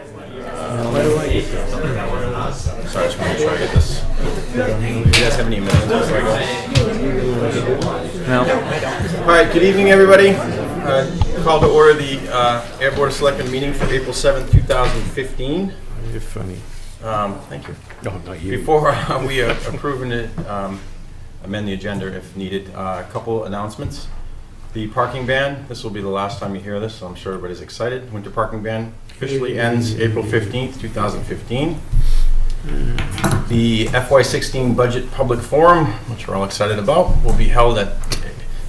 Why do I get this? Sorry, just want to make sure I get this. Do you guys have any minutes before I go? No. All right, good evening, everybody. Call to order the Ayer Board of Selectmen meeting for April 7th, 2015. You're funny. Thank you. No, not you. Before we approve and amend the agenda if needed, a couple announcements. The parking ban, this will be the last time you hear this, so I'm sure everybody's excited. Winter parking ban officially ends April 15th, 2015. The FY16 Budget Public Forum, which we're all excited about, will be held at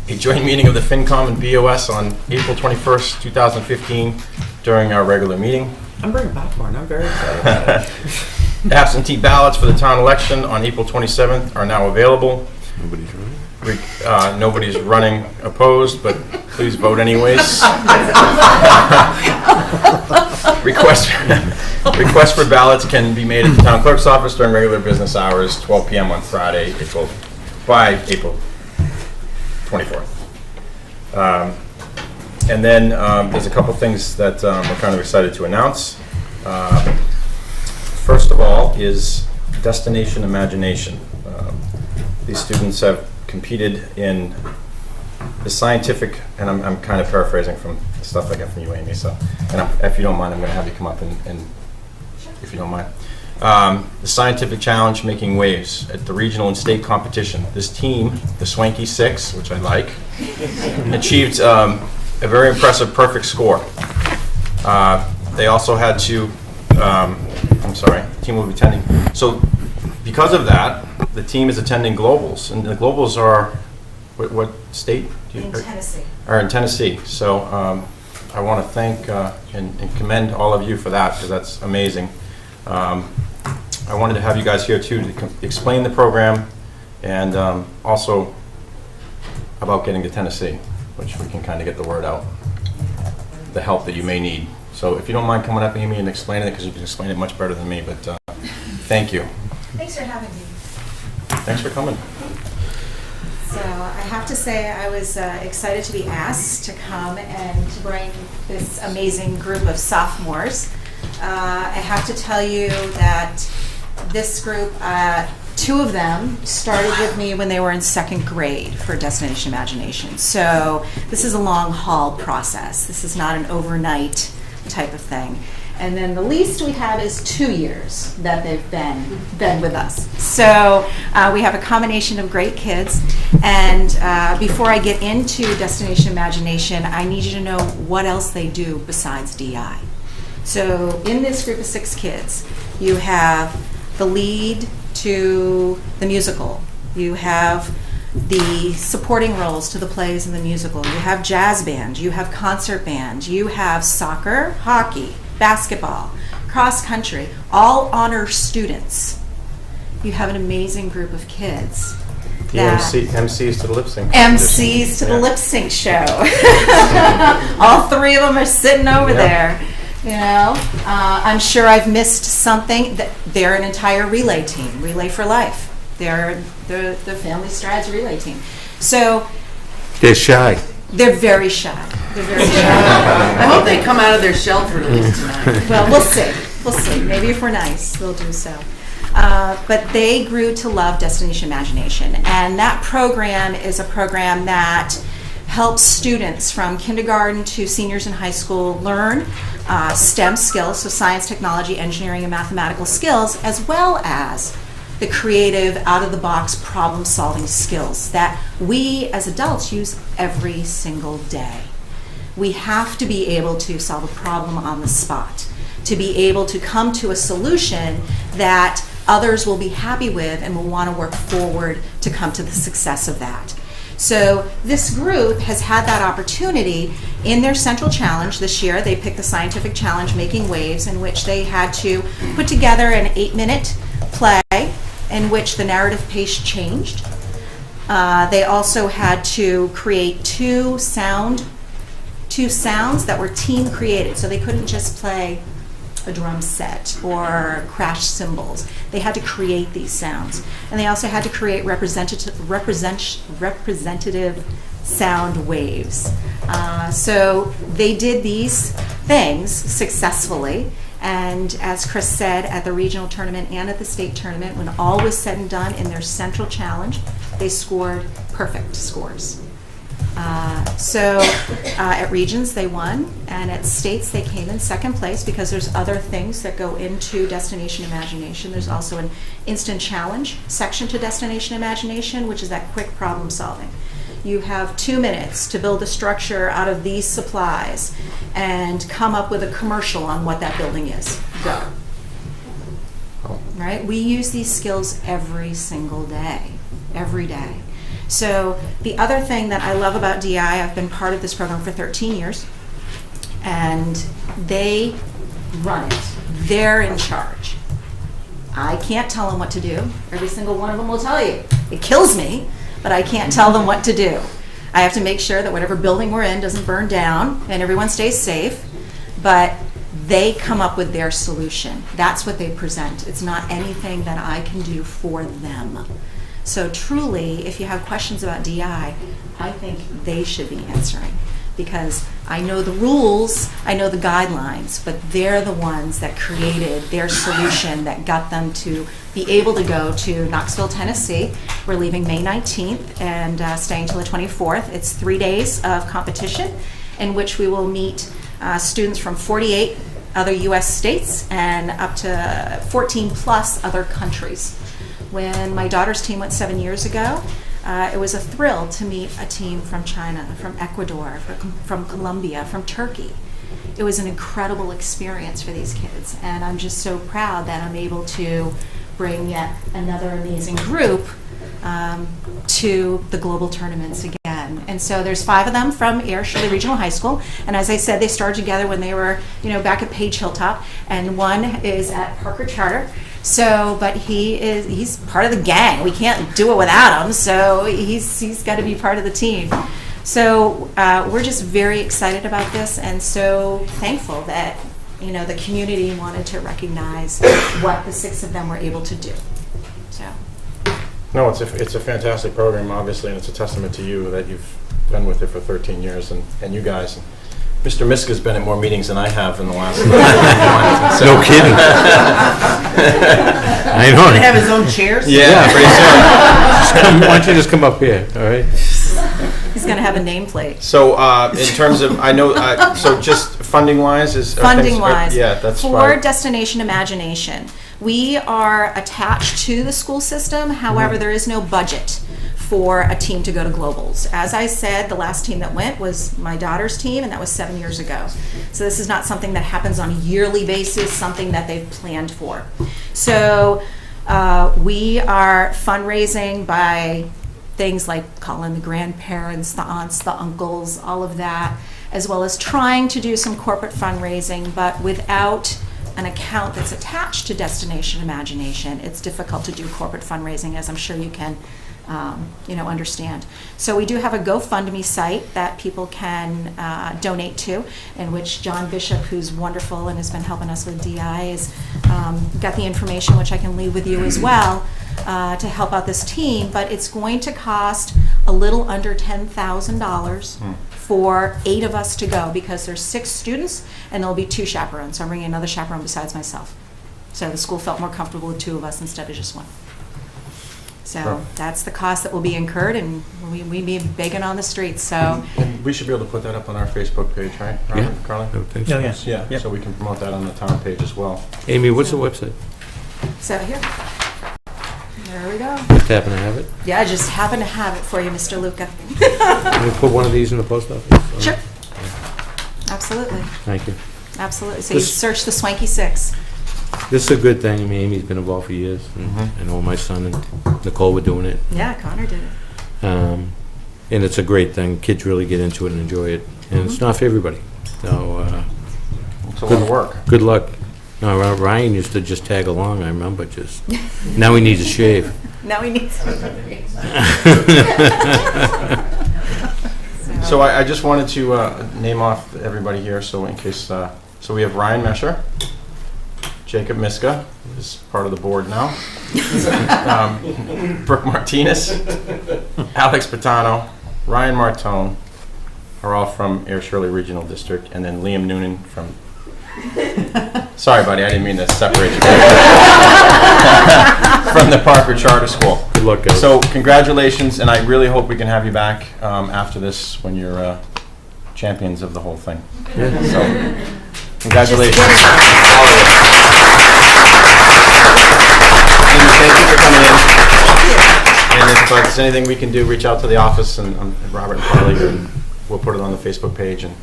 a joint meeting of the FinCom and BOS on April 21st, 2015 during our regular meeting. I'm bringing popcorn. I'm very excited about it. Absentee ballots for the town election on April 27th are now available. Nobody's running. Nobody's running opposed, but please vote anyways. Requests for ballots can be made at the town clerk's office during regular business hours, 12 p.m. on Friday, April 24th. And then there's a couple things that we're kind of excited to announce. First of all is Destination Imagination. These students have competed in the scientific, and I'm kind of paraphrasing from the stuff I got from you, Amy, so, and if you don't mind, I'm going to have you come up and if you don't mind. The scientific challenge, Making Waves, at the regional and state competition. This team, the Swanky Six, which I like, achieved a very impressive perfect score. They also had to, the team will be attending. So because of that, the team is attending Globals, and the Globals are, what state? In Tennessee. Are in Tennessee. So I want to thank and commend all of you for that, because that's amazing. I wanted to have you guys here too to explain the program and also about getting to Tennessee, which we can kind of get the word out, the help that you may need. So if you don't mind coming up, Amy, and explaining it, because you can explain it much better than me, but thank you. Thanks for having me. Thanks for coming. So I have to say I was excited to be asked to come and to bring this amazing group of sophomores. I have to tell you that this group, two of them started with me when they were in second grade for Destination Imagination. So this is a long haul process. This is not an overnight type of thing. And then the least we have is 2 years that they've been with us. So we have a combination of great kids. And before I get into Destination Imagination, I need you to know what else they do besides DI. So in this group of 6 kids, you have the lead to the musical. You have the supporting roles to the plays in the musical. You have jazz band. You have concert band. You have soccer, hockey, basketball, cross country, all honor students. You have an amazing group of kids. The MCs to the lip sync. MCs to the lip sync show. All 3 of them are sitting over there. You know, I'm sure I've missed something. They're an entire relay team, Relay for Life. They're the Family Strides relay team. So They're shy. they're very shy. They're very shy. I hope they come out of their shell for at least tonight. Well, we'll see. We'll see. Maybe if we're nice, they'll do so. But they grew to love Destination Imagination. And that program is a program that helps students from kindergarten to seniors in high school learn STEM skills, so science, technology, engineering, and mathematical skills, as well as the creative, out-of-the-box problem-solving skills that we as adults use every single day. We have to be able to solve a problem on the spot, to be able to come to a solution that others will be happy with and will want to work forward to come to the success of that. So this group has had that opportunity in their central challenge this year. They picked the scientific challenge, Making Waves, in which they had to put together an 8-minute play in which the narrative pace changed. They also had to create two sounds that were team created, so they couldn't just play a drum set or crash cymbals. They had to create these sounds. And they also had to create representative sound waves. So they did these things successfully, And as Chris said, at the regional tournament and at the state tournament, when all was said and done in their central challenge, they scored perfect scores. At regions they won, and at states they came in second place because there's other things that go into Destination Imagination. There's also an instant challenge section to Destination Imagination, which is that quick problem solving. You have 2 minutes to build a structure out of these supplies and come up with a commercial on what that building is. Go. Right? We use these skills every single day, every day. So the other thing that I love about DI, I've been part of this program for 13 years, and they run it. They're in charge. I can't tell them what to do. Every single one of them will tell you. It kills me, but I can't tell them what to do. I have to make sure that whatever building we're in doesn't burn down and everyone stays safe, but they come up with their solution. That's what they present. It's not anything that I can do for them. So truly, if you have questions about DI, I think they should be answering, because I know the rules, I know the guidelines, but they're the ones that created their solution that got them to be able to go to Knoxville, Tennessee. We're leaving May 19th and staying till the 24th. It's 3 days of competition in which we will meet students from 48 other U.S. states and up to 14 plus other countries. When my daughter's team went 7 years ago, it was a thrill to meet a team from China, from Ecuador, from Colombia, from Turkey. It was an incredible experience for these kids, and I'm just so proud that I'm able to bring yet another amazing group to the global tournaments again. And so there's 5 of them from Ayer Regional High School, and as I said, they started together when they were, back at Page Hilltop, and one is at Parker Charter. So, but he's part of the gang. We can't do it without him, so he's got to be part of the team. So we're just very excited about this, and so thankful that the community wanted to recognize what the 6 of them were able to do. So. No, it's a fantastic program, obviously, and it's a testament to you that you've been with it for 13 years, and you guys. Mr. Miska's been at more meetings than I have in the last month. So. No kidding. I know. Gonna have his own chairs? Yeah, pretty soon. Why don't you just come up here, all right? He's going to have a nameplate. So in terms of, I know, so just funding-wise is... Funding-wise, yeah, that's for fine. Destination Imagination, we are attached to the school system. However, there is no budget for a team to go to globals. As I said, the last team that went was my daughter's team, and that was 7 years ago. So this is not something that happens on a yearly basis, something that they've planned for. So we are fundraising by things like calling the grandparents, the aunts, the uncles, all of that, as well as trying to do some corporate fundraising, but without an account that's attached to Destination Imagination, it's difficult to do corporate fundraising, as I'm sure you can understand. So we do have a GoFundMe site that people can donate to, in which John Bishop, who's wonderful and has been helping us with DI, has got the information, which I can leave with you as well, to help out this team. But it's going to cost a little under $10,000 for 8 of us to go, because there's 6 students and there'll be 2 chaperones. So I'm bringing another chaperone besides myself. So the school felt more comfortable with 2 of us instead of just 1. So that's the cost that will be incurred, and we be begging on the streets. So And we should be able to put that up on our Facebook page, right, Yeah. Carly? I would think so. Yeah, so we can promote that on the town page as well. Amy, what's the website? So here, there we go. Just happen to have it? Yeah, I just happen to have it for you, Mr. Luca. Can we put one of these in the post office? Sure. Absolutely. Thank you. Absolutely. So you This- search the Swanky 6. This is a good thing. I mean, Amy's been involved for years, and I know my son and Nicole were doing it. Yeah, Connor did it. And it's a great thing. Kids really get into it and enjoy it. And it's not for everybody. So It's a lot of work. good luck. No, Ryan used to just tag along, I remember, just. Now he needs a shave. Now we need So I just wanted to name off everybody here, so in case, so we have Ryan Mesher, Jacob Miska is part of the board now, Brooke Martinez, Alex Patano, Ryan Martone are all from Ayer Shirley Regional District, and then Liam Noonan from Sorry, buddy, I didn't mean to separate you from the Parker Charter School. Good luck, guys. So congratulations, and I really hope we can have you back after this when you're champions of the whole thing. Yeah. So congratulations. Thank you for coming in. And if there's anything we can do, reach out to the office and Robert and Carly, and we'll put it on the Facebook page and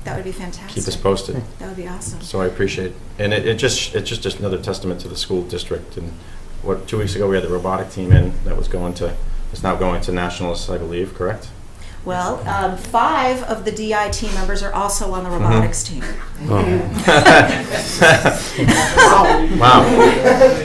That would be fantastic. keep us posted. That would be awesome. So I appreciate it. And it's just another testament to the school district. And 2 weeks ago we had the robotic team in that was it's now going to nationals, I believe, correct? Well, 5 of the DI team members are also on the robotics team. Oh. Wow.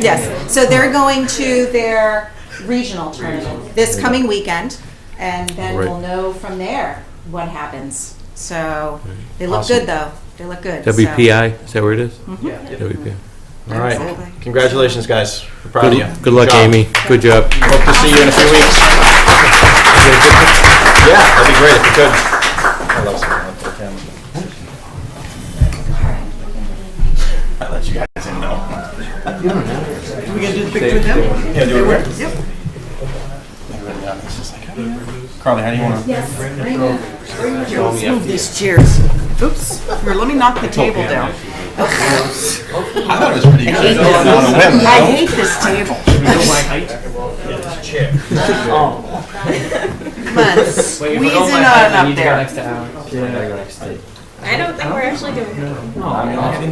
Yes, so they're going to their regional tournament this coming weekend, and then Right. we'll know from there what happens. So they look Awesome. good, though. They look good. WPI, is that where it is? Yeah. WPI. All right. Exactly. Congratulations, guys. We're proud of you. Good luck, job. Amy. Good job. Hope to see you in a few weeks. Yeah, that'd be great if you could. I love seeing that for the camera. I let you guys in though. We gonna do the picture with them? Yeah, do it right. Yep. Carly, how do you want to? Let's move these chairs. Oops. Here, let me knock the table down. I thought it was pretty good. On a whim, I hate this table. Come on, squeeze in on up there. I don't think we're actually doing it.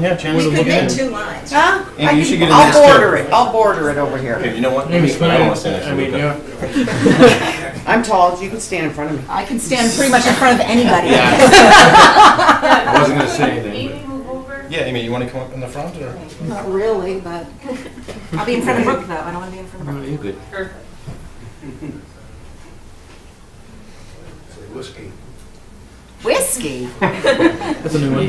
Yeah, Chandler's We could looking make in. 2 lines. Huh? Amy, you should get in I'll this too. border it. I'll border it over here. Okay, you know what? I don't want to stand next to Luca. I'm tall. You can stand in front of me. I can stand pretty much in front of anybody. I wasn't gonna say anything. Amy, move over. Yeah, Amy, you want to come up in the front or? Not really, but I'll be in front of Brooke, though. I don't want to be in front of Brooke. Whiskey? That's a new one.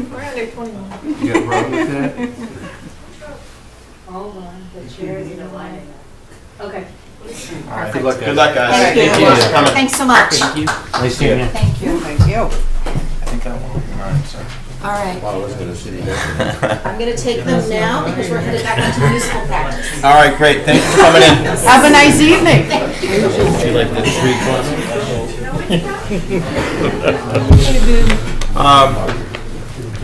We're under 21. You got a problem with that? Hold on, the chairs are lining up. Okay. All right, good luck, guys. Thank you. Thank you for coming. Thanks so much. Nice seeing you. Thank you. Thank you. I think that one. All right, so. All right. I was going to sit here. I'm going to take them now because we're headed back into musical practice. All right, great. Thank you for coming in. Have a nice evening. You like the 3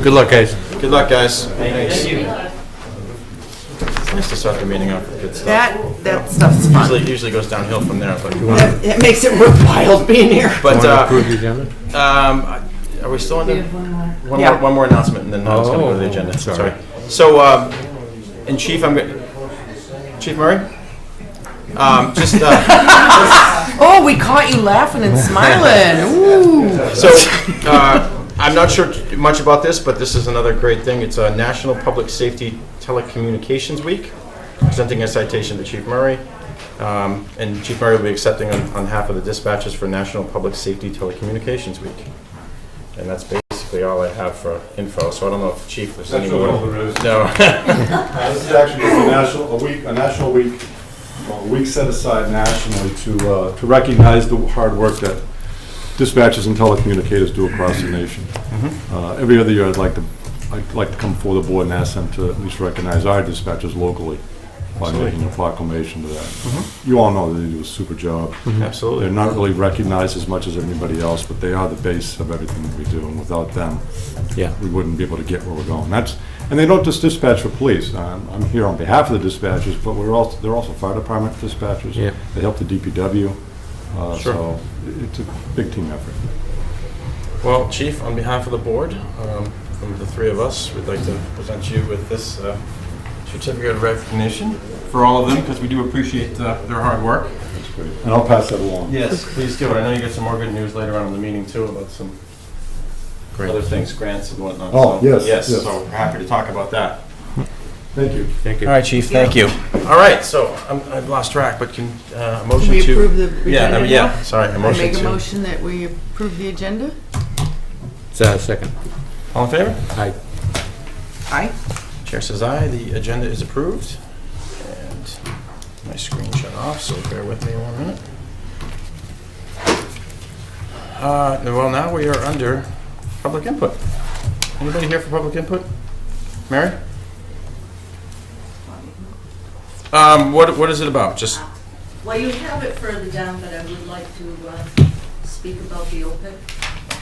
Good luck, guys. Good luck, guys. Thanks. It's nice to start the meeting off with good stuff. That stuff's fun. Usually goes downhill from there, but. It makes it worthwhile being here. But, Want to approve the agenda? are we still on the? Yeah. One more announcement, and then I was going to go to the agenda. sorry. So, and Chief, Chief Murray? Just, Oh, we caught you laughing and smiling. Ooh. so, I'm not sure much about this, but this is another great thing. It's a National Public Safety Telecommunications Week, presenting a citation to Chief Murray. And Chief Murray will be accepting on behalf of the dispatchers for National Public Safety Telecommunications Week. And that's basically all I have for info, so I don't know if Chief, there's any more. all there is. No. This is actually just a national week, a week set aside nationally to recognize the hard work that dispatchers and telecommunicators do across the nation. Every other year, I'd like to come before the board and ask them to at least recognize our dispatchers locally by making a proclamation to that. You all know that they do a super job. Absolutely. They're not really recognized as much as anybody else, but they are the base of everything that we do, and without them, Yeah. we wouldn't be able to get where we're going. And they don't just dispatch for police. I'm here on behalf of the dispatchers, but they're also fire department dispatchers. Yeah. They help the DPW. Sure. So it's a big team effort. Well, Chief, on behalf of the board, from the 3 of us, we'd like to present you with this certificate of recognition for all of them, because we do appreciate their hard work. That's great. And I'll pass that along. Yes, please do it. I know you get some more good news later on in the meeting too about some other things, grants and whatnot. Oh, So, yes, Yes, yes. so we're happy to talk about that. Thank you. Thank you. All right, Chief, thank you. All right, so I've lost track, but can, a motion We to... approve the agenda Yeah, now? sorry, a I motion make a to... motion that we approve the agenda? Second. All in favor? Aye. Aye. Chair says aye, the agenda is approved. And my screen shut off, so bear with me 1 minute. Well, now we are under public input. Anybody here for public input? Mary? What is it about? Just, Well, you have it further down, but I would like to speak about the OPEB.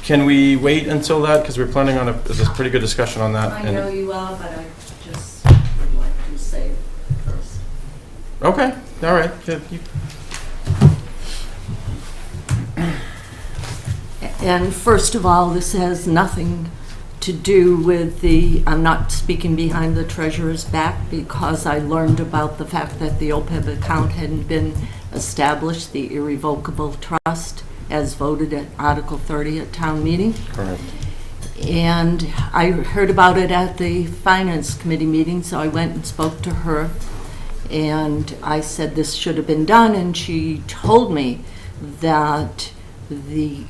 can we wait until that? Because we're planning on there's a pretty good discussion on that. I know you are, but I just would like to say it first. Okay, all right. Yeah, And first of all, this has nothing to do with I'm not speaking behind the treasurer's back because I learned about the fact that the OPEB account hadn't been established, the irrevocable trust, as voted at Article 30 at town meeting. Correct. And I heard about it at the Finance Committee meeting, so I went and spoke to her. And I said this should have been done, and she told me that the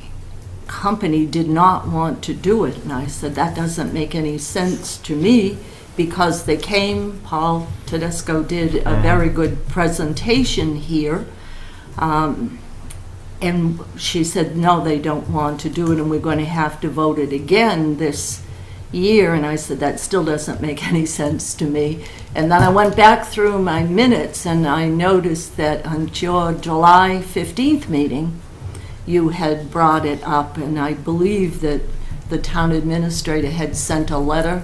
company did not want to do it. And I said, that doesn't make any sense to me, because they came, Paul Tedesco did a very good presentation here. And she said, no, they don't want to do it, and we're going to have to vote it again this year. And I said, that still doesn't make any sense to me. And then I went back through my minutes, and I noticed that on your July 15th meeting, you had brought it up, and I believe that the town administrator had sent a letter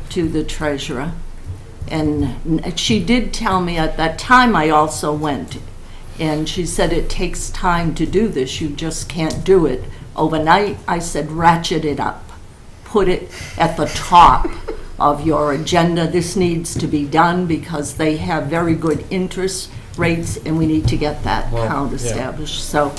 to the treasurer. And she did tell me at that time, I also went, and she said it takes time to do this. You just can't do it overnight. I said, ratchet it up. Put it at the top of your agenda. This needs to be done because they have very good interest rates, and we need to get that account established. So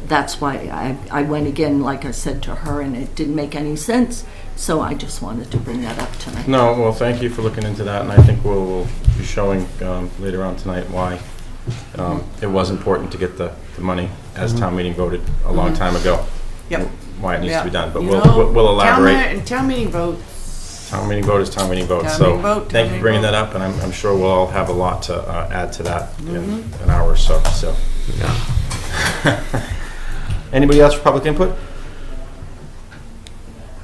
that's why I went again, like I said to her, and it didn't make any sense. So I just wanted to bring that up tonight. No, well, thank you for looking into that, and I think we'll be showing later on tonight why it was important to get the money, as town meeting voted a long time ago. Yep. Why it needs to be done, but You we'll know, elaborate. Town meeting vote. Town meeting vote is town meeting vote, Town so meeting vote, thank town you for bringing meeting that up, and I'm sure we'll all have a lot to add to that in an hour or so. Yeah. Anybody else for public input?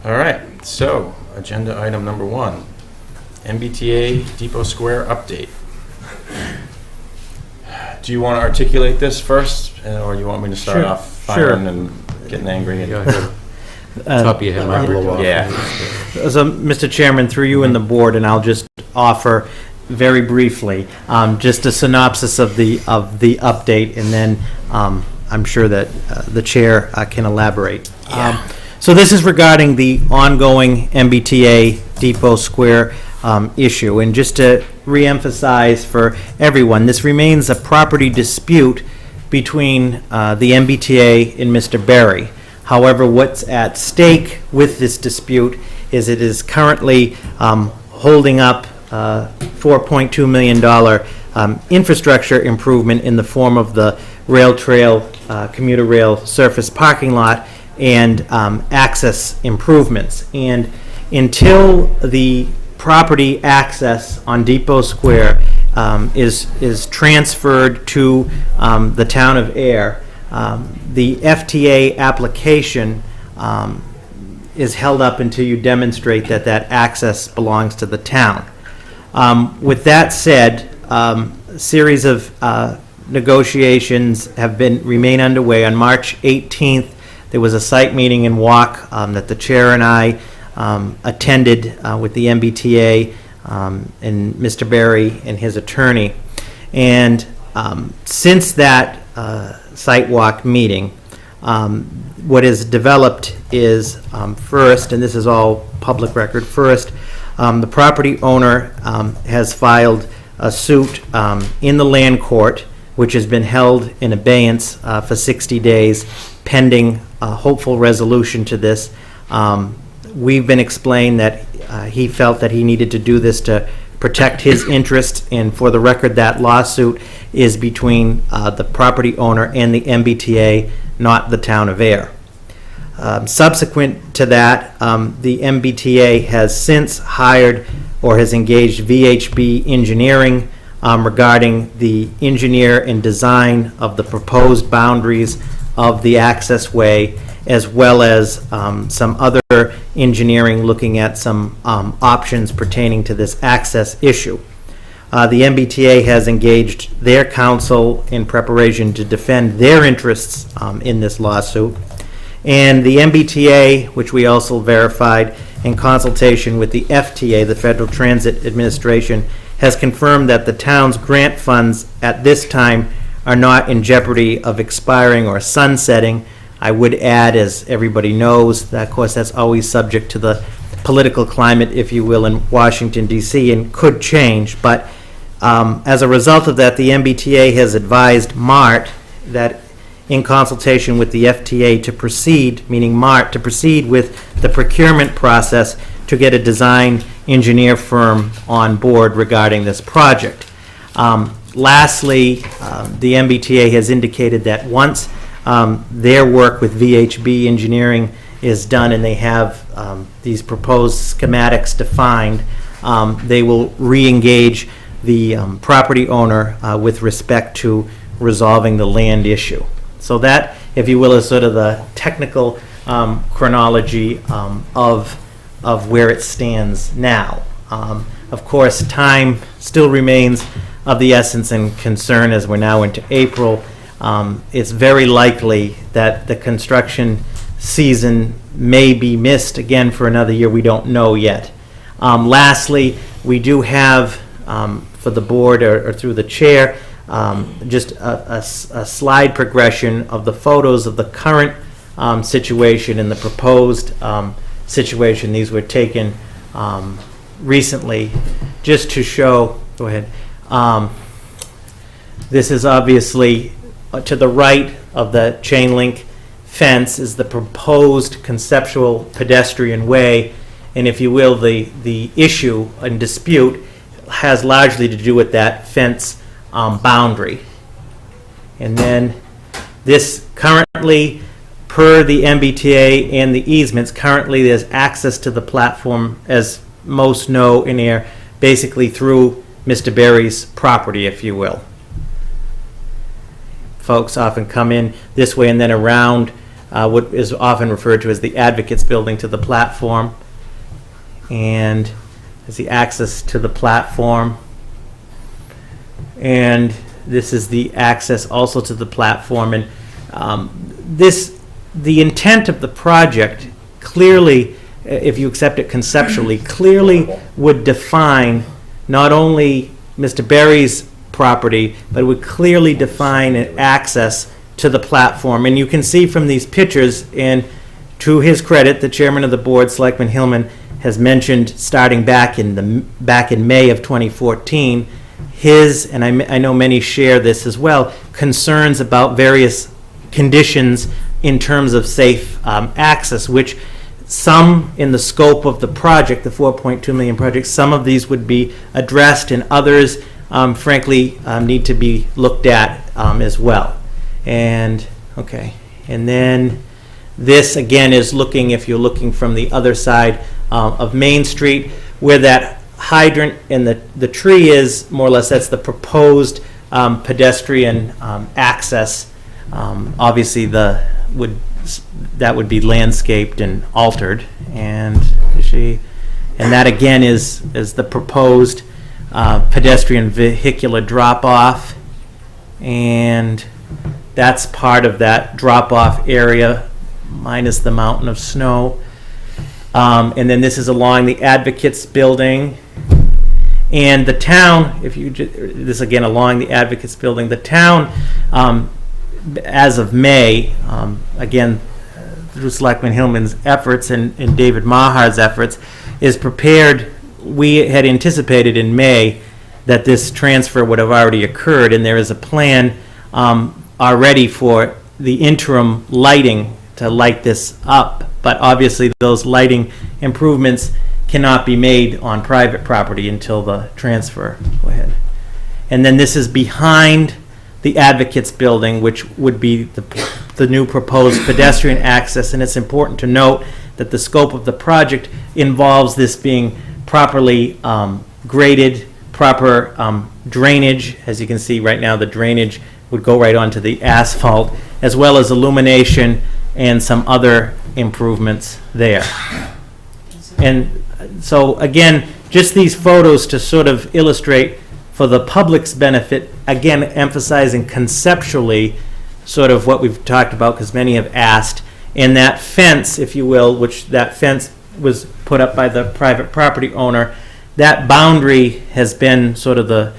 All right, so agenda item number 1, MBTA Depot Square update. Do you want to articulate this first, or do you want me to start off firing and getting angry? And Go ahead. Top of your head might blow off. Yeah. So, Mr. Chairman, through you and the board, and I'll just offer very briefly just a synopsis of the update, and then I'm sure that the chair can elaborate. So this is regarding the ongoing MBTA Depot Square issue, and just to reemphasize for everyone, this remains a property dispute between the MBTA and Mr. Berry. However, what's at stake with this dispute is it is currently holding up $4.2 million infrastructure improvement in the form of the rail trail, commuter rail surface parking lot, and access improvements. And until the property access on Depot Square is transferred to the town of Ayer, the FTA application is held up until you demonstrate that that access belongs to the town. With that said, a series of negotiations remain underway. On March 18th, there was a site meeting and walk that the chair and I attended with the MBTA and Mr. Berry and his attorney. And since that site walk meeting, what is developed is first, and this is all public record, first, the property owner has filed a suit in the land court, which has been held in abeyance for 60 days, pending a hopeful resolution to this. We've been explained that he felt that he needed to do this to protect his interests, and for the record, that lawsuit is between the property owner and the MBTA, not the town of Ayer. Subsequent to that, the MBTA has since hired or has engaged VHB Engineering regarding the engineer and design of the proposed boundaries of the access way, as well as some other engineering, looking at some options pertaining to this access issue. The MBTA has engaged their counsel in preparation to defend their interests in this lawsuit. And the MBTA, which we also verified in consultation with the FTA, the Federal Transit Administration, has confirmed that the town's grant funds at this time are not in jeopardy of expiring or sunsetting. I would add, as everybody knows, that of course that's always subject to the political climate, if you will, in Washington, D.C., and could change. But as a result of that, the MBTA has advised MART that in consultation with the FTA to proceed, meaning MART, to proceed with the procurement process to get a design engineer firm on board regarding this project. Lastly, the MBTA has indicated that once their work with VHB engineering is done and they have these proposed schematics defined, they will re-engage the property owner with respect to resolving the land issue. So that, if you will, is sort of the technical chronology of where it stands now. Of course, time still remains of the essence and concern as we're now into April. It's very likely that the construction season may be missed again for another year. We don't know yet. Lastly, we do have, for the board or through the chair, just a slide progression of the photos of the current situation and the proposed situation. These were taken recently just to show, go ahead. This is obviously to the right of the chain link fence is the proposed conceptual pedestrian way, and if you will, the issue and dispute has largely to do with that fence boundary. And then this currently, per the MBTA and the easements, currently there's access to the platform, as most know in Ayer, basically through Mr. Berry's property, if you will. Folks often come in this way and then around what is often referred to as the Advocates Building to the platform. And there's the access to the platform. And this is the access also to the platform. And the intent of the project clearly, if you accept it conceptually, clearly would define not only Mr. Berry's property, but it would clearly define an access to the platform. And you can see from these pictures, and to his credit, the chairman of the board, Selectman Hillman, has mentioned starting back in May of 2014, his, and I know many share this as well, concerns about various conditions in terms of safe access, which some in the scope of the project, the 4.2 million project, some of these would be addressed, and others, frankly, need to be looked at as well. And, okay, and then this again is looking, if you're looking from the other side of Main Street, where that hydrant and the tree is, more or less, that's the proposed pedestrian access. Obviously, that would be landscaped and altered, and that again is the proposed pedestrian vehicular drop-off, and that's part of that drop-off area minus the mountain of snow. And then this is along the Advocates Building, and the town, this again along the Advocates Building, the town, as of May, again, through Selectman Hillman's efforts and David Mahar's efforts, is prepared. We had anticipated in May that this transfer would have already occurred, and there is a plan already for the interim lighting to light this up. But obviously, those lighting improvements cannot be made on private property until the transfer. Go ahead. And then this is behind the Advocates Building, which would be the new proposed pedestrian access. And it's important to note that the scope of the project involves this being properly graded, proper drainage. As you can see right now, the drainage would go right onto the asphalt, as well as illumination and some other improvements there. And so, again, just these photos to sort of illustrate for the public's benefit, again, emphasizing conceptually sort of what we've talked about, because many have asked. And that fence, if you will, which that fence was put up by the private property owner, that boundary has been sort of the,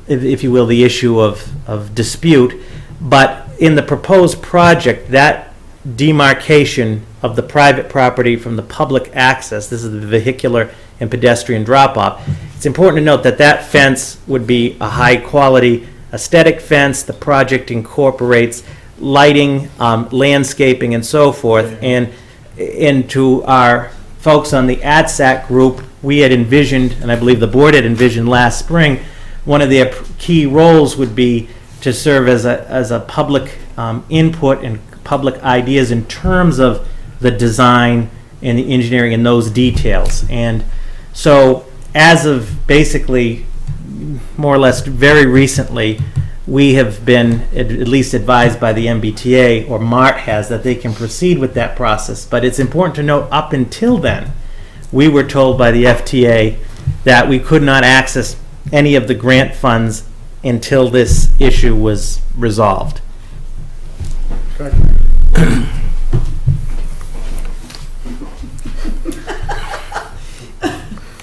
if you will, the issue of dispute. But in the proposed project, that demarcation of the private property from the public access, this is the vehicular and pedestrian drop-off, it's important to note that that fence would be a high-quality aesthetic fence. The project incorporates lighting, landscaping, and so forth. And to our folks on the ADSAC group, we had envisioned, and I believe the board had envisioned last spring, one of their key roles would be to serve as a public input and public ideas in terms of the design and the engineering and those details. And so as of basically more or less very recently, we have been at least advised by the MBTA, or MART has, that they can proceed with that process. But it's important to note, up until then, we were told by the FTA that we could not access any of the grant funds until this issue was resolved.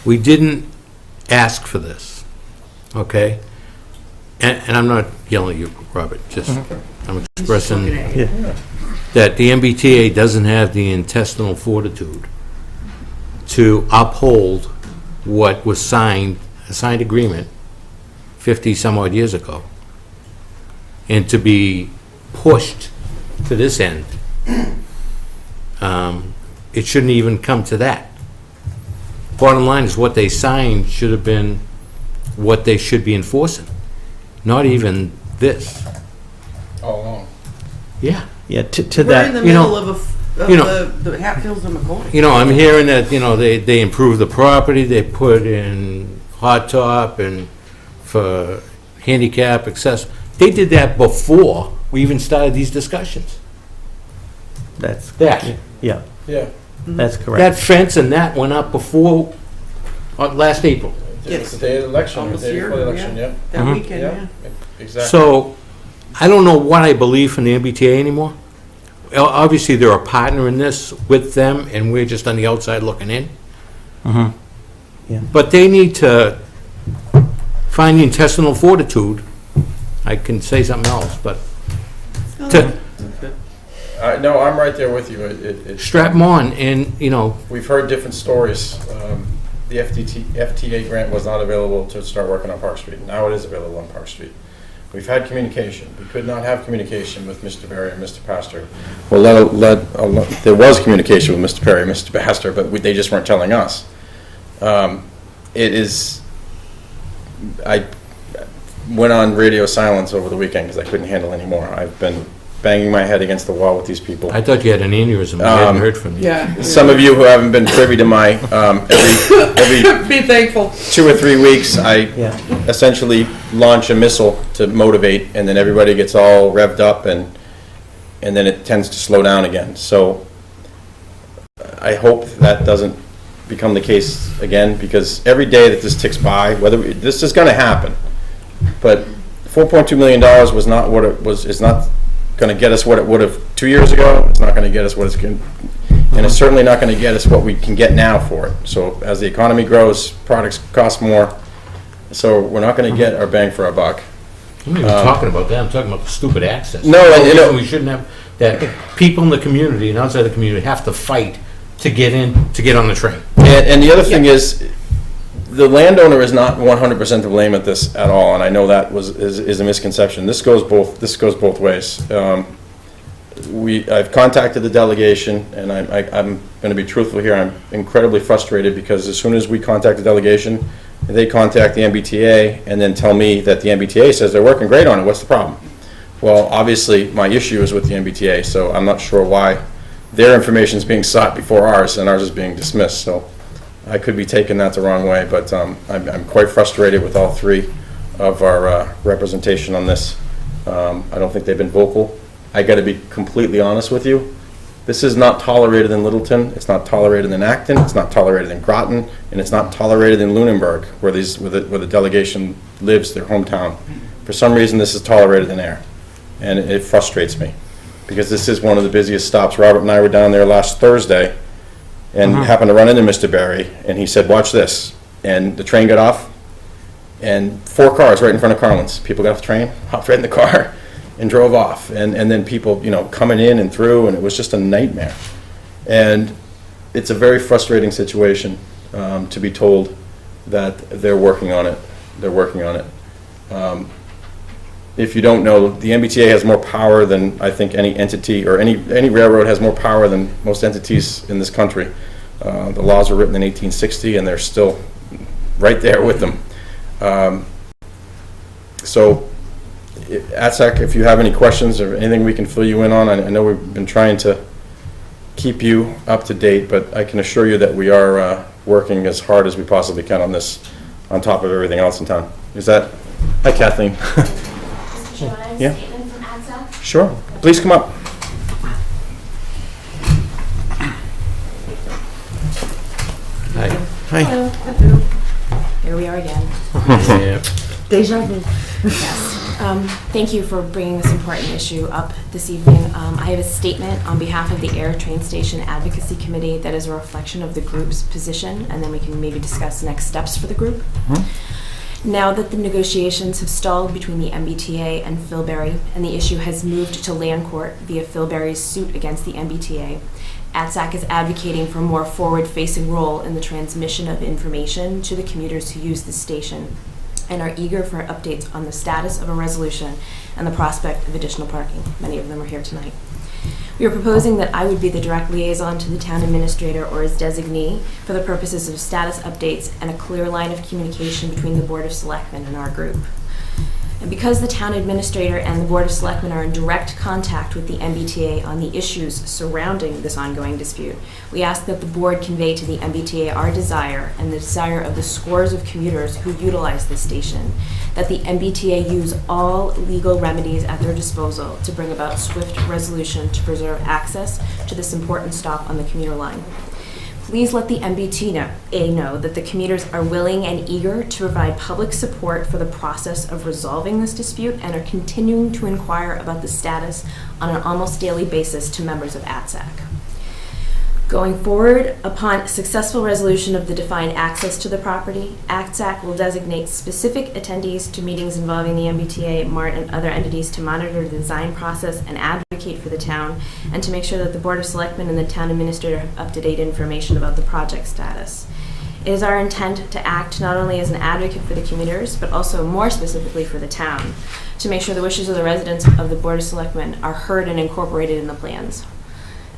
We didn't ask for this, okay? And I'm not yelling at you, Robert, just, I'm expressing that the MBTA doesn't have the intestinal fortitude to uphold what was signed, a signed agreement 50-some-odd years ago, and to be pushed to this end. It shouldn't even come to that. Bottom line is, what they signed should have been what they should be enforcing, not even this. All along. Yeah. Yeah, to We're in that, the you middle know, of you know- the Hatfields and McCoy. You know, I'm hearing that, you know, they improved the property, they put in hot top and for handicap access. They did that before we even started these discussions. that's, That, yeah, Yeah. that's correct. that fence and that went up before, last April. It was the day of the election, or Almost the day here, before the election, yeah. yeah. That Mhm. weekend, Yeah, yeah. exactly. So, I don't know what I believe from the MBTA anymore. Obviously, they're a partner in this with them, and we're just on the outside looking in. Mhm. Yeah. But they need to find the intestinal fortitude. I can say something else, but to No, I'm right there with you. strap them on and, you know, We've heard different stories. The FTA grant was not available to start working on Park Street. Now it is available on Park Street. We've had communication. We could not have communication with Mr. Berry and Mr. Pastor. Well, there was communication with Mr. Perry and Mr. Pastor, but they just weren't telling us. I went on radio silence over the weekend because I couldn't handle anymore. I've been banging my head against the wall with these people. I thought you had an aneurysm. We hadn't heard from you. Yeah. Some of you who haven't been privy to my, every Be thankful. 2 or 3 weeks, I Yeah. essentially launch a missile to motivate, and then everybody gets all revved up, and then it tends to slow down again. So I hope that doesn't become the case again, because every day that this ticks by, this is going to happen, but $4.2 million was not what it was. Is not going to get us what it would have 2 years ago. It's not going to get us what it's going, and it's certainly not going to get us what we can get now for it. So as the economy grows, products cost more. So we're not going to get our bang for our buck. I'm not even talking about that. I'm talking about the stupid access. No, and you know- we shouldn't have, that people in the community and outside the community have to fight to get on the train. And the other thing is, the landowner is not 100% to blame at this at all, and I know that is a misconception. This goes both ways. I've contacted the delegation, and I'm going to be truthful here. I'm incredibly frustrated because as soon as we contact the delegation, they contact the MBTA and then tell me that the MBTA says they're working great on it. What's the problem? Well, obviously, my issue is with the MBTA, so I'm not sure why their information is being sought before ours, and ours is being dismissed. So I could be taking that the wrong way, but I'm quite frustrated with all three of our representation on this. I don't think they've been vocal. I got to be completely honest with you. This is not tolerated in Littleton, it's not tolerated in Acton, it's not tolerated in Groton, and it's not tolerated in Lunenburg, where the delegation lives, their hometown. For some reason, this is tolerated in Ayer, and it frustrates me, because this is one of the busiest stops. Robert and I were down there last Thursday, and happened to run into Mr. Barry, and he said, watch this. And the train got off, and 4 cars right in front of Carlin's. People got off the train, hopped right in the car, and drove off. And then people, coming in and through, and it was just a nightmare. And it's a very frustrating situation to be told that they're working on it. They're working on it. If you don't know, the MBTA has more power than I think any entity, or any railroad has more power than most entities in this country. The laws were written in 1860, and they're still right there with them. So, ATSAC, if you have any questions or anything we can fill you in on, I know we've been trying to keep you up to date, but I can assure you that we are working as hard as we possibly can on this, on top of everything else in town. Is that? Hi, Kathleen. Mr. Chairman, I have Yeah. a statement from ATSAC. Sure. Please come up. Hi. Hi. Hello. Here we are again. Yeah. Deja vu. Yes. Thank you for bringing this important issue up this evening. I have a statement on behalf of the Ayer Train Station Advocacy Committee that is a reflection of the group's position, and then we can maybe discuss next steps for the group. Now that the negotiations have stalled between the MBTA and Philberry, and the issue has moved to land court via Philberry's suit against the MBTA, ATSAC is advocating for a more forward-facing role in the transmission of information to the commuters who use the station, and are eager for updates on the status of a resolution and the prospect of additional parking. Many of them are here tonight. We are proposing that I would be the direct liaison to the town administrator or his designee for the purposes of status updates and a clear line of communication between the Board of Selectmen and our group. And because the town administrator and the Board of Selectmen are in direct contact with the MBTA on the issues surrounding this ongoing dispute, we ask that the board convey to the MBTA our desire and the desire of the scores of commuters who utilize this station, that the MBTA use all legal remedies at their disposal to bring about swift resolution to preserve access to this important stop on the commuter line. Please let the MBTA know that the commuters are willing and eager to provide public support for the process of resolving this dispute and are continuing to inquire about the status on an almost daily basis to members of ATSAC. Going forward, upon successful resolution of the defined access to the property, ATSAC will designate specific attendees to meetings involving the MBTA, MART, and other entities to monitor the design process and advocate for the town, and to make sure that the Board of Selectmen and the town administrator have up-to-date information about the project status. It is our intent to act not only as an advocate for the commuters, but also more specifically for the town, to make sure the wishes of the residents of the Board of Selectmen are heard and incorporated in the plans.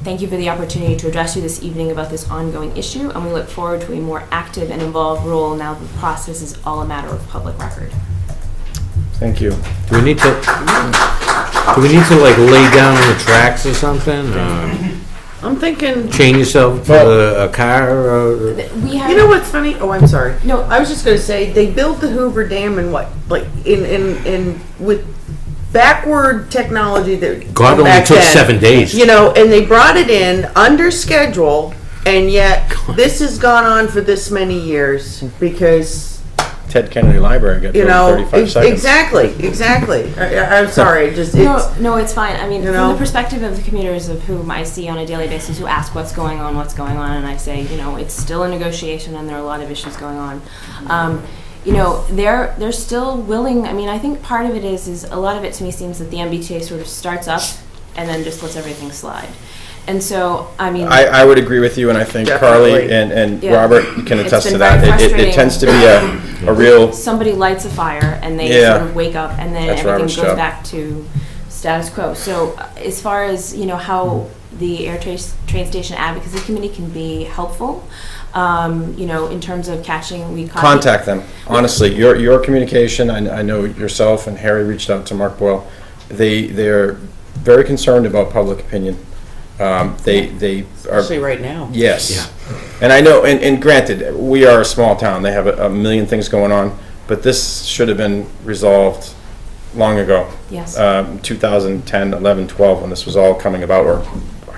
Thank you for the opportunity to address you this evening about this ongoing issue, and we look forward to a more active and involved role now that the process is all a matter of public record. Thank you. Do we need to like lay down on the tracks or something? I'm thinking, Chain yourself to a car? Or? We have, you know what's funny? Oh, I'm sorry. No. I was just gonna say, they built the Hoover Dam in what, like, in with backward technology that. God only back took then, 7 days. You know, and they brought it in under schedule, and yet this has gone on for this many years because, Ted Kennedy Library got you built know, in 35 seconds. exactly. I'm sorry, just, no, it's fine. I mean, you from know? the perspective of the commuters of whom I see on a daily basis who ask what's going on, and I say, you know, it's still a negotiation and there are a lot of issues going on. You know, they're still willing. I mean, I think part of it is a lot of it to me seems that the MBTA sort of starts up and then just lets everything slide. And so, I mean, I would agree with you, and I think Definitely. Carly and Yeah. Robert can It's attest been to that. very It frustrating. tends to be a real, somebody lights a fire and they Yeah. sort of wake up and then That's everything Robert's goes job. back to status quo. So as far as, you know, how the Ayer Train Station Advocacy Committee can be helpful, you know, in terms of catching, contact them. Honestly, your communication, I know yourself and Harry reached out to Mark Boyle. They're very concerned about public opinion. They are. especially right now. Yes. Yeah. And I know, and granted, we are a small town. They have a million things going on, but this should have been resolved long ago. Yes. 2010, 11, 12, when this was all coming about, or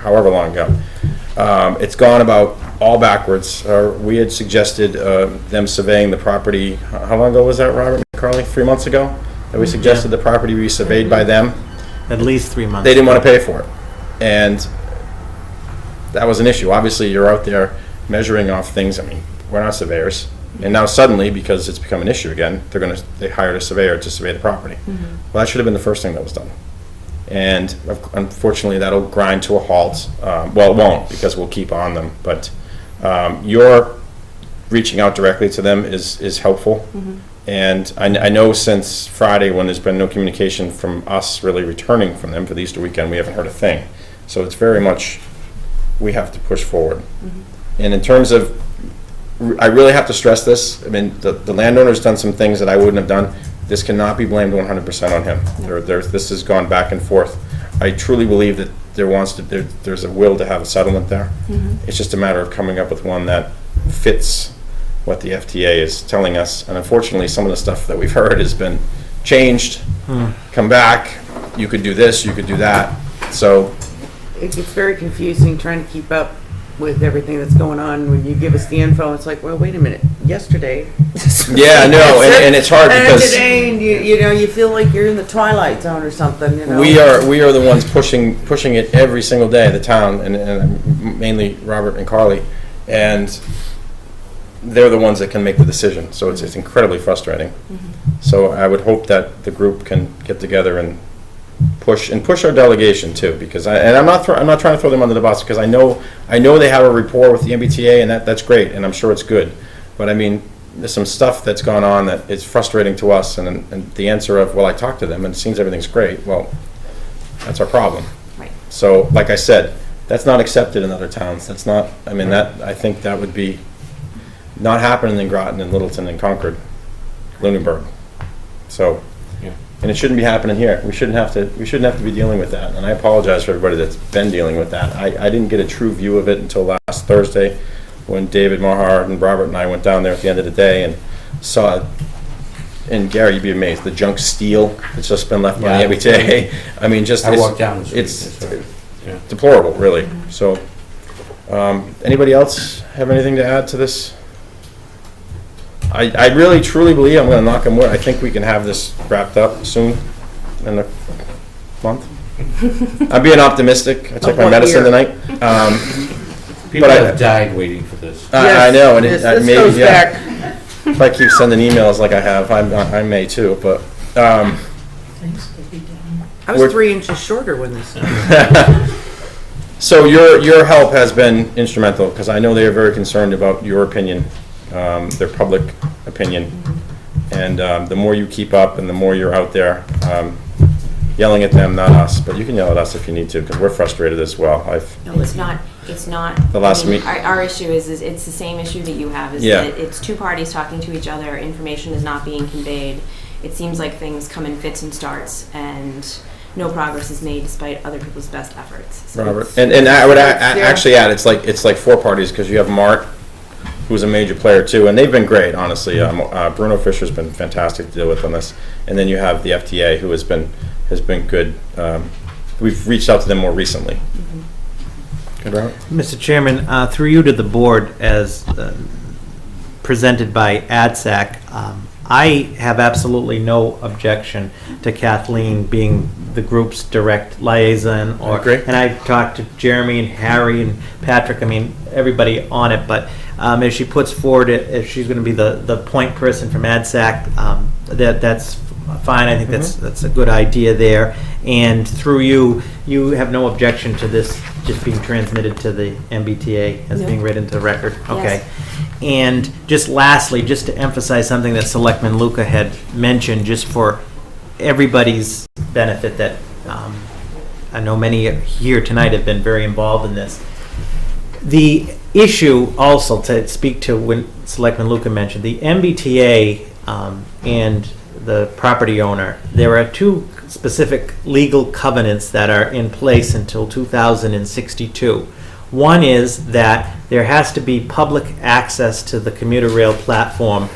however long ago. It's gone about all backwards. We had suggested them surveying the property, how long ago was that, Robert and Carly? 3 months ago? That we suggested the property be surveyed by them. At least 3 months. They didn't want to pay for it. And that was an issue. Obviously, you're out there measuring off things. I mean, we're not surveyors. And now suddenly, because it's become an issue again, they hired a surveyor to survey the property. Well, that should have been the first thing that was done. And unfortunately, that'll grind to a halt. Well, it won't, because we'll keep on them. But your reaching out directly to them is helpful. And I know since Friday, when there's been no communication from us really returning from them for the Easter weekend, we haven't heard a thing. So it's very much, we have to push forward. And in terms of, I really have to stress this. I mean, the landowner's done some things that I wouldn't have done. This cannot be blamed 100% on him. This has gone back and forth. I truly believe that there's a will to have a settlement there. It's just a matter of coming up with one that fits what the FTA is telling us. And unfortunately, some of the stuff that we've heard has been changed, come back, you could do this, you could do that. So It gets very confusing trying to keep up with everything that's going on. When you give us the info, it's like, well, wait a minute, yesterday. yeah, no, and it's hard And because today, and you know, you feel like you're in the twilight zone or something, you know? we are the ones pushing it every single day, the town, and mainly Robert and Carly, and they're the ones that can make the decision. So it's incredibly frustrating. So I would hope that the group can get together and push our delegation too, because I'm not trying to throw them under the bus, because I know they have a rapport with the MBTA, and that's great, and I'm sure it's good. But I mean, there's some stuff that's gone on that is frustrating to us, and the answer of, well, I talked to them and it seems everything's great. Well, that's our problem. Right. So, like I said, that's not accepted in other towns. That's not. I mean, I think that would be not happening in Groton and Littleton and Concord, Lunenburg. So. And it shouldn't be happening here. We shouldn't have to be dealing with that. And I apologize for everybody that's been dealing with that. I didn't get a true view of it until last Thursday, when David Marhart and Robert and I went down there at the end of the day and saw, and Gary, you'd be amazed, the junk steel that's just been left by the MBTA. I mean, just I walked down the street. it's deplorable, really. So, anybody else have anything to add to this? I really, truly believe, I'm going to knock on wood, I think we can have this wrapped up soon, in a month. I'm being optimistic. I took my medicine tonight. People have died waiting for this. I know, and This maybe, goes yeah. back. If I keep sending emails like I have, I may too, but, I was We're- 3 inches shorter when this. so your help has been instrumental, because I know they are very concerned about your opinion, their public opinion. And the more you keep up and the more you're out there yelling at them, not us, but you can yell at us if you need to, because we're frustrated as well. No, it's not. The last I mean, meet- our issue is it's the same issue that you have, is Yeah. that it's two parties talking to each other, information is not being conveyed. It seems like things come in fits and starts, and no progress is made despite other people's best efforts. So Robert, it's- and I would actually add, it's like 4 parties, because you have Mart, who's a major player too, and they've been great, honestly. Bruno Fisher's been fantastic to deal with on this, and then you have the FTA, who has been good. We've reached out to them more recently. Good, Robert? Mr. Chairman, through you to the board, as presented by ADSAC, I have absolutely no objection to Kathleen being the group's direct liaison. I agree. And I've talked to Jeremy and Harry and Patrick, I mean, everybody on it, but as she puts forward, if she's going to be the point person from ADSAC, that's fine. I think that's a good idea there. And through you have no objection to this just being transmitted to the MBTA as No. being read into the record? Yes. Okay. And just lastly, just to emphasize something that Selectman Luca had mentioned, just for everybody's benefit, that I know many here tonight have been very involved in this. The issue also, to speak to when Selectman Luca mentioned, the MBTA and the property owner, there are 2 specific legal covenants that are in place until 2062. One is that there has to be public access to the commuter rail platform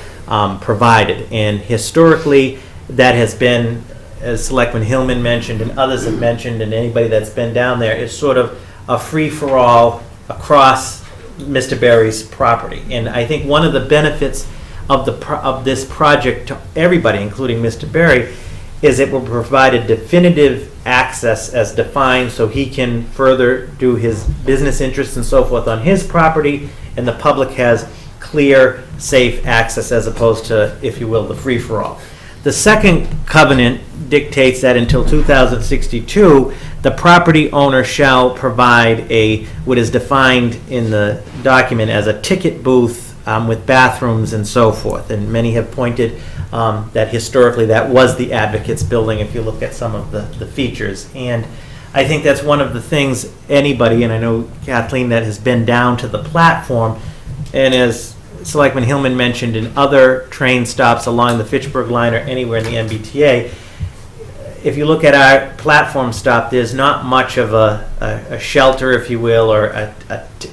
provided, and historically that has been, as Selectman Hillman mentioned and others have mentioned, and anybody that's been down there, is sort of a free-for-all across Mr. Berry's property. And I think one of the benefits of this project to everybody, including Mr. Berry, is it will provide a definitive access as defined so he can further do his business interests and so forth on his property, and the public has clear, safe access as opposed to, if you will, the free-for-all. The second covenant dictates that until 2062, the property owner shall provide what is defined in the document as a ticket booth with bathrooms and so forth. And many have pointed that historically that was the Advocates Building if you look at some of the features. And I think that's one of the things anybody, and I know Kathleen, that has been down to the platform, and as Selectman Hillman mentioned, in other train stops along the Fitchburg line or anywhere in the MBTA, if you look at our platform stop, there's not much of a shelter, if you will, or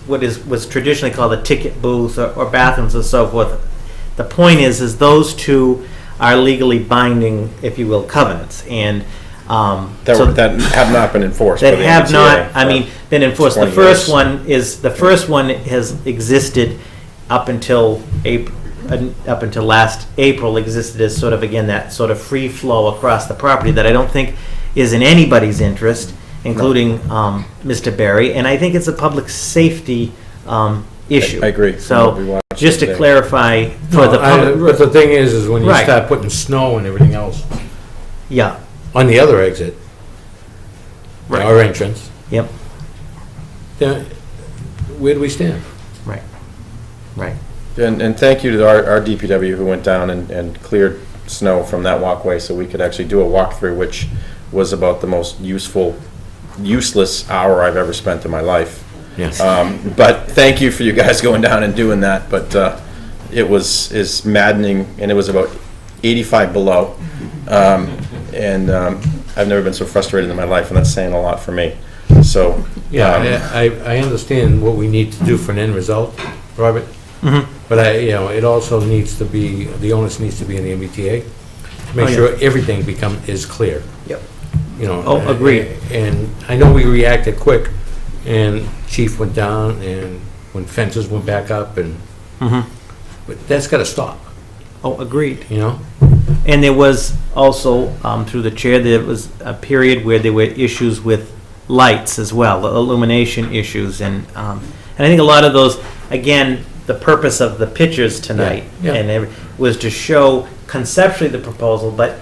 what was traditionally called a ticket booth or bathrooms and so forth. The point is those two are legally binding, if you will, covenants, and that have not been enforced. That by the have MBTA not, been enforced. The 20 first one has existed up until last April, existed as sort of, again, that sort of free flow across the property that I don't think is in anybody's interest, including Mr. Berry, and I think it's a public safety issue. I agree. So, just to clarify for the public. But the thing is when you Right. start putting snow and everything else Yeah, on the other exit, Right. our entrance, yep, then where do we stand? right. And thank you to our DPW who went down and cleared snow from that walkway so we could actually do a walkthrough, which was about the most useless hour I've ever spent in my life. Yes. But thank you for you guys going down and doing that. But is maddening, and it was about 85 below. And I've never been so frustrated in my life, and that's saying a lot for me. So Yeah, I understand what we need to do for an end result, Robert. Mm-hmm. But it also needs to be, the onus needs to be in the MBTA to make sure everything is clear. Yep. Oh, agreed. And I know we reacted quick, and Chief went down, and when fences went back up, and but that's got to stop. Oh, agreed. And there was also, through the chair, there was a period where there were issues with lights as well, illumination issues, and I think a lot of those, again, the purpose of the pictures tonight was to show conceptually the proposal, but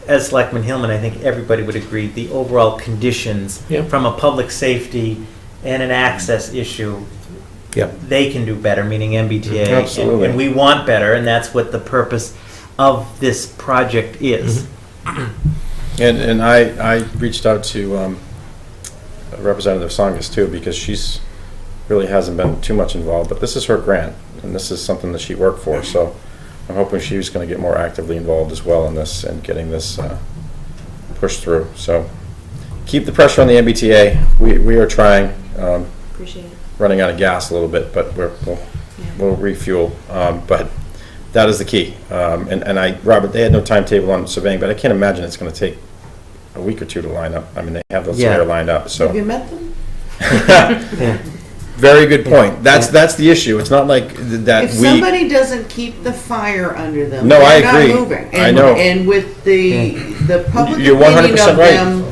as Selectman Hillman, I think everybody would agree, the overall conditions from a public safety and an access issue, they can do better, meaning MBTA. Absolutely. And we want better, and that's what the purpose of this project is. And I reached out to Representative Songus too, because she's really hasn't been too much involved, but this is her grant, and this is something that she worked for, so I'm hoping she's going to get more actively involved as well in this and getting this pushed through. So keep the pressure on the MBTA. We are trying. Appreciate it. Running out of gas a little bit, but we'll refuel. But that is the key. Robert, they had no timetable on surveying, but I can't imagine it's going to take a week or two to line up. I mean, they have those surveyor lined up. So Have you met them? very good point. That's the issue. It's not like that If somebody doesn't keep the fire under them, No, I they're agree. not moving. I know. And with the public You're opinion 100% of right. them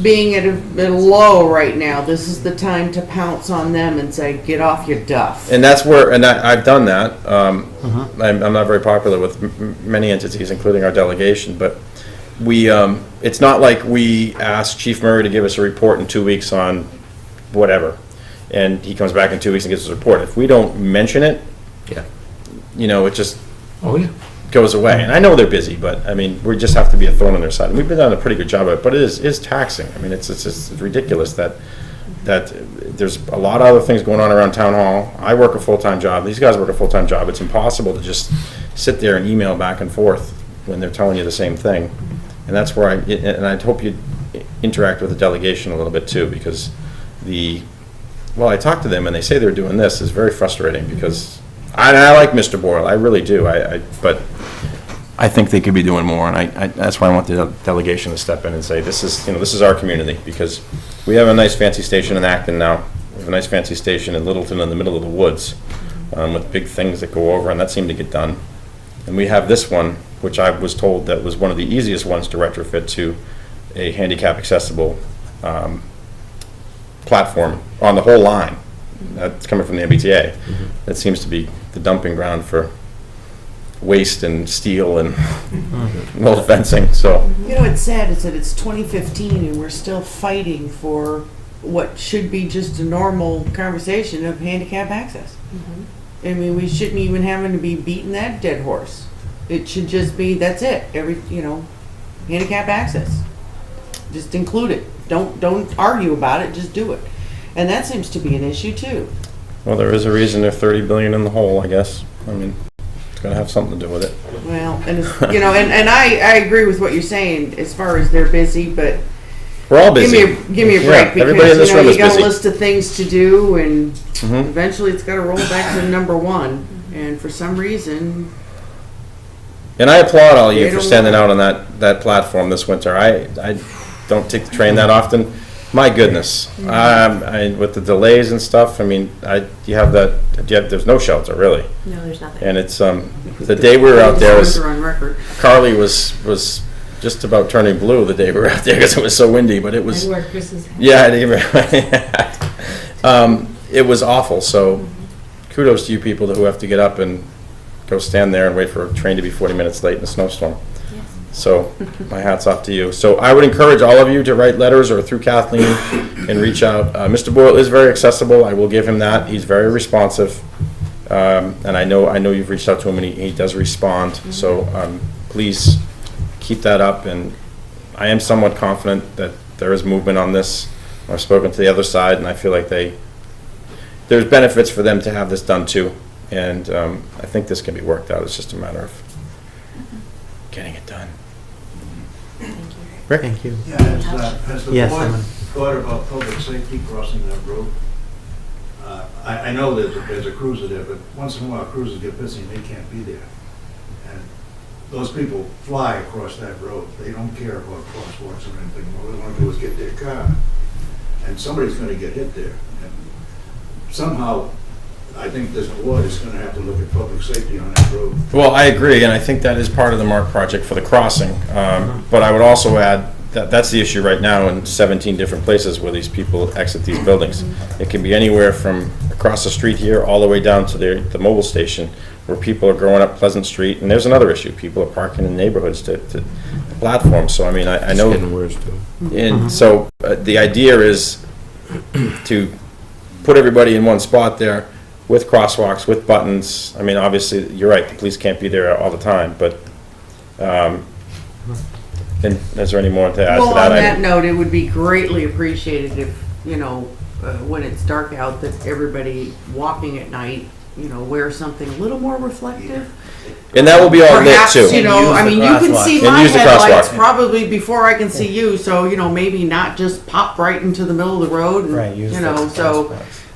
being at a low right now, this is the time to pounce on them and say, get off your duff. And that's where, I've done that. I'm not very popular with many entities, including our delegation, but it's not like we asked Chief Murray to give us a report in 2 weeks on whatever, and he comes back in 2 weeks and gives us a report. If we don't mention it, it just goes away. And I know they're busy, but I mean, we just have to be a thorn on their side. And we've been doing a pretty good job of it, but it is taxing. I mean, it's ridiculous that there's a lot of other things going on around town hall. I work a full-time job. These guys work a full-time job. It's impossible to just sit there and email back and forth when they're telling you the same thing. And that's where I hope you interact with the delegation a little bit too, because I talked to them and they say they're doing this is very frustrating, because I like Mr. Boyle, I really do, but I think they could be doing more, and that's why I want the delegation to step in and say, this is our community, because we have a nice fancy station in Acton now. We have a nice fancy station in Littleton in the middle of the woods, with big things that go over, and that seemed to get done. And we have this one, which I was told that was one of the easiest ones to retrofit to a handicap accessible platform on the whole line. That's coming from the MBTA. That seems to be the dumping ground for waste and steel and old fencing, so. You know, what's sad is that it's 2015 and we're still fighting for what should be just a normal conversation of handicap access. I mean, we shouldn't even having to be beating that dead horse. It should just be, that's it, handicap access. Just include it. Don't argue about it, just do it. And that seems to be an issue too. Well, there is a reason they're 30 billion in the hole, I guess. I mean, it's gonna have something to do with it. Well, and it's, and I agree with what you're saying as far as they're busy, but We're all busy. give me a break because everybody in this room you is got busy. a list of things to do, and eventually it's got to roll back to number one. And for some reason, And I applaud all you They for don't standing want- out on that platform this winter. I don't take the train that often. My goodness, with the delays and stuff. I mean, there's no shelter really, No, there's nothing. and it's the day we were out there was on record. Carly was just about turning blue the day we were out there because it was so windy. But it was yeah, it was awful. So kudos to you people who have to get up and go stand there and wait for a train to be 40 minutes late in a snowstorm. So my hat's off to you. So I would encourage all of you to write letters or through Kathleen and reach out. Mr. Boyle is very accessible. I will give him that. He's very responsive. And I know you've reached out to him and he does respond. So please keep that up. And I am somewhat confident that there is movement on this. I've spoken to the other side and I feel like there's benefits for them to have this done too. And I think this can be worked out. It's just a matter of getting it done. Rick? Thank you. Yeah, has the Yes, board Simon. thought about public safety crossing that road? I know that there's a cruiser there, but once in a while cruisers get busy and they can't be there. And those people fly across that road. They don't care about crosswalks or anything. All they want to do is get their car. And somebody's going to get hit there. And somehow, I think this board is going to have to look at public safety on that road. Well, I agree, and I think that is part of the MARC project for the crossing. But I would also add that that's the issue right now in 17 different places where these people exit these buildings. It can be anywhere from across the street here all the way down to the mobile station where people are going up Pleasant Street. And there's another issue. People are parking in neighborhoods to platforms. So, I mean, I know. It's getting worse too. And so the idea is to put everybody in one spot there with crosswalks, with buttons. I mean, obviously, you're right, the police can't be there all the time, but, and is there any more to add to Well, that? on that note, it would be greatly appreciated if, when it's dark out, that everybody walking at night, wear something a little more reflective. And that will be all lit Perhaps, too. I mean, you can see And my use the headlights crosswalk. probably before I can see you, so, maybe not just pop right into the middle of the road. and, Right, use the so,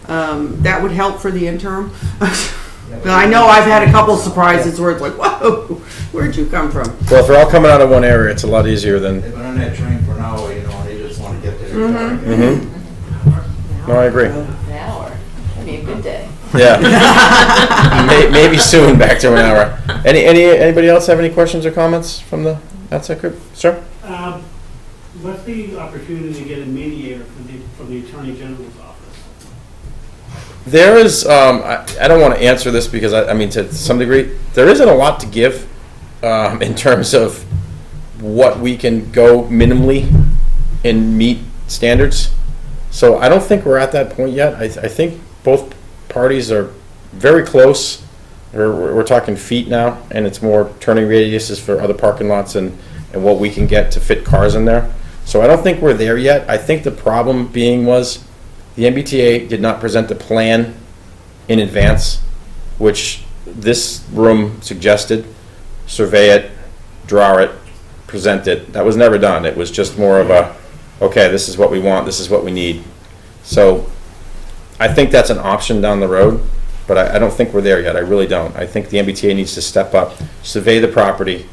crosswalks. that would help for the interim. But I know I've had a couple surprises where it's like, whoa, where'd you come from? Well, if they're all coming out of one area, it's a lot easier than, They've been on that train for an hour, and they just want to get there. no, I agree. An hour, that'd be a good day. Yeah. Maybe soon, back to an hour. Anybody else have any questions or comments from the outside group? Sir? What's the opportunity to get a mediator from the Attorney General's office? There is, I don't want to answer this because, I mean, to some degree, there isn't a lot to give in terms of what we can go minimally and meet standards. So I don't think we're at that point yet. I think both parties are very close. We're talking feet now, and it's more turning radiuses for other parking lots and what we can get to fit cars in there. So I don't think we're there yet. I think the problem being was the MBTA did not present the plan in advance, which this room suggested. Survey it, draw it, present it. That was never done. It was just more of a, okay, this is what we want, this is what we need. So I think that's an option down the road, but I don't think we're there yet. I really don't. I think the MBTA needs to step up, survey the property,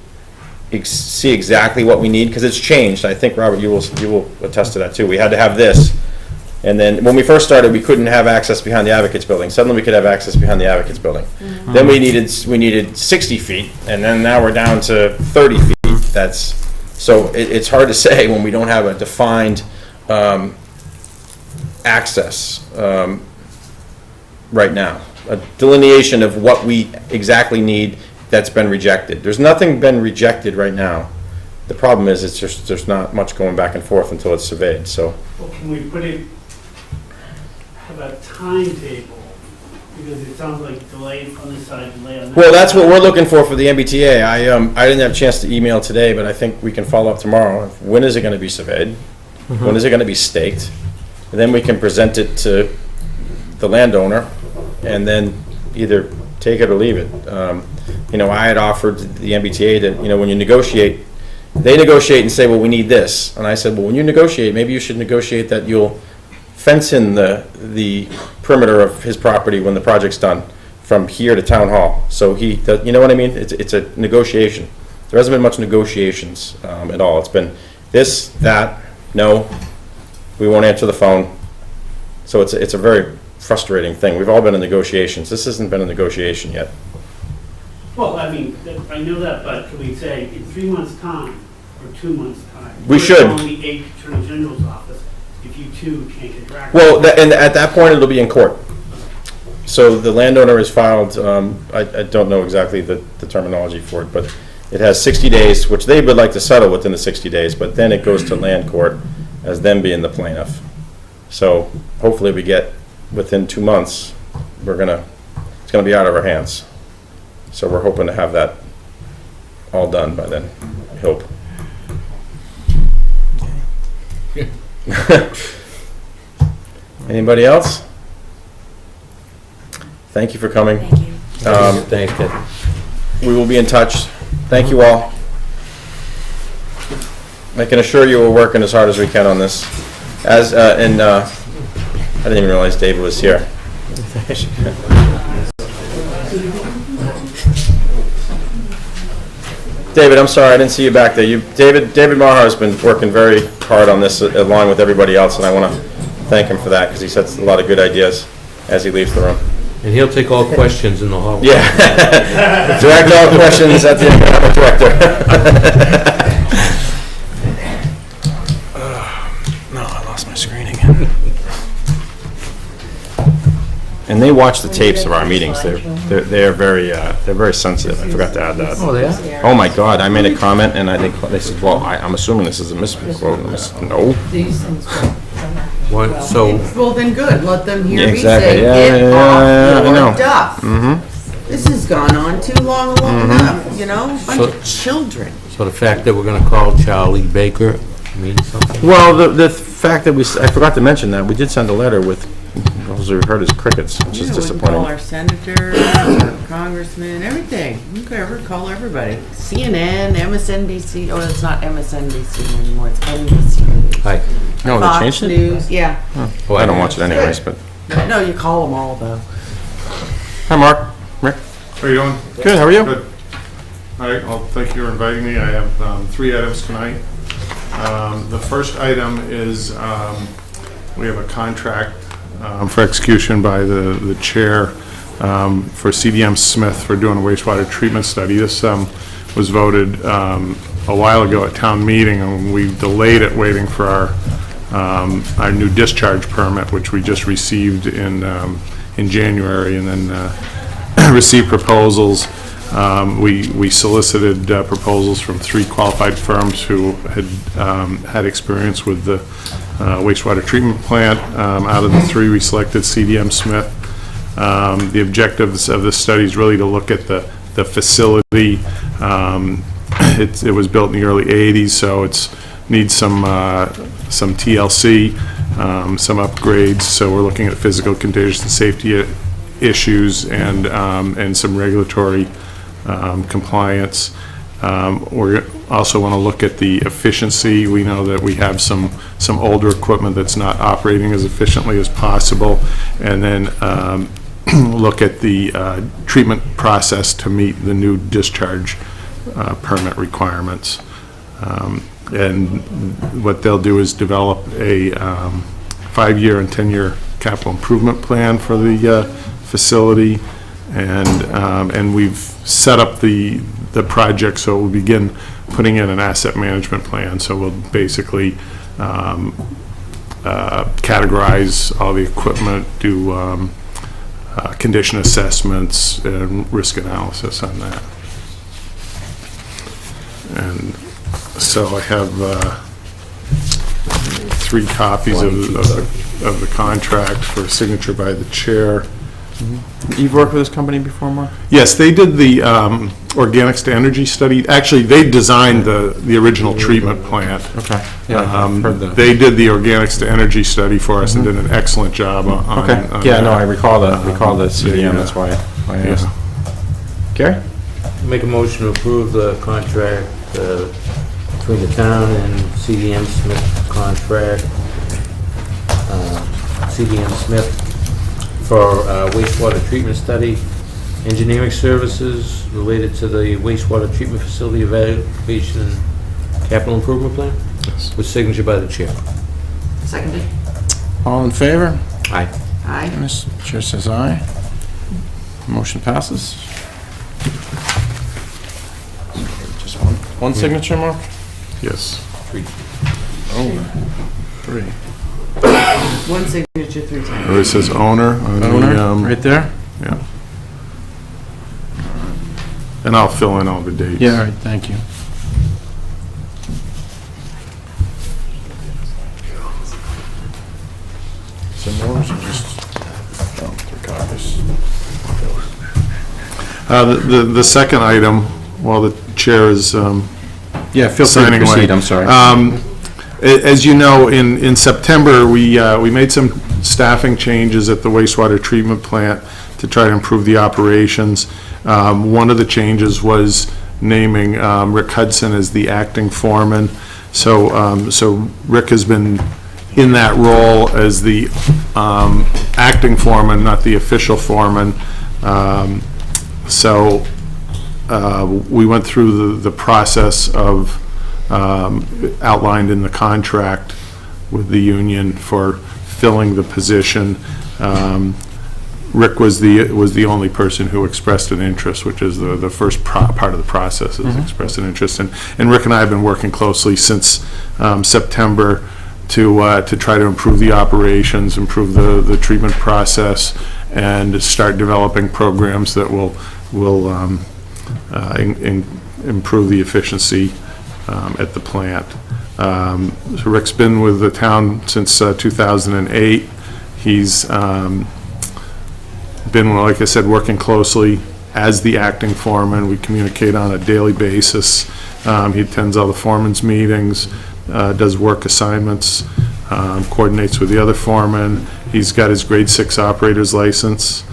see exactly what we need, because it's changed. I think, Robert, you will attest to that too. We had to have this And then when we first started, we couldn't have access behind the Advocates Building. Suddenly we could have access behind the Advocates Building. Then we needed 60 feet, and then now we're down to 30 feet. So it's hard to say when we don't have a defined access right now. A delineation of what we exactly need that's been rejected. There's nothing been rejected right now. The problem is it's just there's not much going back and forth until it's surveyed. So Well, can we have a timetable? Because it sounds like delay on this side, delay on that. well, that's what we're looking for the MBTA. I didn't have a chance to email today, but I think we can follow up tomorrow. When is it going to be surveyed? When is it going to be staked? And then we can present it to the landowner, and then either take it or leave it. I had offered the MBTA that, when you negotiate, they negotiate and say, well, we need this. And I said, well, when you negotiate, maybe you should negotiate that you'll fence in the perimeter of his property when the project's done from here to town hall. So you know what I mean? It's a negotiation. There hasn't been much negotiations at all. It's been this, that, no, we won't answer the phone. So it's a very frustrating thing. We've all been in negotiations. This hasn't been a negotiation yet. Well, I mean, I know that, but can we say in 3 months' time or 2 months' time? We should. On the Attorney General's office, if you two can't get track. Well, and at that point, it'll be in court. So the landowner has filed, I don't know exactly the terminology for it, but it has 60 days, which they would like to settle within the 60 days, but then it goes to land court as them being the plaintiff. So hopefully we get, within 2 months, it's gonna be out of our hands. So we're hoping to have that all done by then, I hope. Anybody else? Thank you for coming. Thank you. Thank you. We will be in touch. Thank you all. I can assure you we're working as hard as we can on this. I didn't even realize David was here. David, I'm sorry, I didn't see you back there. David Maher has been working very hard on this along with everybody else, and I want to thank him for that because he sets a lot of good ideas as he leaves the room. And he'll take all questions in the hallway. Yeah. Direct all questions at the economic director. No, I lost my screen again. And they watch the tapes of our meetings. They're very sensitive. I forgot to add that. Oh, they are? Oh my God! I made a comment and they said, "Well, I'm assuming this is a misquote." And I said, "No." What, so, Well, then good, let them hear Yeah, me exactly. say, Yeah, get yeah, off I your know. duff. Mm-hmm. This has gone on too long enough, bunch of children. so the fact that we're gonna call Charlie Baker means something? Well, the fact that I forgot to mention that we did send a letter with all we heard is crickets, which is We can disappointing. call our senators, our congressmen, everything. Call everybody. CNN, MSNBC, oh, it's not MSNBC anymore, it's NBC News. Hi. No, they Fox changed it? News, yeah. Well, I don't watch it anyways, but. No, you call them all though. Hi, Mark. Rick. How are you doing? Good, how are you? Good. All right, well, thank you for inviting me. I have 3 items tonight. The first item is we have a contract for execution by the chair for CDM Smith for doing a wastewater treatment study. This was voted a while ago at town meeting, and we delayed it waiting for our new discharge permit, which we just received in January, and then received proposals. We solicited proposals from 3 qualified firms who had experience with the wastewater treatment plant. Out of the 3, we selected CDM Smith. The objectives of this study is really to look at the facility. It was built in the early 80s, so it needs some TLC, some upgrades. So we're looking at physical conditions and safety issues and some regulatory compliance. We also want to look at the efficiency. We know that we have some older equipment that's not operating as efficiently as possible, and then look at the treatment process to meet the new discharge permit requirements. And what they'll do is develop a 5-year and 10-year capital improvement plan for the facility, and we've set up the project so we'll begin putting in an asset management plan. So we'll basically categorize all the equipment, do condition assessments and risk analysis on that. And so I have 3 copies of the contract for signature by the chair. You've worked with this company before, Mark? Yes, they did the organics to energy study. Actually, they designed the original treatment plant. Okay. Yeah, I've heard that. They did the organics to energy study for us and did an excellent job on Okay. on Yeah, no, that. I recall the CDM, that's why I asked. Yeah. Gary? Make a motion to approve the contract between the town and CDM Smith contract, CDM Smith for wastewater treatment study, engineering services related to the wastewater treatment facility evaluation and capital improvement plan, with signature by the chair. Seconded. All in favor? Aye. Aye. Chair says aye. Motion passes. Just one signature, Mark? Yes. 3. Oh, 3. One signature 3 times. Where it says owner on Owner, the, right there? yeah. And I'll fill in all the dates. Yeah, all right, thank you. Some more, or just, 3 copies. The second item, while the chair is Yeah, feel free to signing away. proceed, I'm sorry. As you know, in September, we made some staffing changes at the wastewater treatment plant to try to improve the operations. One of the changes was naming Rick Hudson as the acting foreman. So Rick has been in that role as the acting foreman, not the official foreman. We went through the process of outlined in the contract with the union for filling the position. Rick was the only person who expressed an interest, which is the first part of the process is express an interest. And Rick and I have been working closely since September to try to improve the operations, improve the treatment process, and start developing programs that will improve the efficiency at the plant. So Rick's been with the town since 2008. He's been, like I said, working closely as the acting foreman. We communicate on a daily basis. He attends all the foreman's meetings, does work assignments, coordinates with the other foremen. He's got his grade 6 operator's license,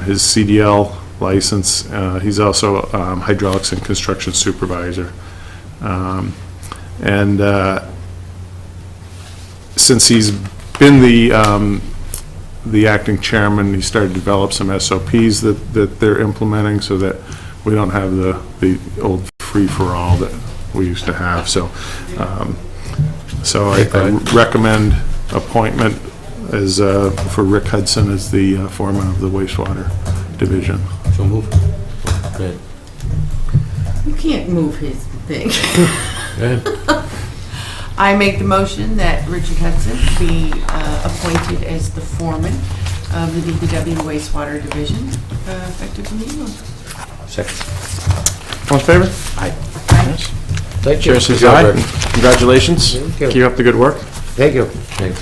his CDL license. He's also hydraulics and construction supervisor. Since he's been the acting chairman, he started to develop some SOPs that they're implementing so that we don't have the old free-for-all that we used to have. So I recommend appointment as for Rick Hudson as the foreman of the wastewater division. So move. Good. You can't move his thing. Good. I make the motion that Richard Hudson be appointed as the foreman of the DPW wastewater division, effective immediately. Second. All in favor? Aye. Yes. Thank you. Chair says Good job, aye. Rick. Congratulations. Thank you. Keep up the good work. Thank you. Thanks.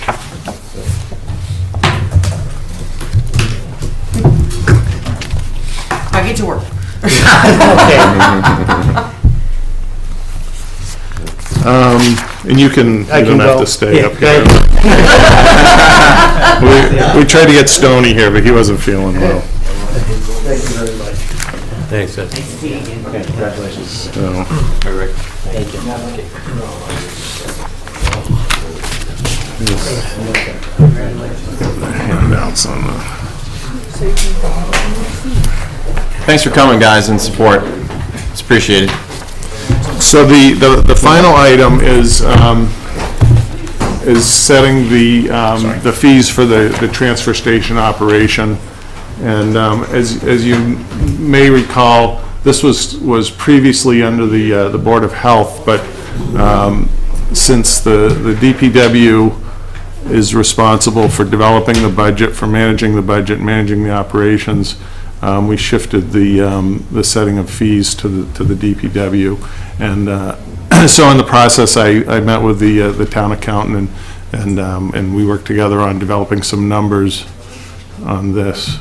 Now get to work. And you don't have go. to stay Yeah, up here. We tried to get Stoney here, but he wasn't feeling well. Thank you very much. Thanks, Ed. Nice to see you again. Okay, congratulations. So, Hi, Rick. Thank you. handouts on the. Thanks for coming, guys, and support. It's appreciated. So the final item is, is setting the fees for the transfer station operation. And as you may recall, this was previously under the Board of Health, but since the DPW is responsible for developing the budget, for managing the budget, managing the operations, we shifted the setting of fees to the DPW. And so in the process, I met with the town accountant, and we worked together on developing some numbers on this.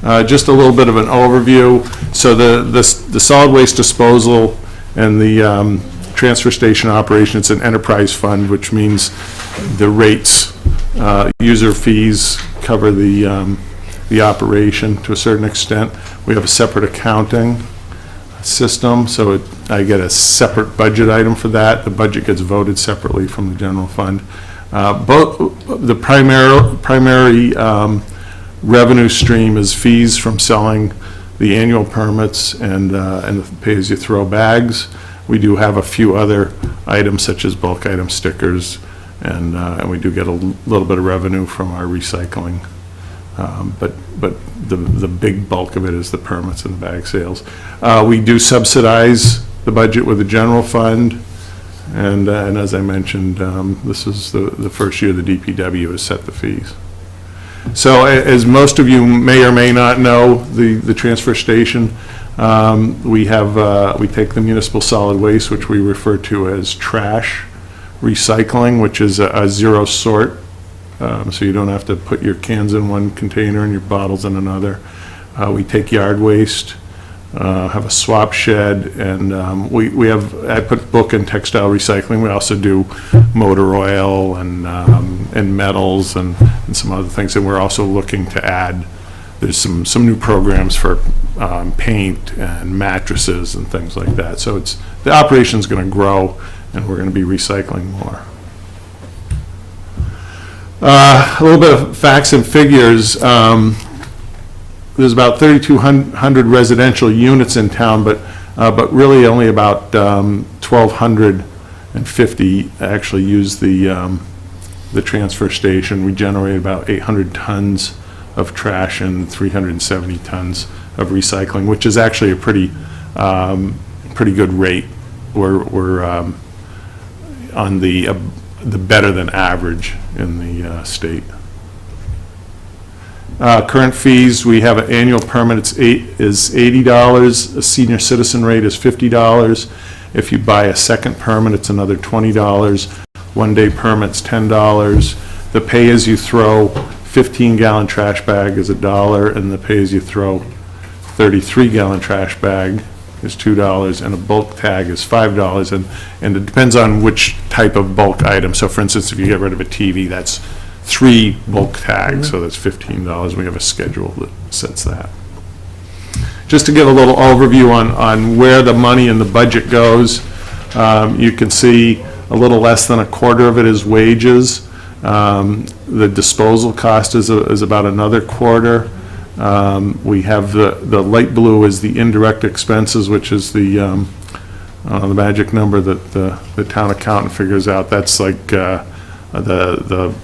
Just a little bit of an overview. So the solid waste disposal and the transfer station operation, it's an enterprise fund, which means the rates, user fees cover the operation to a certain extent. We have a separate accounting system, so I get a separate budget item for that. The budget gets voted separately from the general fund. Both the primary revenue stream is fees from selling the annual permits and the pay-as-you-throw bags. We do have a few other items such as bulk item stickers, and we do get a little bit of revenue from our recycling. But the big bulk of it is the permits and the bag sales. We do subsidize the budget with the general fund, and as I mentioned, this is the first year the DPW has set the fees. So as most of you may or may not know, the transfer station, we take the municipal solid waste, which we refer to as trash recycling, which is a zero sort. So you don't have to put your cans in one container and your bottles in another. We take yard waste, have a swap shed, and I put book and textile recycling. We also do motor oil and metals and some other things. And we're also looking to add, there's some new programs for paint and mattresses and things like that. So the operation's going to grow, and we're going to be recycling more. A little bit of facts and figures. There's about 3,200 residential units in town, but really only about 1,250 actually use the transfer station. We generate about 800 tons of trash and 370 tons of recycling, which is actually a pretty good rate. We're on the better than average in the state. Current fees, we have an annual permit, is $80. A senior citizen rate is $50. If you buy a second permit, it's another $20. One-day permit's $10. The pay-as-you-throw 15-gallon trash bag is $1, and the pay-as-you-throw 33-gallon trash bag is $2, and a bulk tag is $5, and it depends on which type of bulk item. So for instance, if you get rid of a TV, that's 3 bulk tags, so that's $15. We have a schedule that sets that. Just to give a little overview on where the money in the budget goes, you can see a little less than a quarter of it is wages. The disposal cost is about another quarter. We have the light blue is the indirect expenses, which is the magic number that the town accountant figures out. That's like the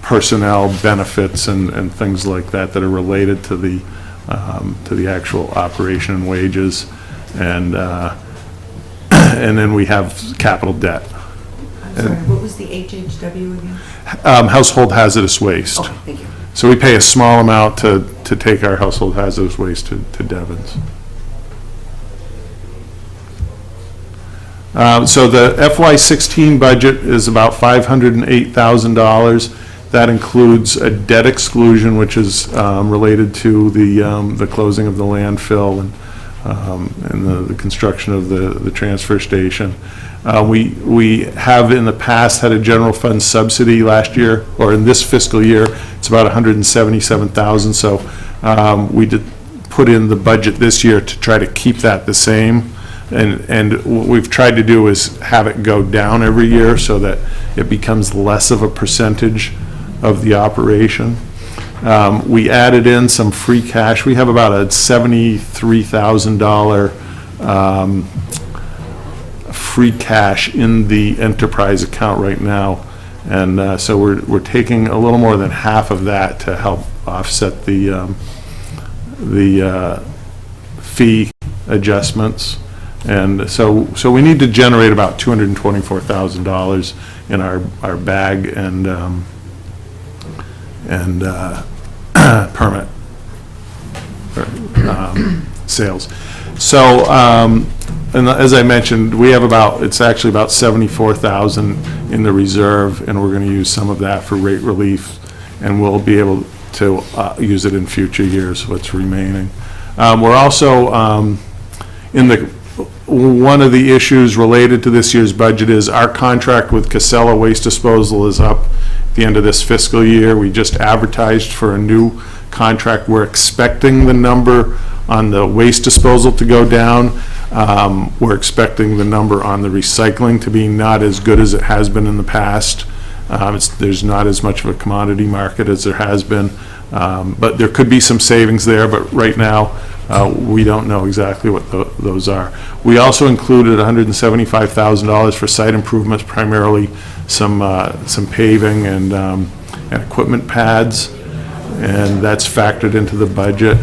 personnel benefits and things like that are related to the actual operation and wages, and then we have capital debt. I'm sorry, what was the HHW again? Household hazardous waste. Oh, thank you. So we pay a small amount to take our household hazardous waste to Devon's. So the FY16 budget is about $508,000. That includes a debt exclusion, which is related to the closing of the landfill and the construction of the transfer station. We have in the past had a general fund subsidy last year, or in this fiscal year, it's about $177,000. So we did put in the budget this year to try to keep that the same. And what we've tried to do is have it go down every year so that it becomes less of a percentage of the operation. We added in some free cash. We have about a $73,000 free cash in the enterprise account right now. And so we're taking a little more than half of that to help offset the fee adjustments. And so we need to generate about $224,000 in our bag and permit sales. So, and as I mentioned, we have it's actually about $74,000 in the reserve, and we're going to use some of that for rate relief, and we'll be able to use it in future years, what's remaining. We're also one of the issues related to this year's budget is our contract with Casella Waste Disposal is up at the end of this fiscal year. We just advertised for a new contract. We're expecting the number on the waste disposal to go down. We're expecting the number on the recycling to be not as good as it has been in the past. There's not as much of a commodity market as there has been, but there could be some savings there, but right now we don't know exactly what those are. We also included $175,000 for site improvements, primarily some paving and equipment pads, and that's factored into the budget.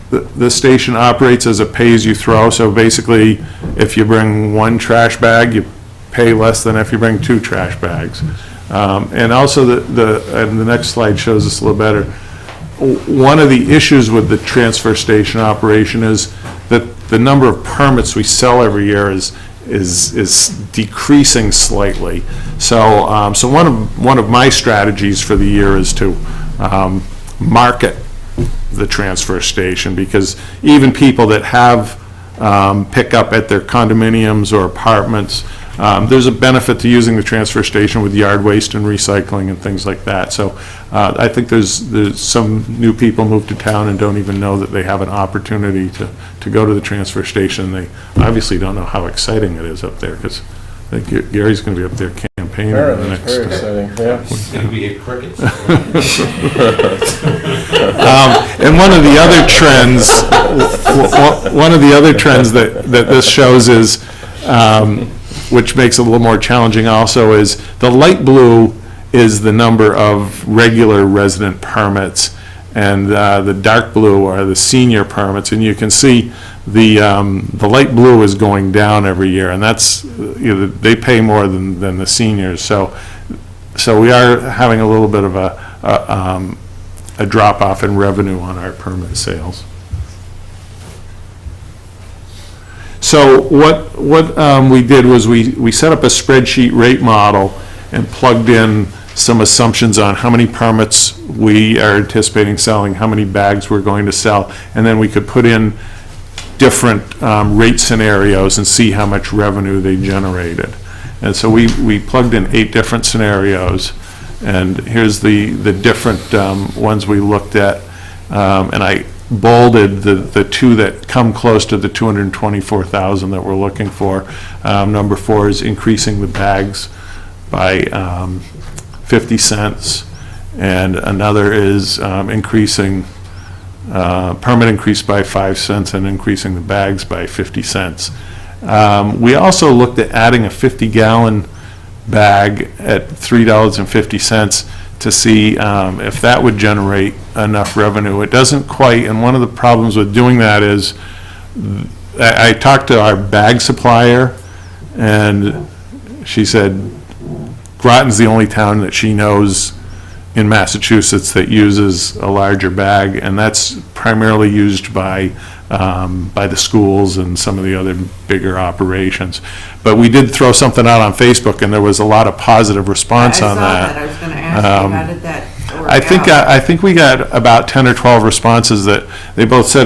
The station operates as a pay-as-you-throw, so basically, if you bring one trash bag, you pay less than if you bring two trash bags. And also, and the next slide shows this a little better. One of the issues with the transfer station operation is that the number of permits we sell every year is decreasing slightly. So, so one of my strategies for the year is to market the transfer station, because even people that have pickup at their condominiums or apartments, there's a benefit to using the transfer station with yard waste and recycling and things like that. So I think there's some new people move to town and don't even know that they have an opportunity to go to the transfer station. They obviously don't know how exciting it is up there, because I think Gary's going to be up there campaigning. It's very exciting, yeah. It's going to be a cricket. And one of the other trends that this shows is, which makes it a little more challenging also, is the light blue is the number of regular resident permits, and the dark blue are the senior permits. And you can see the light blue is going down every year, and that's, they pay more than the seniors. So we are having a little bit of a drop off in revenue on our permit sales. So what we did was we set up a spreadsheet rate model and plugged in some assumptions on how many permits we are anticipating selling, how many bags we're going to sell, and then we could put in different rate scenarios and see how much revenue they generated. And so we plugged in 8 different scenarios, and here's the different ones we looked at, and I bolded the 2 that come close to the 224,000 that we're looking for. Number 4 is increasing the bags by 50 cents, and another is increasing permit increase by 5 cents and increasing the bags by 50 cents. We also looked at adding a 50-gallon bag at $3.50 to see if that would generate enough revenue. It doesn't quite, and one of the problems with doing that is I talked to our bag supplier, and she said Groton's the only town that she knows in Massachusetts that uses a larger bag, and that's primarily used by the schools and some of the other bigger operations. But we did throw something out on Facebook, and there was a lot of positive response on that. I was going to ask you, how did that work out? I think we got about 10 or 12 responses that they both said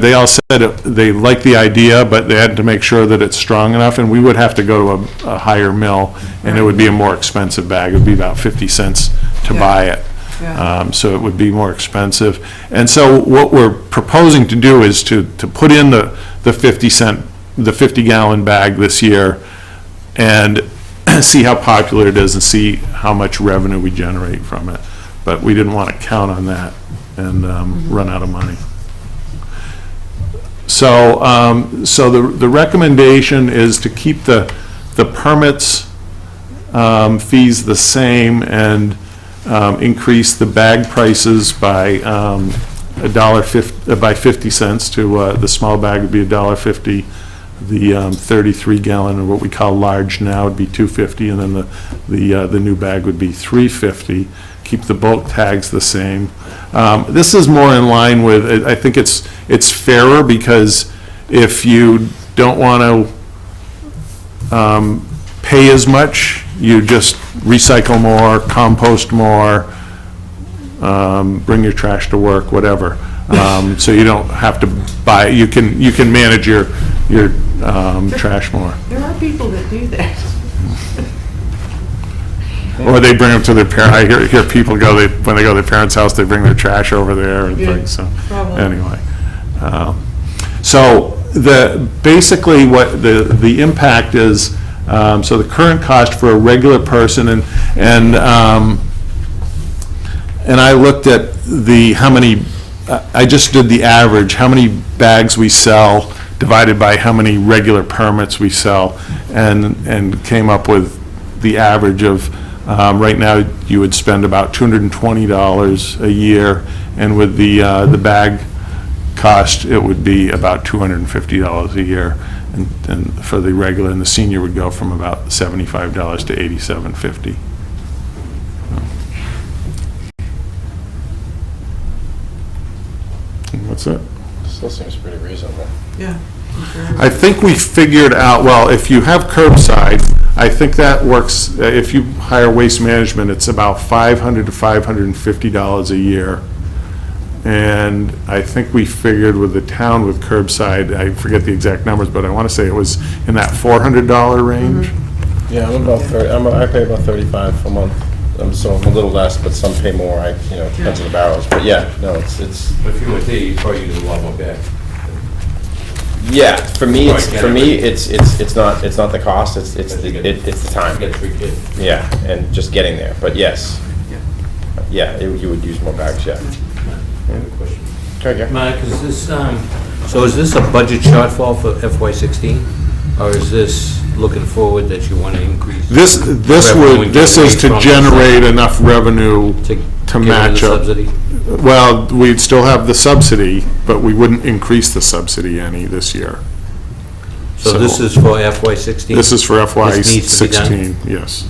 they all said they liked the idea, but they had to make sure that it's strong enough, and we would have to go to a higher mill, and it would be a more expensive bag. It would be about 50 cents to buy it. Yeah. So it would be more expensive. And so what we're proposing to do is to put in the 50-gallon bag this year and see how popular it is and see how much revenue we generate from it. But we didn't want to count on that and run out of money. So the recommendation is to keep the permits fees the same and increase the bag prices by by 50 cents to, the small bag would be $1.50. The 33 gallon, or what we call large now, would be $2.50, and then the new bag would be $3.50. Keep the bulk tags the same. This is more in line with, I think it's fairer, because if you don't want to pay as much, you just recycle more, compost more, bring your trash to work, whatever. So you don't have to buy, you can manage your trash more. There are people that do that. Or they bring them to their parents. I hear people go, when they go to their parents' house, they bring their trash over there and Yeah, things, so, probably. anyway. So basically what the impact is, so the current cost for a regular person, and I looked at how many, I just did the average, how many bags we sell divided by how many regular permits we sell, and came up with the average of, right now, you would spend about $220 a year, and with the bag cost, it would be about $250 a year, and for the regular, and the senior would go from about $75 to $87.50. That's it. Still seems pretty reasonable. Yeah. I think we figured out, well, if you have curbside, I think that works, if you hire Waste Management, it's about $500 to $550 a year. And I think we figured with the town with curbside, I forget the exact numbers, but I want to say it was in that $400 range. Yeah, I'm about 30, I pay about 35 a month. So I'm a little less, but some pay more, depends on the barrels. But yeah, no, it's. If you were there, you'd probably do a lot more back. Yeah, for me, Right, get it. it's not the cost, it's the time. Get 3 kids. Yeah, and just getting there, but yes. Yeah, you would use more bags, yeah. Okay, yeah. Mike, is this, so is this a budget shortfall for FY16? Or is this looking forward that you want to increase? This is to generate enough revenue to match up. Subsidy? Well, we'd still have the subsidy, but we wouldn't increase the subsidy any this year. So this is for FY16? This is for This needs to be done? FY16, yes.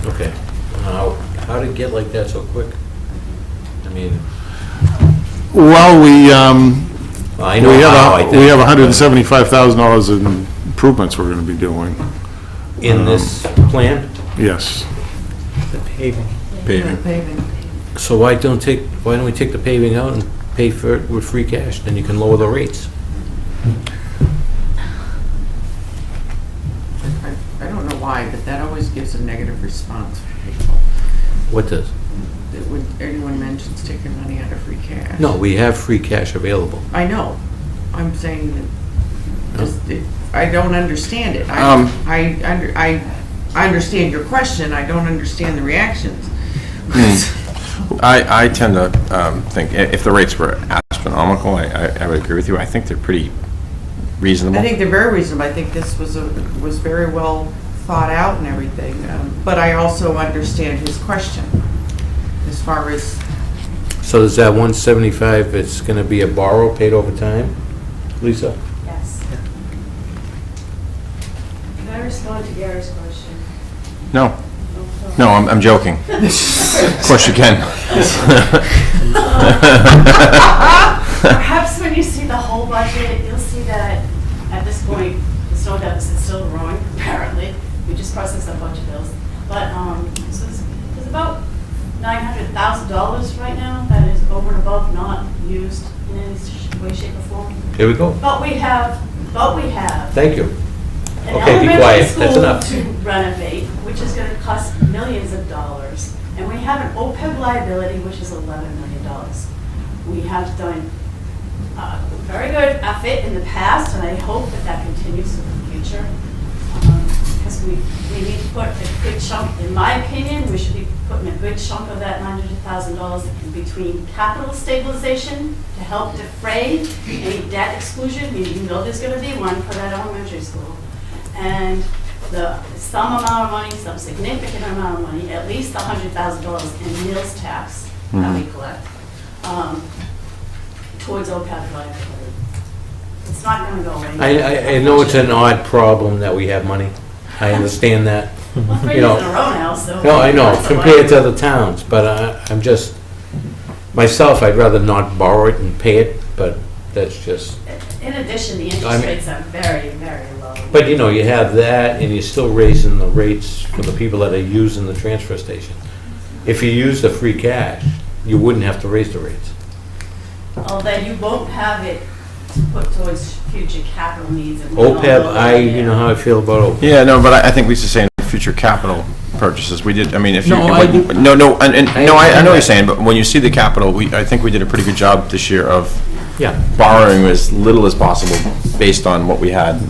Okay. How did it get like that so quick? I mean, Well, I know how, I think. we have $175,000 in improvements we're going to be doing. In this plan? Yes. The paving. Paving. So why don't we take the paving out and pay for it with free cash? Then you can lower the rates. I don't know why, but that always gives a negative response from people. What does? That when anyone mentions taking money out of free cash. No, we have free cash available. I know. I'm saying that I don't understand it. I understand your question. I don't understand the reactions. I tend to think if the rates were astronomical, I would agree with you. I think they're pretty reasonable. I think they're very reasonable. I think this was very well thought out and everything. But I also understand his question as far as. So is that 175, it's going to be a borrow paid over time? Lisa? Yes. Can I respond to Gary's question? No, I'm joking. Of course you can. Perhaps when you see the whole budget, you'll see that at this point, the snow deficit is still growing, apparently. We just processed a bunch of bills. But, so there's about $900,000 right now that is over and above not used in any way, shape, or form. Here we go. But we have Thank you. an Okay, be elementary quiet. That's school enough. to renovate, which is going to cost millions of dollars. And we have an OPEB liability, which is $11 million. We have done very good effort in the past, and I hope that continues in the future. Because we need to put a good chunk, in my opinion, we should be putting a good chunk of that $900,000 in between capital stabilization to help defray any debt exclusion. You know there's going to be one for that elementary school. And some amount of money, some significant amount of money, at least $100,000 in meals tax that we collect, towards OPEB liability. It's not going to go away. I know it's an odd problem that we have money. I understand that. Well, 3 You know, years in a row now, so. No, I know, That's a compared lot. to other towns, but I'm just, myself, I'd rather not borrow it and pay it, but that's just, In addition, the I interest mean- rates are very, very low. but you know, you have that, and you're still raising the rates for the people that are using the transfer station. If you use the free cash, you wouldn't have to raise the rates. Although you won't have it put towards future capital needs. And we all OPEB, know you know how I feel about OPEB. Yeah, no, but I think Lisa's saying future capital purchases. We did, I mean, if you. No, I do- No, no, and no, I know what you're saying, but when you see the capital, I think we did a pretty good job this year of Yeah. borrowing as little as possible based on what we had.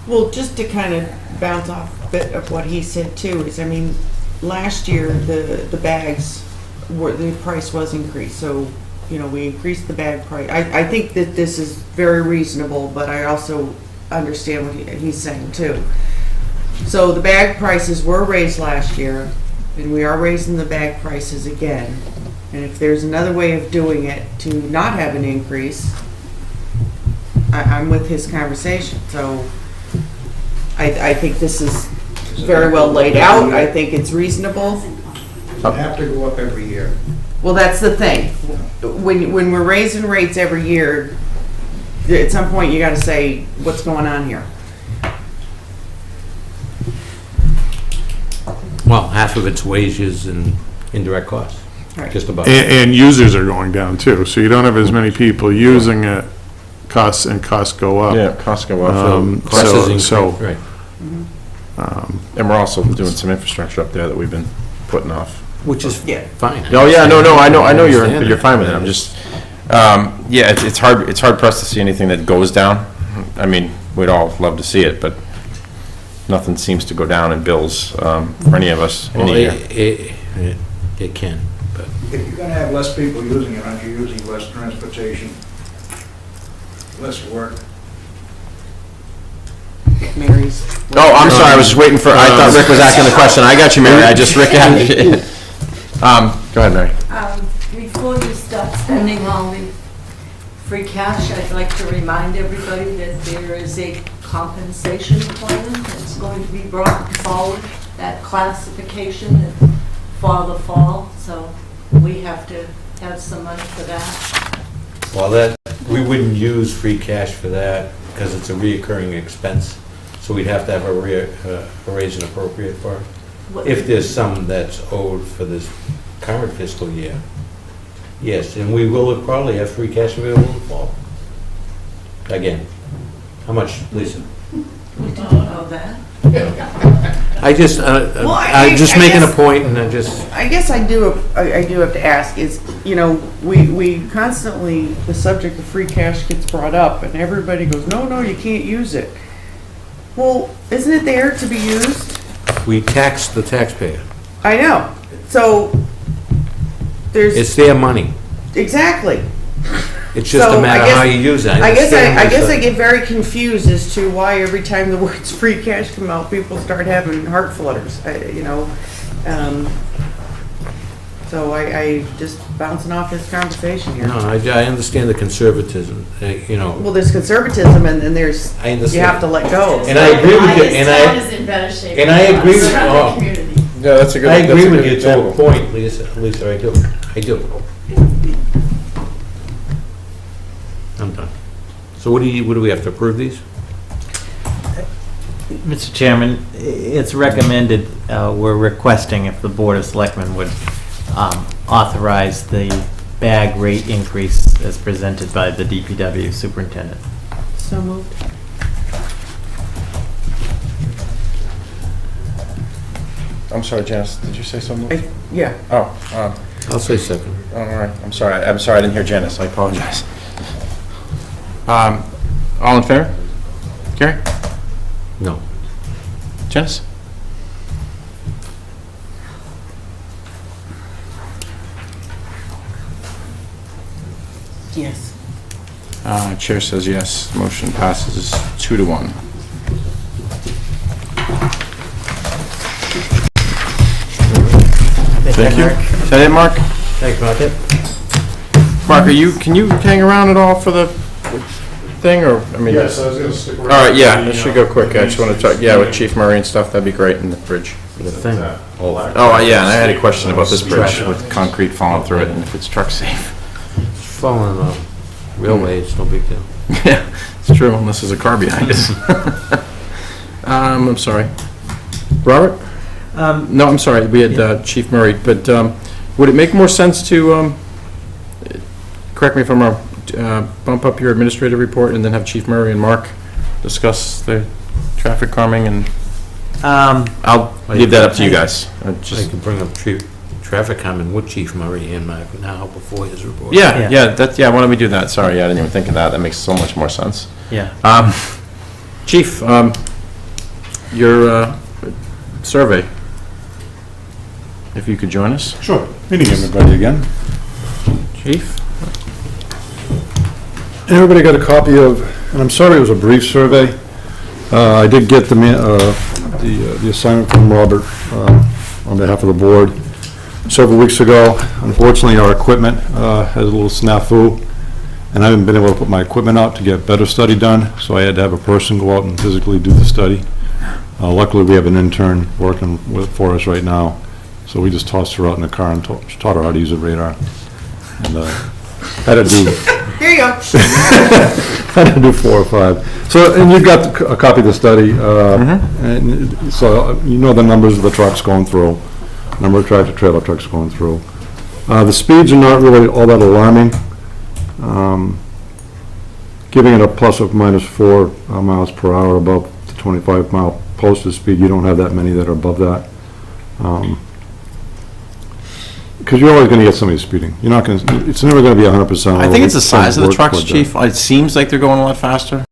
Well, just to kind of bounce off a bit of what he said too, is, I mean, last year, the bags the price was increased, so, you know, we increased the bag price. I think that this is very reasonable, but I also understand what he's saying too. So the bag prices were raised last year, and we are raising the bag prices again. And if there's another way of doing it to not have an increase, I'm with his conversation. So I think this is very well laid out. I think it's reasonable. They have to go up every year. Well, that's the thing. When we're raising rates every year, at some point you gotta say, what's going on here? Well, half of it's wages and indirect costs, Right. just about. And users are going down too, so you don't have as many people using it, costs go up. Yeah, costs go up. Costs is So, increased, right. And we're also doing some infrastructure up there that we've been putting off. Which is Yeah. fine. Oh, yeah, no, I know understand you're that. fine with it. I'm just, yeah, it's hard for us to see anything that goes down. I mean, we'd all love to see it, but nothing seems to go down in bills for any of us in a Well, year. it can, but. If you're gonna have less people using it, aren't you using less transportation? Less work? Mary's. Oh, I'm sorry, I was just waiting for, I thought Rick was asking the question. I got you, Mary, Rick had it. Go ahead, Mary. Before you start spending all the free cash, I'd like to remind everybody that there is a compensation plan that's going to be brought forward, that classification for the fall, so we have to have some money for that. Well, we wouldn't use free cash for that because it's a reoccurring expense. So we'd have to have a raise and appropriate for it. If there's some that's owed for this current fiscal year, yes, and we will probably have free cash available in the fall. Again, how much, Lisa? We don't know that. I'm just I making a guess- point, and I just, I guess I do have to ask is, you know, we constantly, the subject of free cash gets brought up and everybody goes, no, you can't use it. Well, isn't it there to be used? we tax the taxpayer. I know. So there's, It's their money. exactly. It's just So a matter I guess- how you use it. I guess understand, I Lisa. get very confused as to why every time the words free cash come out, people start having heart flutters, you know. So I just bouncing off this conversation here. No, I understand the conservatism, you know. Well, there's conservatism and then there's, I you understand. have to let go. And I agree with you, This and town I, is in better shape. and I than agree the with- surrounding oh. community. Yeah, that's a good. I agree that's a with good you to a example. point, Lisa, I do. I'm done. So what do we have to approve these? Mr. Chairman, it's recommended, we're requesting if the Board of Selectmen would authorize the bag rate increase as presented by the DPW superintendent. So moved. I'm sorry, Janice, did you say something? Yeah. Oh, I'll say second. all right, I'm sorry, I didn't hear Janice, I apologize. All in favor? Gary? No. Janice? Yes. Chair says yes. Motion passes 2-1. Thank you. Is that it, Mark? Thanks, Mark. Mark, can you hang around at all for the thing, or, I mean? Yes, I was gonna stick around. All right, yeah, this should go quick. I just want to talk, yeah, with Chief Murray and stuff, that'd be great, in the bridge. The thing. Oh, yeah, and I had a question about this bridge with concrete falling through it, and if it's truck safe. It's falling on railway, it's no big deal. Yeah, it's true, unless there's a car behind us. I'm sorry. Robert? No, I'm sorry, we had Chief Murray, but would it make more sense to, correct me if I'm wrong, bump up your administrative report and then have Chief Murray and Mark discuss the traffic calming, and I'll leave that up to you guys. I can bring up traffic calming with Chief Murray and Mark now before his report. Yeah, why don't we do that? Sorry, I didn't even think of that. That makes so much more sense. Yeah. Chief, your survey, if you could join us. Sure. Meeting everybody again. Chief? Everybody got a copy of, and I'm sorry it was a brief survey. I did get the assignment from Robert on behalf of the board several weeks ago. Unfortunately, our equipment has a little snafu, and I haven't been able to put my equipment out to get better study done, so I had to have a person go out and physically do the study. Luckily, we have an intern working for us right now, so we just tossed her out in the car and taught her how to use a radar. And had to do... Here you go. Had to do 4 or 5. So, and you've got a copy of the study, and so you know the numbers of the trucks going through, number of tractor-trailer trucks going through. The speeds are not really all that alarming. Giving it a plus or minus 4 miles per hour above the 25-mile posted speed, you don't have that many that are above that. Because you're always going to get somebody speeding. You're not going to. It's never going to be 100%. I think it's the size of the trucks, Chief. It seems like they're going a lot faster.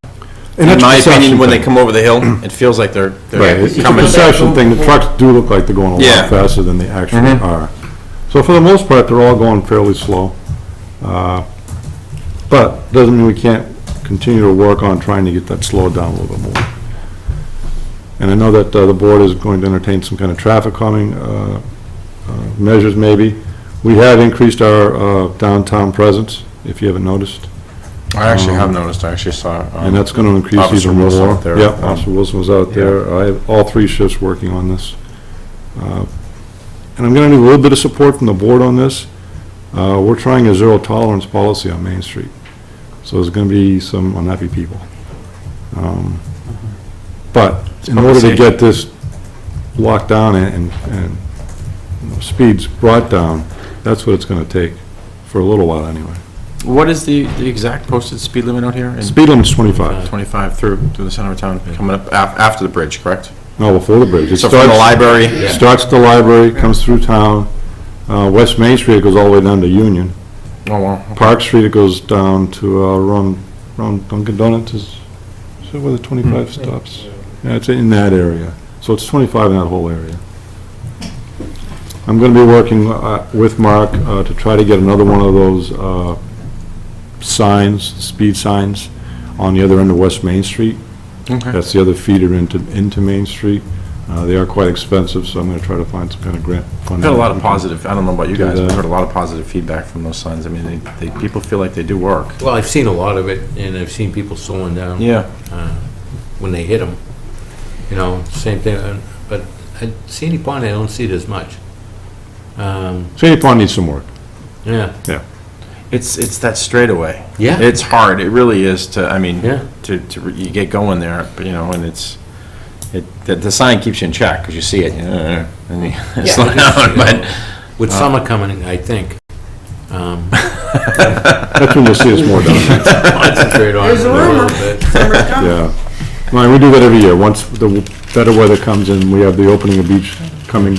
And in my opinion, perception when they thing. come over the hill, it feels like they're Right, it's a coming. perception thing. The trucks do look like they're going a Yeah. lot faster than they actually are. So for the most part, they're all going fairly slow. But doesn't mean we can't continue to work on trying to get that slowed down a little bit more. And I know that the board is going to entertain some kind of traffic calming measures maybe. We have increased our downtown presence, if you haven't noticed. I actually have noticed. I actually saw. And that's going to increase Officer even more. Wilson out there. Yep, Officer Wilson was out there. I have all 3 shifts working on this. And I'm going to need a little bit of support from the board on this. We're trying a zero tolerance policy on Main Street. So there's going to be some unhappy people. But in order to get this locked down and speeds brought down, that's what it's going to take, for a little while anyway. What is the exact posted speed limit out here? Speed limit's 25. 25 through the center of town, coming up after the bridge, correct? No, before the bridge. It So from the library? Starts at the library, comes through town. West Main Street, it goes all the way down to Union. Oh, wow. Park Street, it goes down to around Dunkin' Donuts. Is that where the 25 stops? Yeah, it's in that area. So it's 25 in that whole area. I'm going to be working with Mark to try to get another one of those signs, speed signs, on the other end of West Main Street. Okay. That's the other feeder into Main Street. They are quite expensive, so I'm going to try to find some kind of grant funding. I've had a lot of positive, I don't know about you guys, Yeah. but I've heard a lot of positive feedback from those signs. I mean, people feel like they do work. Well, I've seen a lot of it, and I've seen people slowing down. Yeah. When they hit them. You know, same thing, but at Sandy Pond, I don't see it as much. Sandy Pond needs some work. Yeah. Yeah. It's that straightaway. Yeah. It's hard, it really is to, I mean, Yeah. you get going there, but, you know, and the sign keeps you in check, because you see it, and you slow down, but. With summer coming, I think. That's when you'll see us more down there. Concentrate on it There's a a rumor. little bit. Summer's coming. Yeah. Well, we do that every year. Once the better weather comes in, we have the opening of beach coming,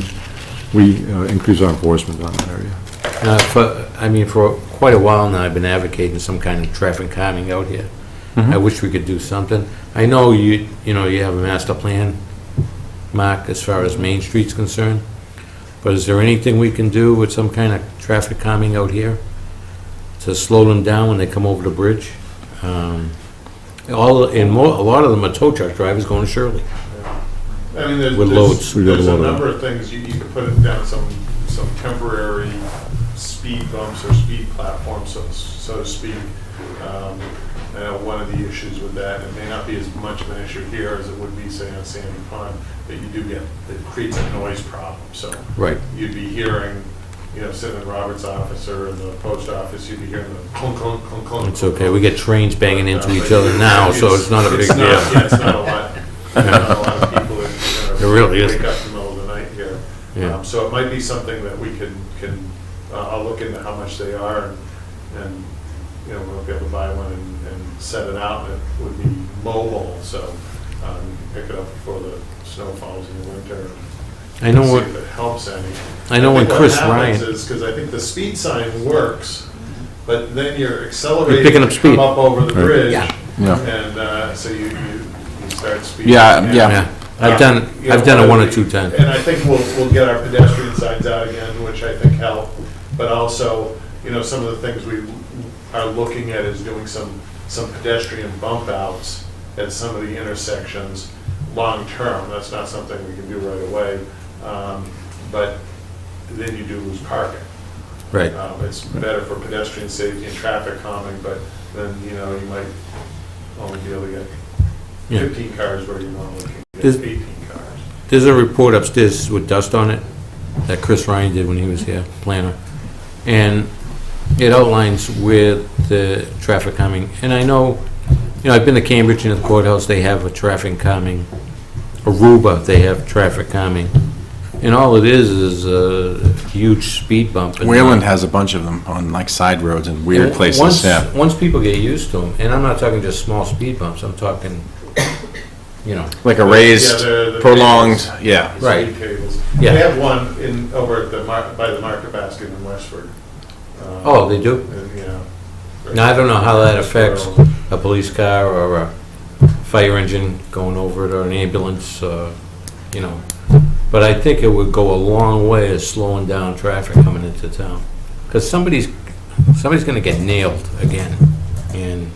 we increase our enforcement on that area. For quite a while now, I've been advocating some kind of traffic calming out here. I wish we could do something. I know you have a master plan, Mark, as far as Main Street's concerned, but is there anything we can do with some kind of traffic calming out here to slow them down when they come over the bridge. A lot of them are tow truck drivers going to Shirley. I mean, there's, With loads. there's a number of things, you could put it down some temporary speed bumps or speed platforms, so to speak. One of the issues with that, it may not be as much of an issue here as it would be, say, on Sandy Pond, that you do get, it creates a noise problem, so. Right. You'd be hearing, sitting in Robert's office or in the post office, you'd be hearing the clunk, clunk, clunk, clunk. It's okay, we get trains banging into each other now, so it's not a big deal. Yeah, it's not a lot. Not a lot of people that, It really wake isn't. up in the middle of the night here. Yeah. So it might be something that we can I'll look into how much they are, and we'll be able to buy one and set it out, and it would be mobile, so you can pick it up before the snow falls in the winter. I know See what, if it helps any. I know when think Chris what happens Ryan, is, because I think the speed sign works, but then you're accelerating You're picking up to speed. come up over the bridge. Yeah. Yeah. And so you start speeding. Yeah, And, yeah. I've done it one or two times. And I think we'll get our pedestrian signs out again, which I think help. But also, some of the things we are looking at is doing some pedestrian bump outs at some of the intersections long-term. That's not something we can do right away. But then you do lose parking. Right. It's better for pedestrian safety and traffic calming, but then, you might only be able to get Yeah. 15 cars where you normally can There's- get 18 cars. There's a report upstairs with dust on it that Chris Ryan did when he was here, planner. And it outlines where the traffic calming, and I know, I've been to Cambridge and the courthouse, they have a traffic calming. Aruba, they have traffic calming. And all it is a huge speed bump. And Wayland has a bunch of them on like side roads and weird places, yeah. Once people get used to them, and I'm not talking just small speed bumps, I'm talking, Like a raised, the prolonged, tables, yeah. the Right. speed tables. Yeah. They have one over at by the Market Basket in Westford. Oh, they do? Now, I don't know how that affects a police car or a fire engine going over it or an ambulance, But I think it would go a long way of slowing down traffic coming into town. Because somebody's gonna get nailed again, and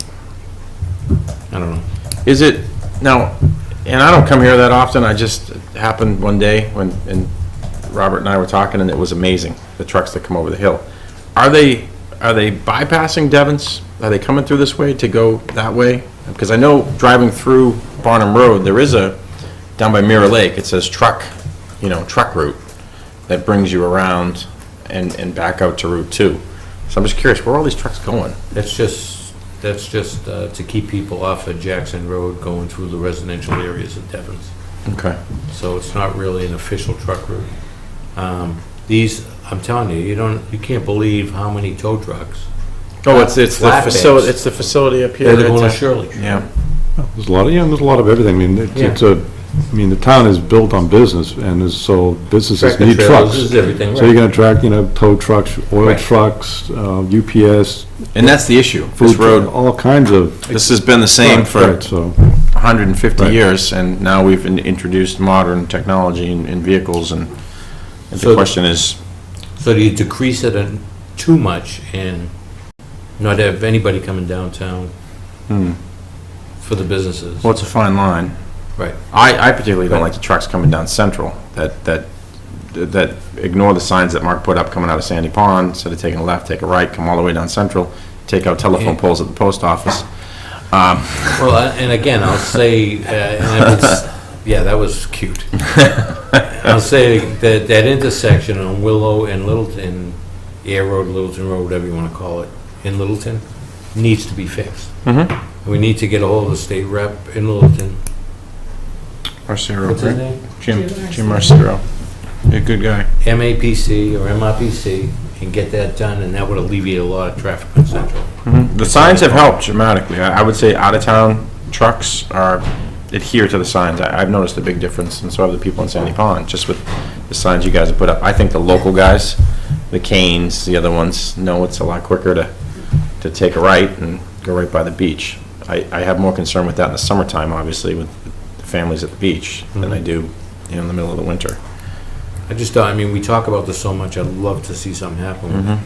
I don't know. Is it, now, and I don't come here that often, I just, it happened one day and Robert and I were talking, and it was amazing, the trucks that come over the hill. Are they bypassing Devon's? Are they coming through this way to go that way? Because I know driving through Barnum Road, there is down by Mirror Lake, it says truck route that brings you around and back out to Route 2. So I'm just curious, where are all these trucks going? That's just to keep people off of Jackson Road going through the residential areas of Devon's. Okay. So it's not really an official truck route. These, I'm telling you, you can't believe how many tow trucks. Oh, it's the Flatbeds. facility, it's the facility up here. They're going to that's- Shirley. Yeah. There's a lot of everything. I mean, the town is built on business, and so businesses Tractor need trailers trucks. is everything, So you're right. gonna attract, tow trucks, oil Right. trucks, UPS, And that's the issue. This food, road, all kinds of. this has been the same for Right, so, 150 Right. years, and now we've introduced modern technology in vehicles, and the So- question is, So do you decrease it too much and not have anybody coming downtown for the businesses? well, it's a fine line. Right. I particularly don't Right. like the trucks coming down Central, that ignore the signs that Mark put up coming out of Sandy Pond, instead of taking a left, take a right, come all the way down Central, take out telephone Yeah. poles at the post office. Well, and again, I'll say, that was cute. I'll say that intersection on Willow and Littleton, Ayer Road, Littleton Road, whatever you want to call it, in Littleton, needs to be fixed. Mm-hmm. We need to get a hold of the state rep in Littleton. Marcero, What's his right? name? Jim Marcero. A good guy. MAPC or MRPC, and get that done, and that would alleviate a lot of traffic on Central. The signs have helped dramatically. I would say out-of-town trucks adhere to the signs. I've noticed a big difference, and so have the people in Sandy Pond, just with the signs you guys have put up. I think the local guys, the Canes, the other ones, know it's a lot quicker to take a right and go right by the beach. I have more concern with that in the summertime, obviously, with the families at the beach, than I do in the middle of the winter. I just, we talk about this so much, I'd love to see something happen,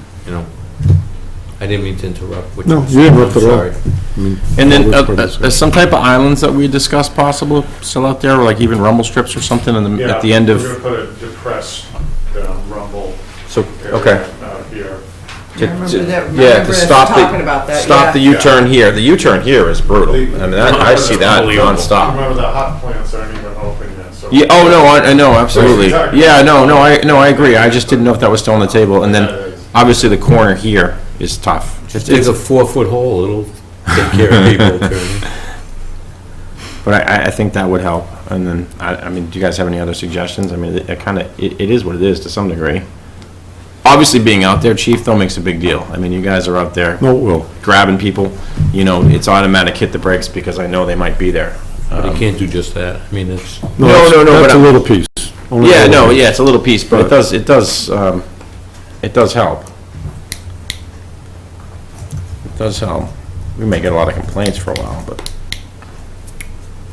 I didn't mean to interrupt. No, you didn't interrupt at all. Sorry. I mean, And then, all this there's some type of islands that we discussed possible still out there, or like even rumble strips or something at the end of? We're gonna put a depressed rumble So, area okay. out here. I remember that, Yeah, remember to us stop talking about that, Stop the yeah. U-turn here. The U-turn here is brutal. I mean, I see that nonstop. Remember, the hot plants aren't even open yet, so. Yeah, oh, no, I know, absolutely. Yeah, no, I agree. I just didn't know if that was still on the table. And then, obviously, the corner here is tough. Just dig a 4-foot hole, it'll take care of people turning. But I think that would help. And then, I mean, do you guys have any other suggestions? I mean, it is what it is to some degree. Obviously, being out there, Chief, though, makes a big deal. I mean, you guys are out there No, it will. grabbing people. You know, it's automatic hit the brakes because I know they might be there. But you can't do just that. I mean, it's, No, That's but a little piece. Only a yeah, little no, piece. yeah, it's a little piece, but it does help. It does help. We may get a lot of complaints for a while, but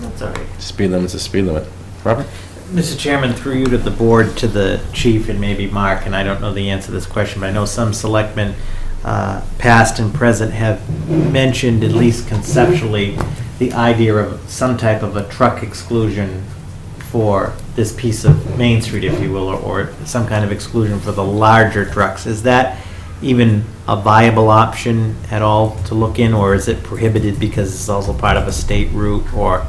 That's all right. speed limit's a speed limit. Robert? Mr. Chairman, through you to the board, to the chief, and maybe Mark, and I don't know the answer to this question, but I know some selectmen, past and present, have mentioned, at least conceptually, the idea of some type of a truck exclusion for this piece of Main Street, if you will, or some kind of exclusion for the larger trucks. Is that even a viable option at all to look in, or is it prohibited because it's also part of a state route, or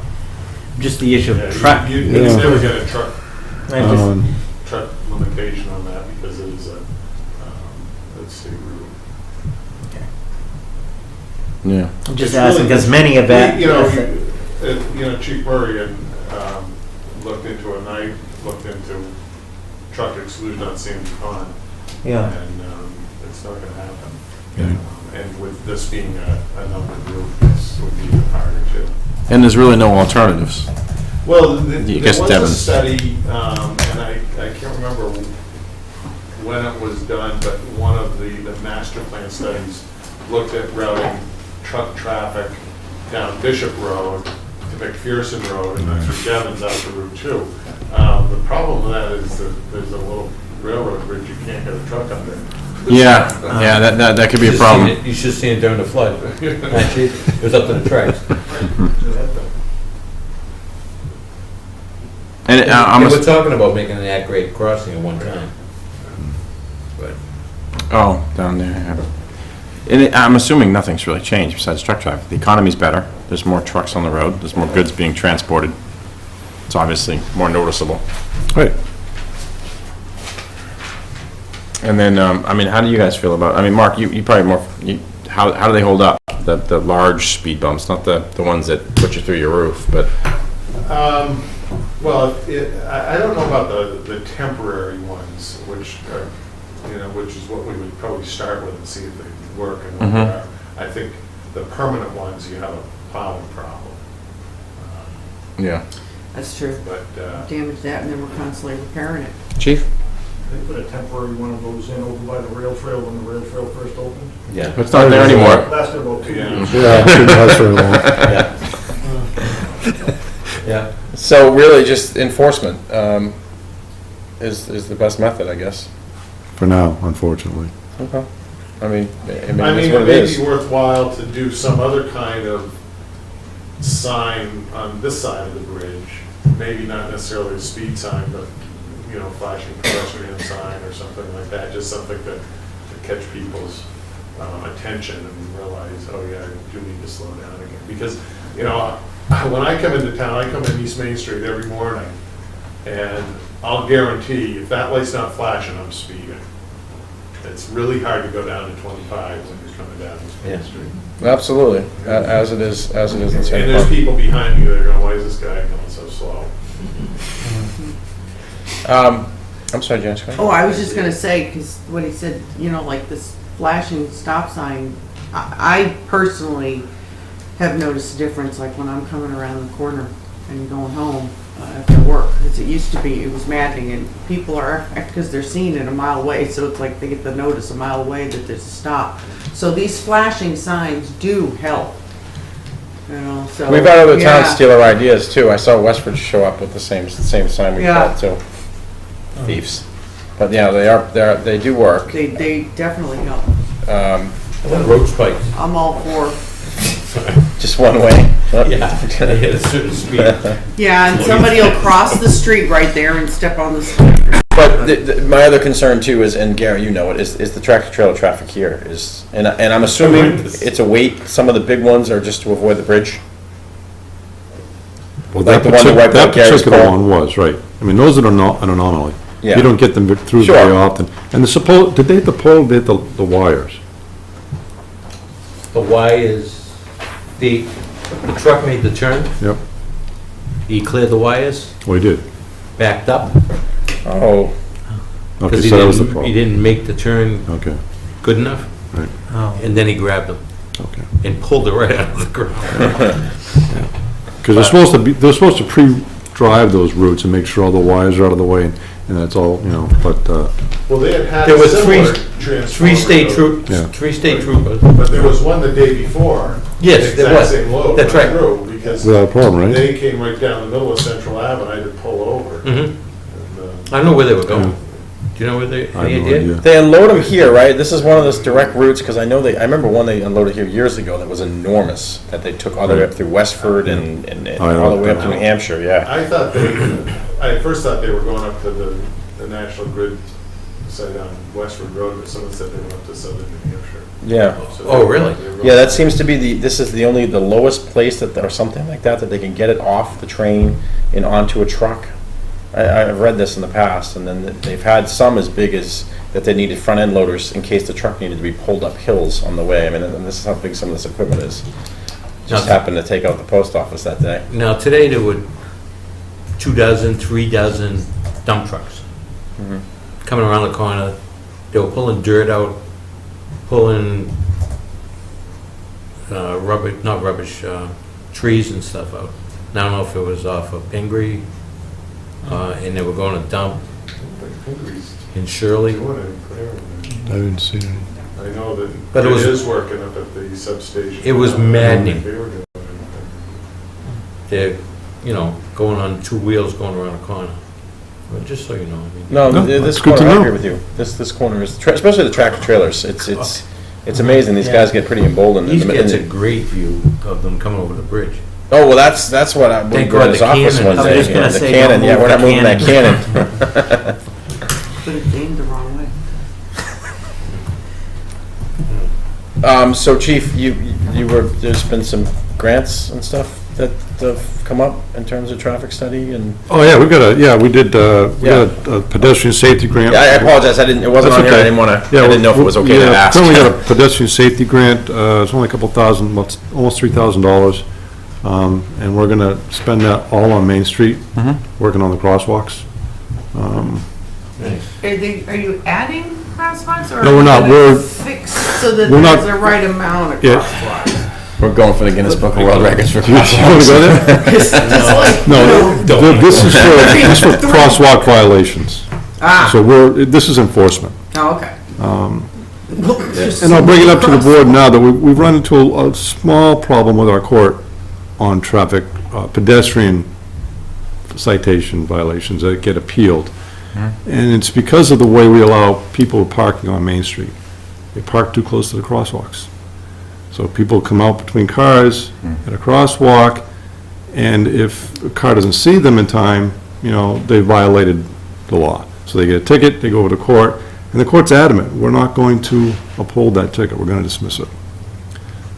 just the issue of truck? You never get a truck I truck limitation on that because it is a state route. Yeah. I'm just It's asking, really- because many of that. Chief Murray had looked into it, and I looked into truck exclusion on Sandy Pond, Yeah. and it's not gonna happen. And with this being a numbered route, this would be harder too. And there's really no alternatives. Well, You there guess was a Devin. study, and I can't remember when it was done, but one of the master plan studies looked at routing truck traffic down Bishop Road to McPherson Road, and that's where Devon's out the route too. The problem with that is that there's a little railroad bridge, you can't get a truck under. Yeah, that could be a problem. You should have seen it during the flood. Actually, it was up to the tracks. And And we're talking about making an at-grade crossing at one time. But Oh, down there, yeah. And I'm assuming nothing's really changed besides truck traffic. The economy's better, there's more trucks on the road, there's more goods being transported. It's obviously more noticeable. Right. And then, I mean, how do you guys feel about, I mean, Mark, you probably more, how do they hold up? The large speed bumps, not the ones that put you through your roof, but, Well, I don't know about the temporary ones, which are, which is what we would probably start with and see if they work and what they are. I think the permanent ones, you have a plowing problem. yeah. That's true. But, Damage that and then we're constantly repairing it. Chief? They put a temporary one of those in over by the rail trail when the rail trail first opened. yeah. It's not there anymore. Lasted about 2 years. yeah, it shouldn't last very long. Yeah. So really, just enforcement is the best method, I guess. For now, unfortunately. Okay. I mean, I that's mean, what it it may is. be worthwhile to do some other kind of sign on this side of the bridge. Maybe not necessarily a speed sign, but, flashing pedestrian sign or something like that. Just something to catch people's attention and realize, oh yeah, I do need to slow down again. Because, when I come into town, I come in East Main Street every morning, and I'll guarantee if that light's not flashing, I'm speeding. It's really hard to go down to 25 when you're coming down East Main Street. Absolutely, as it is in And St. there's Paul. people behind me that are going, why is this guy going so slow? I'm sorry, Janice. go ahead. Oh, I was just gonna say, because what he said, like this flashing stop sign, I personally have noticed a difference, like when I'm coming around the corner and going home after work, because it used to be, it was maddening, and people are, because they're seeing it a mile away, so it's like they get the notice a mile away that there's a stop. So these flashing signs do help, so. We've had other towns yeah. steal our ideas too. I saw Westford show up with the same sign we Yeah. called too. Thieves. But yeah, they do work. They definitely help. Road spikes. I'm all for. Just one way? Yeah, they hit a certain speed. Yeah, and somebody will cross the street right there and step on the street. But my other concern too is, and Gary, you know it, is the tractor trailer traffic here is, and I'm assuming it's a weight, some of the big ones are just to avoid the bridge? Well, Like that the one that wiped out Gary's particular car? one was, right. I mean, those are an anomaly. Yeah. You don't get them through Sure. very often. And did they hit the pole, did they hit the wires? The Y is, the truck made the turn, Yep, he cleared the wires, we did. backed up, Oh, Okay, because he so that was the didn't, problem. he didn't make the turn Okay, good enough, Oh. and then he grabbed them okay. and pulled it right out of the ground. Because they're supposed to pre-drive those routes and make sure all the wires are out of the way, and that's all, but, Well, they had There a were similar three transformer. state though, troopers, Yeah. 3 state troopers. But there was one the day before. Yes, there was. The exact same load That's went right. through, because without a problem, right? they came right down the middle of Central Ave, and I had to pull over. Mhm. And, I don't know where they were going. Do you know where they, I any have no idea? idea. they unload them here, right? This is one of those direct routes, because I remember one they unloaded here years ago that was enormous, that they took all the way up through Westford and I know. all the way up to New Hampshire, yeah. I thought I first thought they were going up to the National Grid site on Westford Road, but someone said they went up to southern New Hampshire. Yeah. So Oh, really? they were going- Yeah, that seems to be this is the lowest place or something like that they can get it off the train and onto a truck. I've read this in the past, and then they've had some as big as that they needed front end loaders in case the truck needed to be pulled up hills on the way. I mean, and this is how big some of this equipment is. Just happened to take out the post office that day. Now, today there were 2 dozen, 3 dozen dump trucks coming around the corner. They were pulling dirt out, pulling trees and stuff out. Now, I don't know if it was off of Pingree, and they were going to dump in Shirley. Doing it in Claremont. I didn't see it. I know that But it it was- is working up at the substation. It was maddening. They were doing it. They're, going on 2 wheels going around a corner. Well, just so you know, I mean. No, No, this that's good to corner, I know. agree with you. This corner is, especially the tractor trailers, it's amazing. These guys get pretty emboldened. He gets a great view of them coming over the bridge. Oh, well, that's what I Thank went God to his the office cannon- one I was day. just gonna The say, cannon, don't yeah, move we're not the moving that cannon. cannon. Put it aimed the wrong way. So Chief, there's been some grants and stuff that have come up in terms of traffic study and. Oh, yeah, we got a pedestrian safety grant. Yeah, I apologize, it wasn't That's on here, I okay. didn't want to, I Yeah, didn't know if it was okay to ask. Currently got a pedestrian safety grant, it's only a couple thousand, almost $3,000. And we're gonna spend that all on Main Street, working on the crosswalks. Are you adding crosswalks or? No, we're not. are you gonna We're- fix so that we're not- there's the right amount of Yeah. crosswalks? We're going for the Guinness Book of World Records for You wanna crosswalks. go there? No, this is for crosswalk violations. Ah, So this is enforcement. oh, okay. And I'll bring it up to the board now that we've run into a small problem with our court on traffic, pedestrian citation violations that get appealed. And it's because of the way we allow people parking on Main Street. They park too close to the crosswalks. So people come out between cars at a crosswalk, and if a car doesn't see them in time, they violated the law. So they get a ticket, they go over to court, and the court's adamant, we're not going to uphold that ticket, we're going to dismiss it.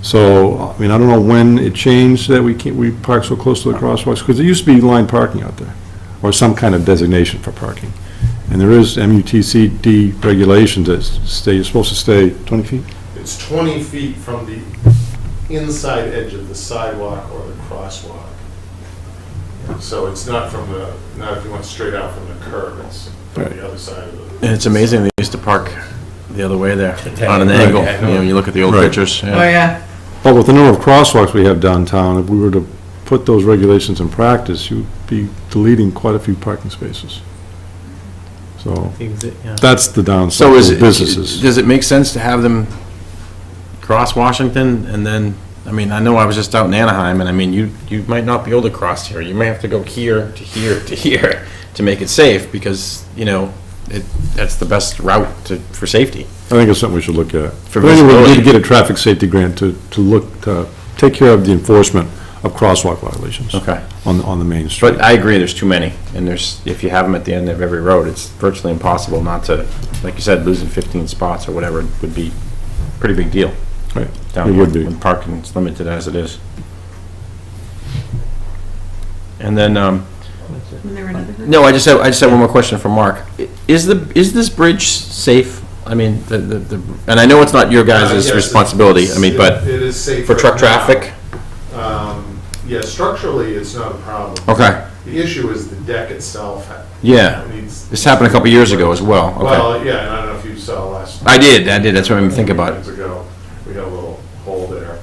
So, I don't know when it changed that we park so close to the crosswalks, because there used to be line parking out there, or some kind of designation for parking. And there is MUTCD regulations that say you're supposed to stay 20 feet? It's 20 feet from the inside edge of the sidewalk or the crosswalk. So it's not not if you went straight out from the curb, it's from the other side of the. And it's amazing, they used to park the other way there, on an angle. You look at the old Right. pictures. Oh, yeah. But with the number of crosswalks we have downtown, if we were to put those regulations in practice, you'd be deleting quite a few parking spaces. So that's the downside So of businesses. does it make sense to have them cross Washington and then, I know I was just out in Anaheim and you might not be able to cross here. You may have to go here to here to here to make it safe because, that's the best route for safety. I think it's something we should look at. For I think we need visibility. to get a traffic safety grant to take care of the enforcement of crosswalk violations. Okay. On the main street. But I agree, there's too many, and if you have them at the end of every road, it's virtually impossible not to, like you said, losing 15 spots or whatever would be a pretty big deal. Right. Down It here, would be. when parking is limited as it is. And then, Isn't there another group? no, I just had one more question for Mark. Is this bridge safe? I mean, and I know it's not your guys' Yes, responsibility, I mean, but it is safe for truck right now. traffic? Yeah, structurally, it's not a problem. Okay, The issue is the deck itself. yeah. Needs. This happened a couple years ago as well, okay. Well, yeah, and I don't know if you saw last. I did, that's what made me think about it. Years ago, we got a little hole there.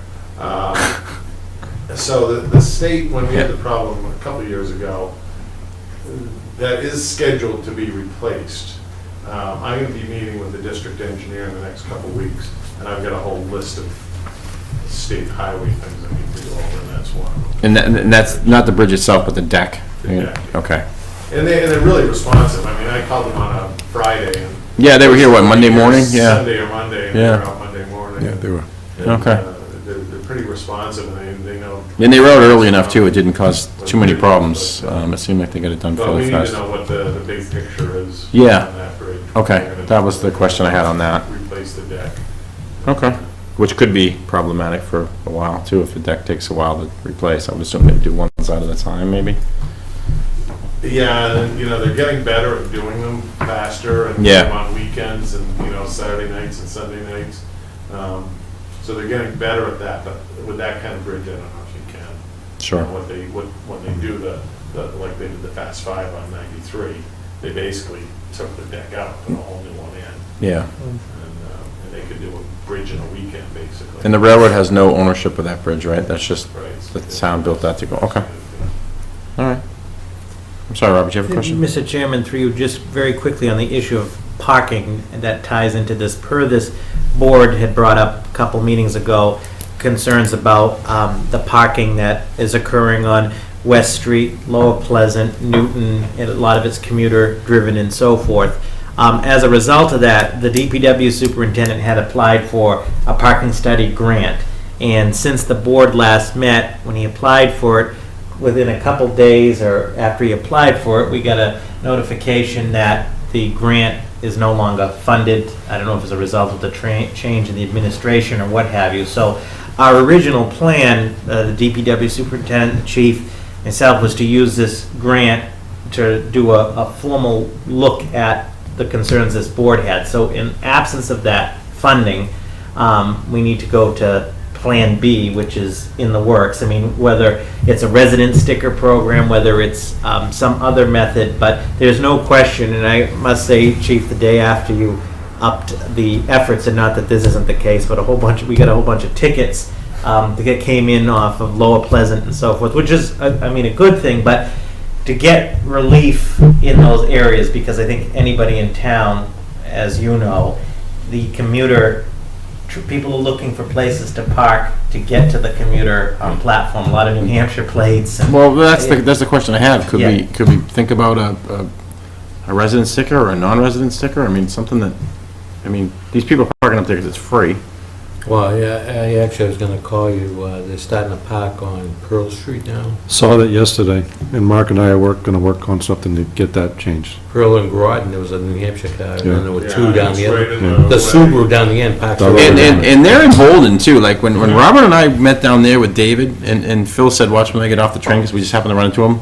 So the state, when we had the problem a couple of years ago, that is scheduled to be replaced. I'm going to be meeting with the district engineer in the next couple of weeks, and I've got a whole list of state highway things I need to go over, and that's one of them. And that's not the bridge itself, but the deck? The deck. Okay. And they're really responsive. I mean, I called them on a Friday. And Yeah, they were here, what, Monday morning? Yeah. Sunday or Monday, and Yeah. they're out Monday morning. Yeah, they were. And, Okay. They're pretty responsive, and they know. And they rode early enough, too, it didn't cause too many problems. It seemed like they got it done But we fairly need to fast. know what the big picture is. Yeah. On that bridge. Okay, They're gonna that was the question I had on that. Replace the deck. Okay. Which could be problematic for a while, too, if the deck takes a while to replace. I would assume they'd do one side at a time, maybe? Yeah, and, they're getting better at doing them faster and Yeah. doing them on weekends and, Saturday nights and Sunday nights. So they're getting better at that, but with that kind of bridge, I don't know if you can. Sure. When they do like they did the Fast Five on 93, they basically took the deck out, put a whole new one in. Yeah. And they could do a bridge in a weekend, basically. And the railroad has no ownership of that bridge, right? That's just, Right. the town built that to go, okay. All right. I'm sorry, Robert, you have a question? Mr. Chairman, through you, just very quickly on the issue of parking, and that ties into this. This board had brought up a couple meetings ago concerns about the parking that is occurring on West Street, Lower Pleasant, Newton, and a lot of it's commuter-driven and so forth. As a result of that, the DPW superintendent had applied for a parking study grant. And since the board last met, when he applied for it, within a couple days or after he applied for it, we got a notification that the grant is no longer funded. I don't know if it's a result of the change in the administration or what have you. So our original plan, the DPW superintendent, the chief, myself, was to use this grant to do a formal look at the concerns this board had. So in absence of that funding, we need to go to Plan B, which is in the works. I mean, whether it's a resident sticker program, whether it's some other method, but there's no question, and I must say, Chief, the day after you upped the efforts, and not that this isn't the case, but we got a whole bunch of tickets that came in off of Lower Pleasant and so forth, which is, a good thing, but to get relief in those areas, because I think anybody in town, as you know, the commuter people are looking for places to park to get to the commuter platform. A lot of New Hampshire plates. And Well, that's the question I have. Could Yeah. we think about a resident sticker or a non-resident sticker? I mean, something that, these people are parking up there because it's free. Well, yeah, I was gonna call you, they're starting to park on Pearl Street now. Saw that yesterday, and Mark and I are gonna work on something to get that changed. Pearl and Groton, there was a New Hampshire car, and then there were two Yeah, down it's the right end. in The way. Subaru down the end parked. And- over. And they're emboldened too, like when Robert and I met down there with David, and Phil said, watch when I get off the train, because we just happened to run into him.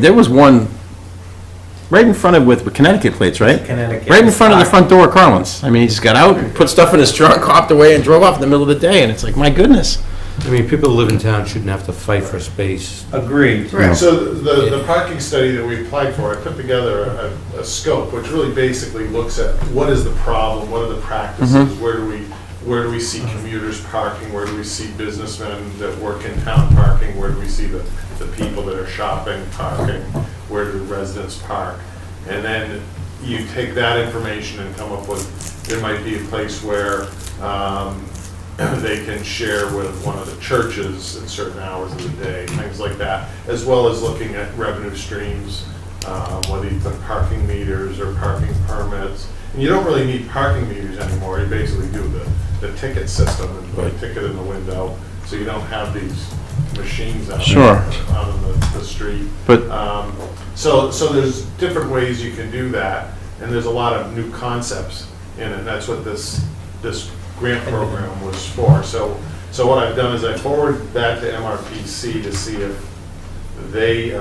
There was one right in front of, with Connecticut plates, right? Connecticut. Right in front of the front door of Carlin's. He just got out, put stuff in his trunk, hopped away, and drove off in the middle of the day, and it's like, my goodness. People who live in town shouldn't have to fight for space. Agreed. So the parking study that we applied for, I put together a scope, which really basically looks at what is the problem, what are the practices, where do we see commuters parking, where do we see businessmen that work in town parking, where do we see the people that are shopping parking, where do residents park? And then you take that information and come up with, there might be a place where they can share with one of the churches at certain hours of the day, things like that, as well as looking at revenue streams whether you put parking meters or parking permits. And you don't really need parking meters anymore. You basically do the ticket system and put a ticket in the window, so you don't have these machines out Sure. there out on the street. But- So there's different ways you can do that, and there's a lot of new concepts in it. That's what this grant program was for. So what I've done is I forwarded that to MRPC to see if they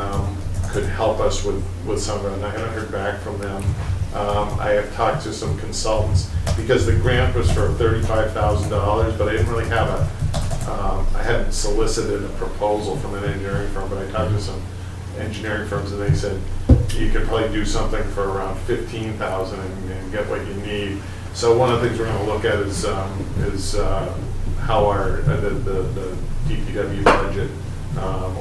could help us with some of it, and I haven't heard back from them. I have talked to some consultants, because the grant was for $35,000, but I didn't really have I hadn't solicited a proposal from an engineering firm, but I talked to some engineering firms, and they said you could probably do something for around $15,000 and get what you need. So one of the things we're going to look at is how our the DPW budget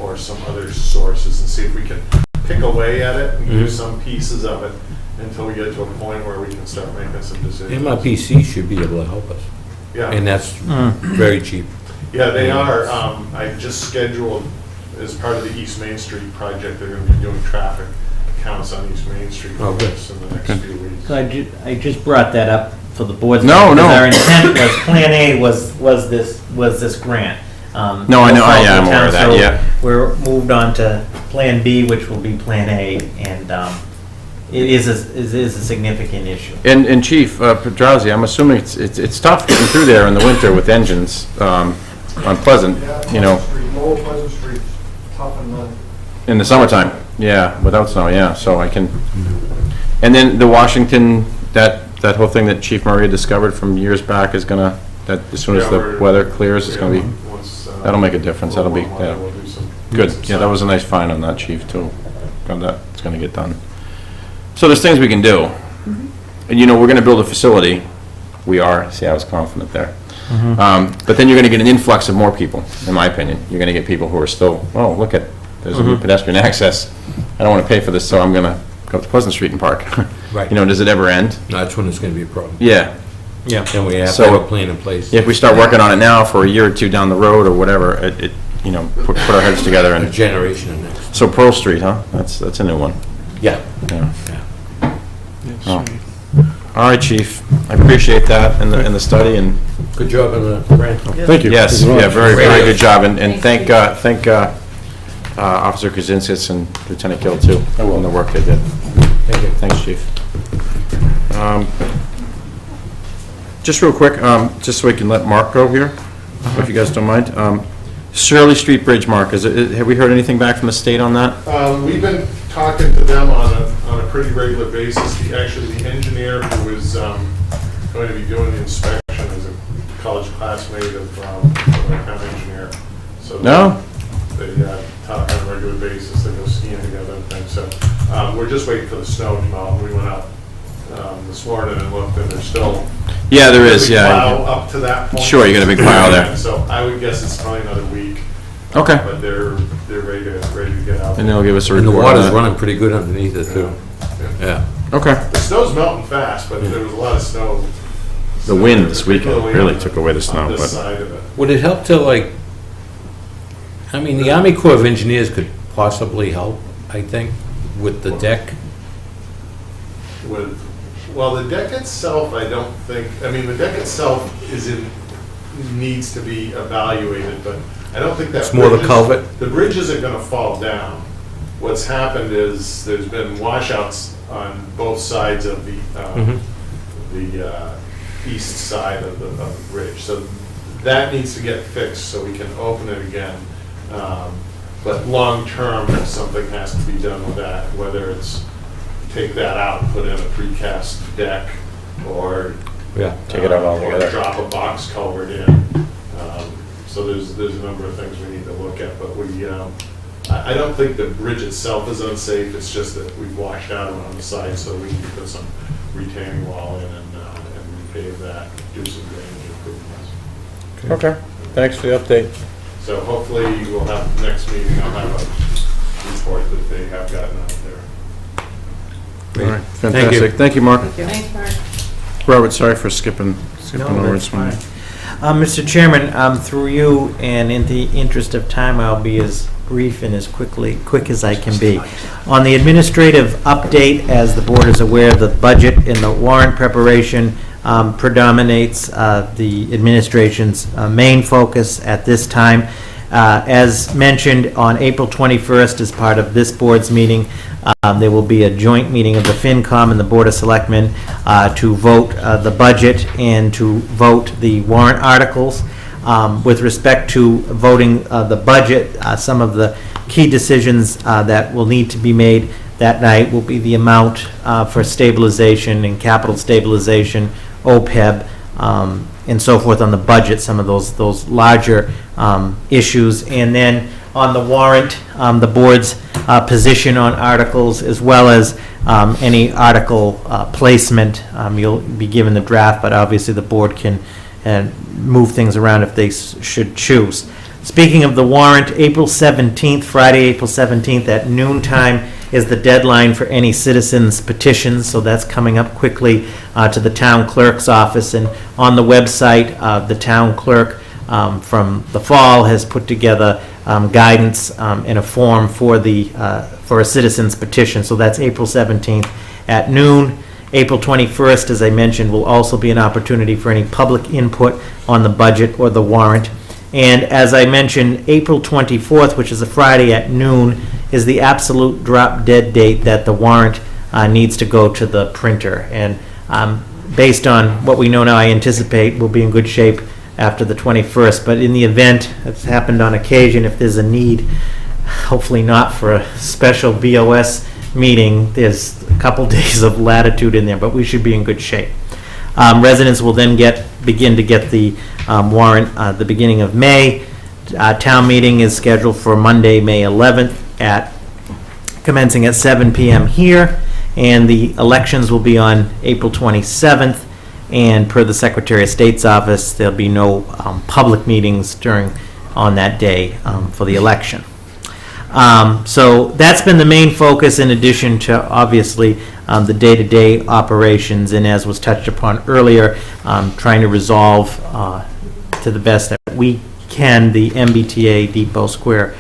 or some other sources, and see if we can pick away at it and do some pieces of it until we get to a point where we can start making some decisions. MRPC should be able to help us. Yeah. And that's very cheap. Yeah, they are. I just scheduled, as part of the East Main Street project, they're going to be doing traffic counts on East Main Street for us in the next few weeks. So I just brought that up for the board's. No, no. Because our intent was, Plan A was this grant. No, I know, I'm aware of that, So yeah. We're moved on to Plan B, which will be Plan A, and it is a significant issue. And Chief Pedrazi, I'm assuming it's tough getting through there in the winter with engines on Pleasant, you know, Lower Pleasant Street, tough and in the summertime. Yeah, without snow, yeah, so I can. And then the Washington, that whole thing that Chief Murray had discovered from years back is gonna, that as soon as the weather clears, it's gonna be, that'll make a difference, that'll be, yeah. We'll do some Good, yeah, that was a nice find on that, Chief, too. That's gonna get done. So there's things we can do. And you know, we're gonna build a facility. We are, see, I was confident there. But then you're gonna get an influx of more people, in my opinion. You're gonna get people who are still, oh, look at, there's a new pedestrian access. I don't wanna pay for this, so I'm gonna go up to Pleasant Street and park. Right. You know, does it ever end? That's when it's gonna be a problem. Yeah. Yeah. And we have to So- have a plan in place. If we start working on it now for a year or two down the road or whatever, it you know, put our heads together A and, generation of next. so Pearl Street, huh? That's a new one. Yeah. Yeah. Oh. All right, Chief. I appreciate that and the study and. Good job on the grant. Thank you. Yes, yeah, very, very good job, and thank Officer Krasinskis and Lieutenant Gill, too, on the work they did. Thank you. Thanks, Chief. Just real quick, just so we can let Mark go here, if you guys don't mind. Shirley Street Bridge, Mark, have we heard anything back from the state on that? We've been talking to them on a pretty regular basis. Actually, the engineer who is going to be doing the inspection is a college classmate of our town engineer. So No? They talk on a regular basis, they go skiing together and things. So we're just waiting for the snow to melt. We went out this morning and looked, and there's still Yeah, there is, a big yeah. pile up to that point. Sure, you got a big pile there. And so I would guess it's probably another week. Okay. But they're ready to get out. And they'll give us a And the report on water's that. running pretty good underneath it, too. Yeah. Okay. The snow's melting fast, but there was a lot of snow. The wind this weekend particularly really on- took away the snow, on this but. side of it. Would it help to, like, I mean, the Army Corps of Engineers could possibly help, I think, with the deck. Well, the deck itself, I don't think, I mean, the deck itself needs to be evaluated, but I don't think that. It's more the bridge is- culvert? The bridge isn't gonna fall down. What's happened is there's been washouts on both sides of the east side of the bridge. So that needs to get fixed so we can open it again. But long-term, something has to be done with that, whether it's take that out and put in a precast deck, or Yeah, take it out or altogether. drop a box culvert in. So there's a number of things we need to look at, but I don't think the bridge itself is unsafe, it's just that we've washed out around the side, so we need to put some retaining wall in and repave that, do some drainage improvements. Okay, thanks for the update. So hopefully we'll have, next meeting, I'll have a report that they have gotten out there. All right, fantastic. Thank you, Mark. Thanks, Mark. Robert, sorry for skipping over that's this one. fine. Mr. Chairman, through you, and in the interest of time, I'll be as brief and as quick as I can be. On the administrative update, as the board is aware, the budget and the warrant preparation predominates the administration's main focus at this time. As mentioned, on April 21st, as part of this board's meeting, there will be a joint meeting of the FinCom and the Board of Selectmen to vote the budget and to vote the warrant articles. With respect to voting the budget, some of the key decisions that will need to be made that night will be the amount for stabilization and capital stabilization, OPEB, and so forth on the budget, some of those larger issues. And then on the warrant, the board's position on articles, as well as any article placement. You'll be given the draft, but obviously the board can move things around if they should choose. Speaking of the warrant, April 17th, Friday, April 17th at noontime is the deadline for any citizens petitions, so that's coming up quickly to the town clerk's office. And on the website, the town clerk from the fall has put together guidance in a form for a citizens petition, so that's April 17th at noon. April 21st, as I mentioned, will also be an opportunity for any public input on the budget or the warrant. And as I mentioned, April 24th, which is a Friday at noon, is the absolute drop dead date that the warrant needs to go to the printer. And based on what we know now, I anticipate we'll be in good shape after the 21st. But in the event, it's happened on occasion, if there's a need, hopefully not for a special BOS meeting, there's a couple days of latitude in there, but we should be in good shape. Residents will then begin to get the warrant the beginning of May. Town meeting is scheduled for Monday, May 11th, commencing at 7 p.m. here, and the elections will be on April 27th. And per the Secretary of State's office, there'll be no public meetings on that day for the election. So that's been the main focus, in addition to obviously the day-to-day operations, and as was touched upon earlier, trying to resolve to the best that we can the MBTA Depot Square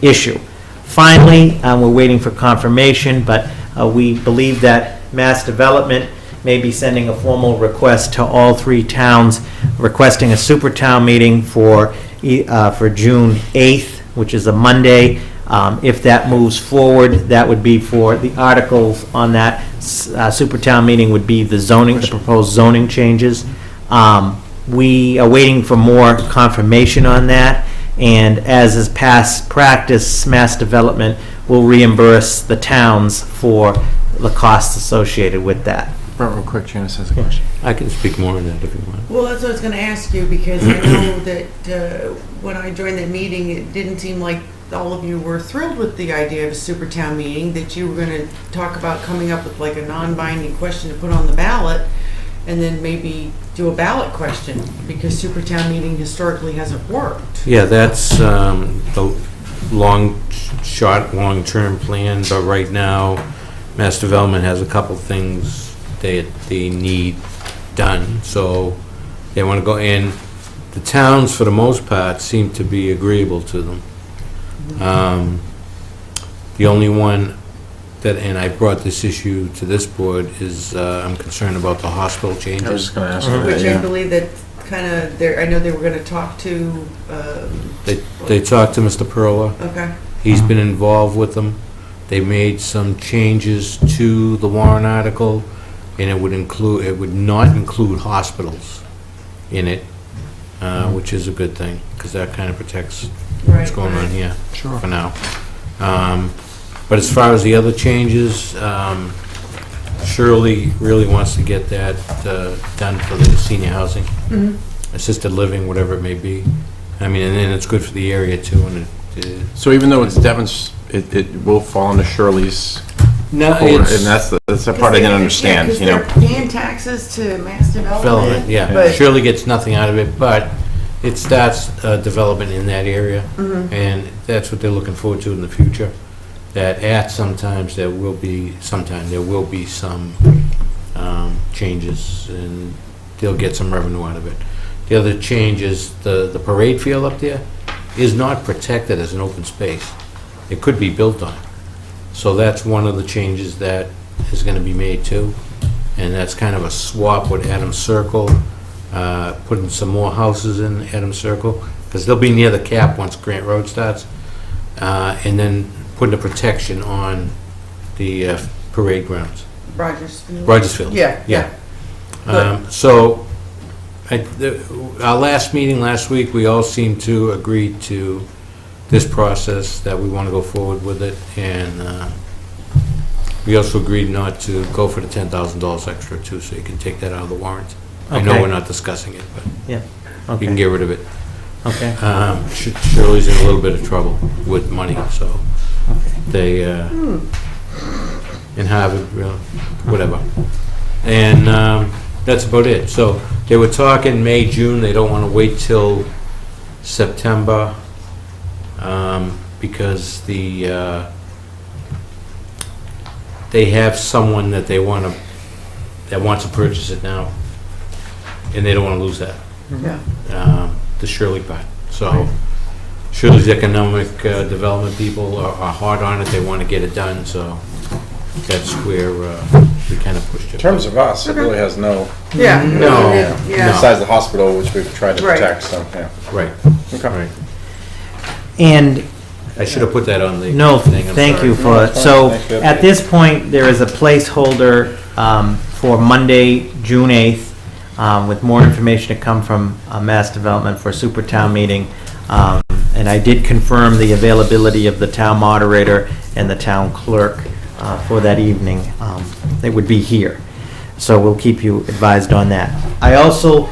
issue. Finally, we're waiting for confirmation, but we believe that Mass Development may be sending a formal request to all three towns, requesting a super town meeting for June 8th, which is a Monday. If that moves forward, that would be for the articles on that super town meeting would be the proposed zoning changes. We are waiting for more confirmation on that, and as is past practice, Mass Development will reimburse the towns for the costs associated with that. Real quick, Janice has a question. I can speak more on that if you want. Well, that's what I was going to ask you, because I know that when I joined that meeting, it didn't seem like all of you were thrilled with the idea of a super town meeting, that you were going to talk about coming up with like a non-binding question to put on the ballot, and then maybe do a ballot question, because super town meeting historically hasn't worked. Yeah, that's the long-term plan, but right now, Mass Development has a couple things they need done, so they want to go in. The towns, for the most part, seem to be agreeable to them. The only one that, and I brought this issue to this board, is I'm concerned about the hospital changes. I was just going to ask you that, Which yeah. I believe that kind of, I know they were going to talk to, They talked to Mr. Perla. okay. He's been involved with them. They made some changes to the warrant article, and it would not include hospitals in it, which is a good thing, because that kind of protects what's going on here for now. But as far as the other changes, Shirley really wants to get that done for the senior housing, assisted living, whatever it may be. I mean, and then it's good for the area too. And So even though it's Devon's, it will fall into Shirley's. No, and that's the part I didn't understand. Because You know, they're paying taxes to Mass Development. yeah. But Shirley gets nothing out of it, but it starts development in that area, and that's what they're looking forward to in the future. That sometimes there will be some changes, and they'll get some revenue out of it. The other change is the parade field up there. is not protected as an open space. It could be built on. So that's one of the changes that is gonna be made too. And that's kind of a swap with Adams Circle, putting some more houses in Adams Circle, because they'll be near the cap once Grant Road starts. And then putting a protection on the parade grounds. Rogersfield. Yeah, Yeah. Good. So, our last meeting last week, we all seemed to agree to this process, that we want to go forward with it, and we also agreed not to go for the $10,000 extra too, so you can take that out of the warrant. I know Okay. we're not discussing it, but Yeah, you can okay, get rid of it. okay. Shirley's in a little bit of trouble with money, so they, in Harvard, whatever. And that's about it. So they were talking May, June, they don't want to wait till September, because they have someone that they want to, that wants to purchase it now, and they don't want to lose that. Yeah. The Shirley part. So Shirley's economic development people are hard on it, they want to get it done, so that's where we kind of pushed it. In terms of us, it really has no, Yeah. No. Yeah. besides the hospital, which we've tried to Right. protect, so, yeah. Right, Okay. right. And I should have put that on the no, thing, I'm thank sorry. you No, for, it's fine. so Thank you. at this point, there is a placeholder for Monday, June 8th, with more information to come from Mass Development for Super Town Meeting. And I did confirm the availability of the town moderator and the town clerk for that evening. They would be here. So we'll keep you advised on that. I also,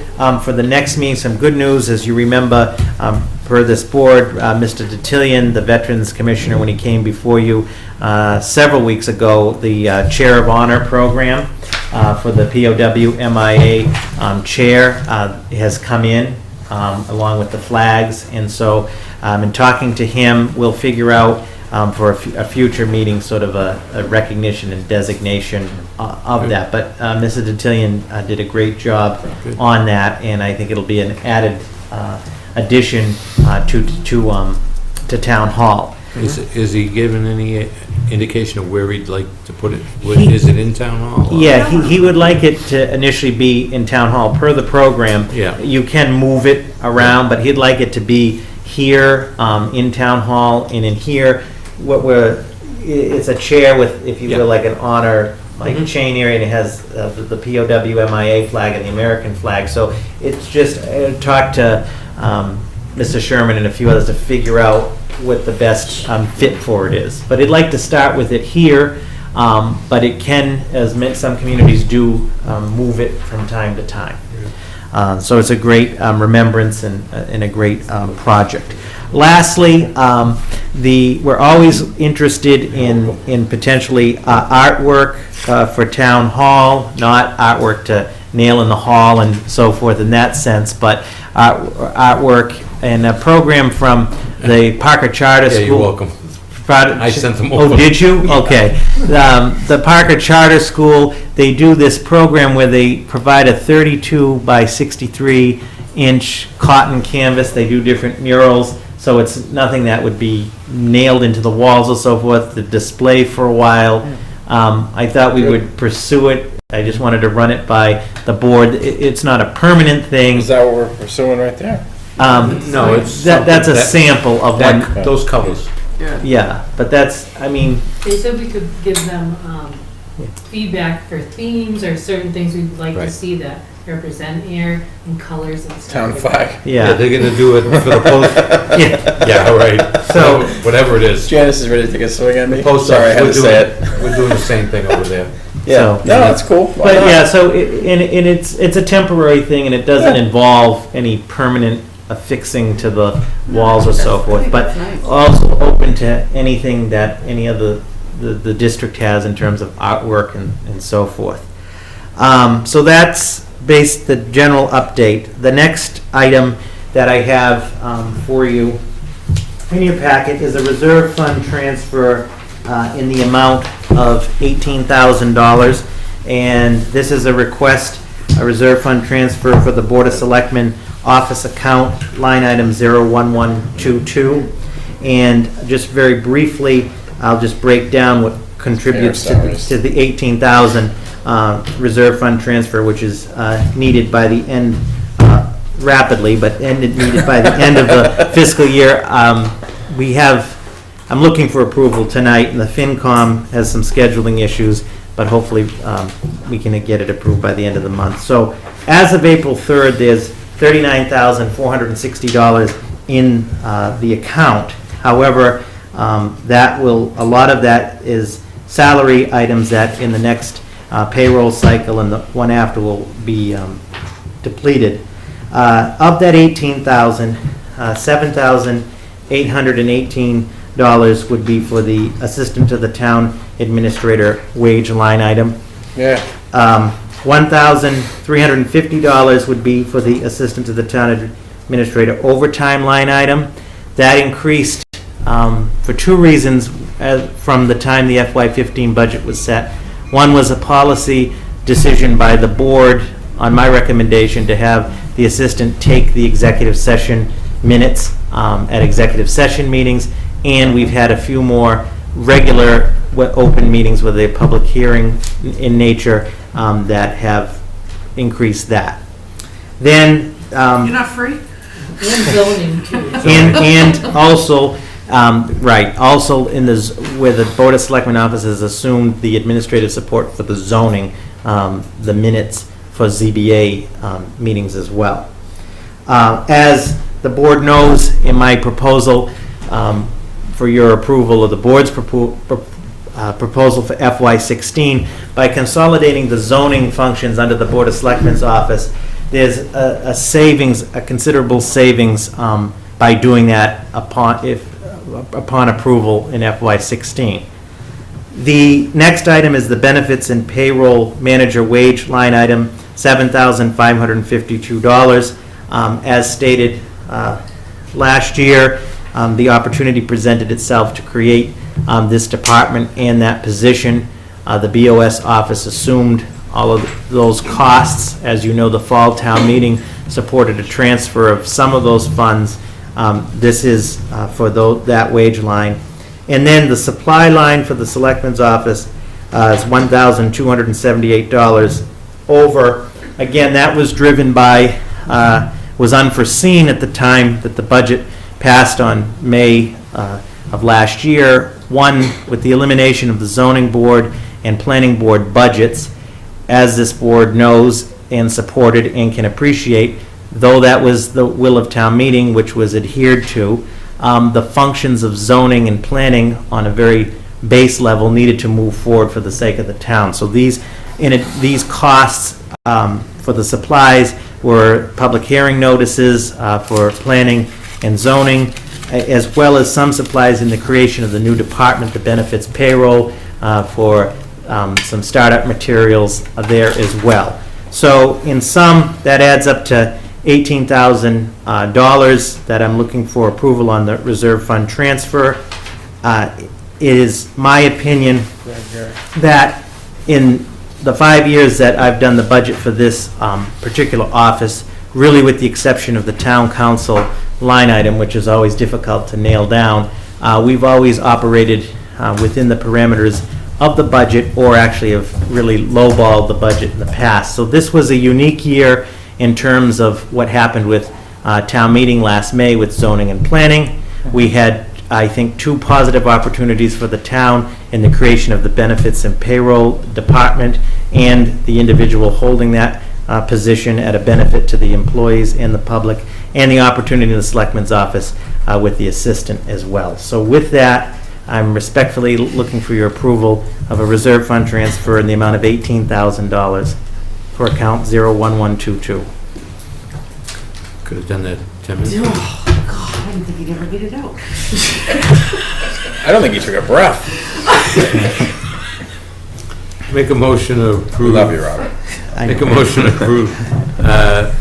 for the next meeting, some good news. As you remember, per this board, Mr. DeTillian, the Veterans Commissioner, when he came before you several weeks ago, the Chair of Honor program for the POW MIA chair has come in along with the flags. And so in talking to him, we'll figure out for a future meeting, sort of a recognition and designation of that. But Mrs. DeTillian did a great job on that, and I think it'll be an added addition to Town Hall. Is he given any indication of where he'd like to put it? Is it in Town Hall? or- Yeah, he would like it to initially be in Town Hall per the program. Yeah. You can move it around, but he'd like it to be here in Town Hall, and in here, it's a chair with, if you Yeah. will, like an honor, like Mhm. chain area, and it has the POW MIA flag and the American flag. So it's just, talk to Mr. Sherman and a few others to figure out what the best fit for it is. But I'd like to start with it here, but it can, as some communities do, move it from time to time. So it's a great remembrance and a great project. Lastly, we're always interested in potentially artwork for Town Hall, not artwork to nail in the hall and so forth in that sense, but artwork and a program from the Parker Charter School. Yeah, you're welcome. I sent them Oh, over. did you? Okay. The Parker Charter School, they do this program where they provide a 32 by 63 inch cotton canvas. They do different murals, so it's nothing that would be nailed into the walls or so forth, to display for a while. I thought we would pursue it. I just wanted to run it by the board. It's not a permanent thing. Is that what we're pursuing right there? No, it's That's a something sample of one. those covers. Yeah, but that's, I mean, They said we could give them feedback for themes or certain things we'd like to Right. see that represent Ayer and colors and stuff. Town like flag. Yeah, yeah. they're gonna do it for the post. Yeah. Yeah, right. So- whatever it is. Janice is ready to take a swing at me. Post Sorry, I had to office, say it. we're doing the same thing over there. Yeah, So- no, that's cool. Why But not? yeah, so, and it's a temporary thing, and it doesn't Yeah. involve any permanent affixing to the walls or so I forth, think but that's nice. also open to anything that any of the district has in terms of artwork and so forth. So that's the general update. The next item that I have for you in your packet is a reserve fund transfer in the amount of $18,000. And this is a request, a reserve fund transfer for the Board of Selectmen office account, line item 01122. And just very briefly, I'll just break down what contributes to the 18,000 reserve fund transfer, which is needed by the end, rapidly, but needed by the end of the fiscal year. I'm looking for approval tonight, and the FinCom has some scheduling issues, but hopefully we can get it approved by the end of the month. So as of April 3rd, there's $39,460 in the account. However, a lot of that is salary items that in the next payroll cycle and the one after will be depleted. Of that 18,000, $7,818 would be for the assistant to the town administrator wage line item. Yeah. $1,350 would be for the assistant to the town administrator overtime line item. That increased for two reasons from the time the FY15 budget was set. One was a policy decision by the board on my recommendation to have the assistant take the executive session minutes at executive session meetings, and we've had a few more regular open meetings with a public hearing in nature that have increased that. Then You're not free? And zoning too. and also, also where the Board of Selectmen office has assumed the administrative support for the zoning, the minutes for ZBA meetings as well. As the board knows, in my proposal for your approval of the board's proposal for FY16, by consolidating the zoning functions under the Board of Selectmen's office, there's a considerable savings by doing that upon approval in FY16. The next item is the benefits and payroll manager wage line item, $7,552. As stated last year, the opportunity presented itself to create this department and that position. The BOS office assumed all of those costs. As you know, the fall town meeting supported a transfer of some of those funds. This is for that wage line. And then the supply line for the Selectmen's office is $1,278 over. Again, that was driven by, was unforeseen at the time that the budget passed on May of last year. One, with the elimination of the zoning board and planning board budgets, as this board knows and supported and can appreciate, though that was the will of town meeting, which was adhered to, the functions of zoning and planning on a very base level needed to move forward for the sake of the town. So these costs for the supplies were public hearing notices for planning and zoning, as well as some supplies in the creation of the new department, the benefits payroll, for some startup materials there as well. So in sum, that adds up to $18,000 that I'm looking for approval on the reserve fund transfer. It is my opinion that in the 5 years that I've done the budget for this particular office, really with the exception of the town council line item, which is always difficult to nail down, we've always operated within the parameters of the budget, or actually have really lowballed the budget in the past. So this was a unique year in terms of what happened with town meeting last May with zoning and planning. We had, I think, two positive opportunities for the town in the creation of the benefits and payroll department and the individual holding that position at a benefit to the employees and the public, and the opportunity in the Selectmen's office with the assistant as well. So with that, I'm respectfully looking for your approval of a reserve fund transfer in the amount of $18,000 for account 01122. Could have done that 10 minutes. Oh, God, I didn't think you'd ever get it out. I don't think he took a breath. Make a motion to approve. Love you, Robert. Make a motion to approve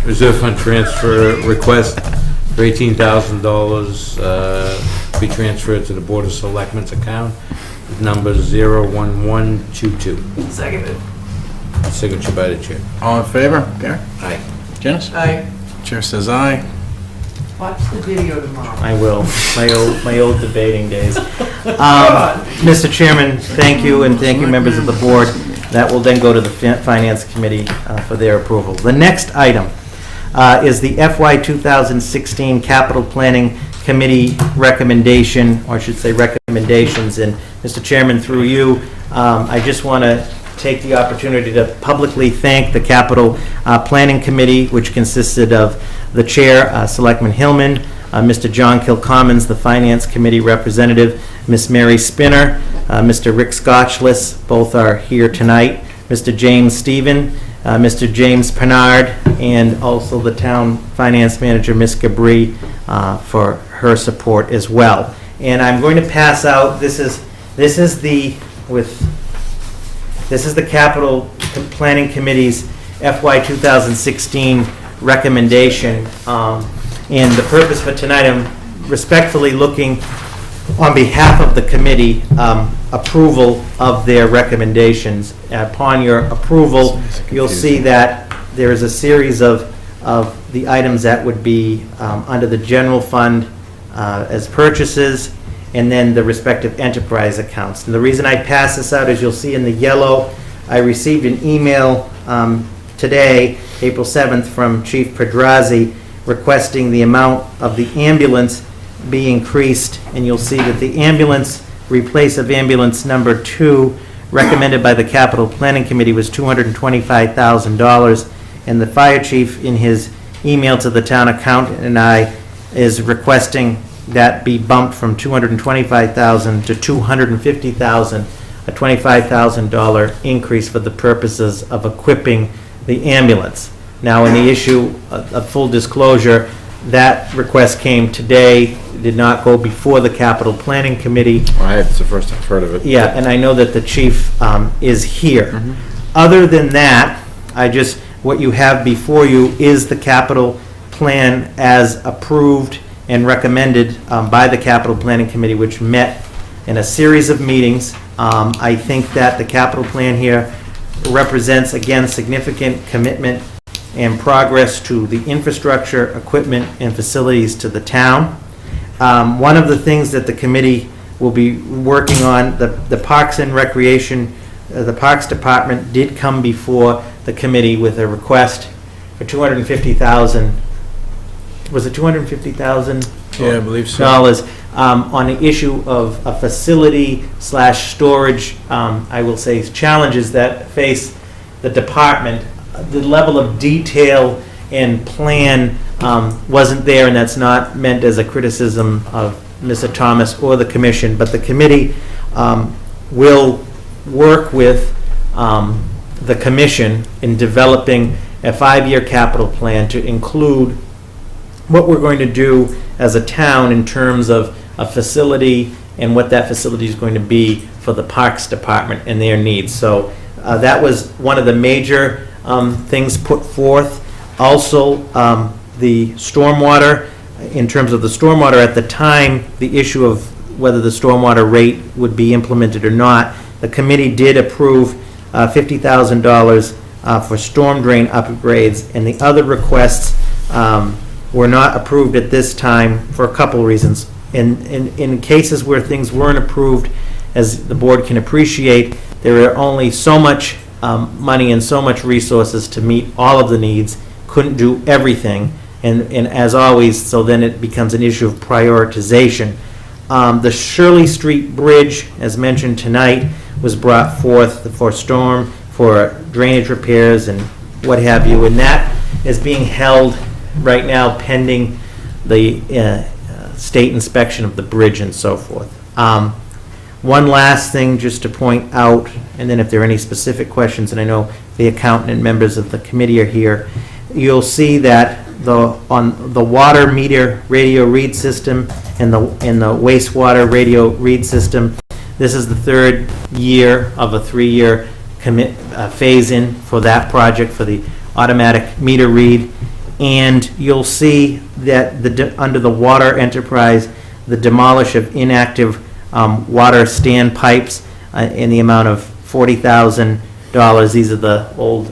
reserve fund transfer request for $18,000 be transferred to the Board of Selectmen's account, number 01122. Seconded. Signature by the chair. All in favor? Gary? Aye. Janice? Aye. Chair says aye. Watch the video tomorrow. I will, my old debating days. Mr. Chairman, thank you, and thank you, members of the board. That will then go to the Finance Committee for their approval. The next item is the FY 2016 Capital Planning Committee recommendation, or I should say recommendations. And Mr. Chairman, through you, I just want to take the opportunity to publicly thank the Capital Planning Committee, which consisted of the Chair, Selectman Hillman, Mr. John Kilcommons, the Finance Committee representative, Ms. Mary Spinner, Mr. Rick Scotchless, both are here tonight, Mr. James Stephen, Mr. James Pernard, and also the Town Finance Manager, Ms. Gabri, for her support as well. And I'm going to pass out, this is the Capital Planning Committee's FY 2016 recommendation. And the purpose for tonight, I'm respectfully looking on behalf of the committee, approval of their recommendations. Upon your approval, you'll see that there is a series of the items that would be under the general fund as purchases, and then the respective enterprise accounts. And the reason I pass this out, as you'll see in the yellow, I received an email today, April 7th, from Chief Pedrazi requesting the amount of the ambulance be increased, and you'll see that the ambulance, replace of ambulance number 2, recommended by the Capital Planning Committee was $225,000, and the fire chief in his email to the town accountant and I is requesting that be bumped from $225,000 to $250,000, a $25,000 increase for the purposes of equipping the ambulance. Now, in the issue of full disclosure, that request came today, did not go before the Capital Planning Committee. It's the first I've heard of it. Yeah, and I know that the chief is here. Other than that, what you have before you is the capital plan as approved and recommended by the Capital Planning Committee, which met in a series of meetings. I think that the capital plan here represents, again, significant commitment and progress to the infrastructure, equipment, and facilities to the town. One of the things that the committee will be working on, the Parks and Recreation, the Parks Department did come before the committee with a request for $250,000. Was it $250,000? Yeah, I believe so. Dollars on the issue of a facility/storage, I will say, challenges that face the department. The level of detail and plan wasn't there, and that's not meant as a criticism of Mr. Thomas or the commission, but the committee will work with the commission in developing a 5-year capital plan to include what we're going to do as a town in terms of a facility and what that facility is going to be for the Parks Department and their needs. So that was one of the major things put forth. Also, the stormwater, in terms of the stormwater at the time, the issue of whether the stormwater rate would be implemented or not, the committee did approve $50,000 for storm drain upgrades, and the other requests were not approved at this time for a couple of reasons. In cases where things weren't approved, as the board can appreciate, there are only so much money and so much resources to meet all of the needs, couldn't do everything, and as always, so then it becomes an issue of prioritization. The Shirley Street Bridge, as mentioned tonight, was brought forth for drainage repairs and what have you, and that is being held right now pending the state inspection of the bridge and so forth. One last thing just to point out, and then if there are any specific questions, and I know the accountant and members of the committee are here, you'll see that on the water meter radio read system and the wastewater radio read system, this is the third year of a 3-year phase-in for that project for the automatic meter read. And you'll see that under the water enterprise, the demolish of inactive water standpipes in the amount of $40,000. These are the old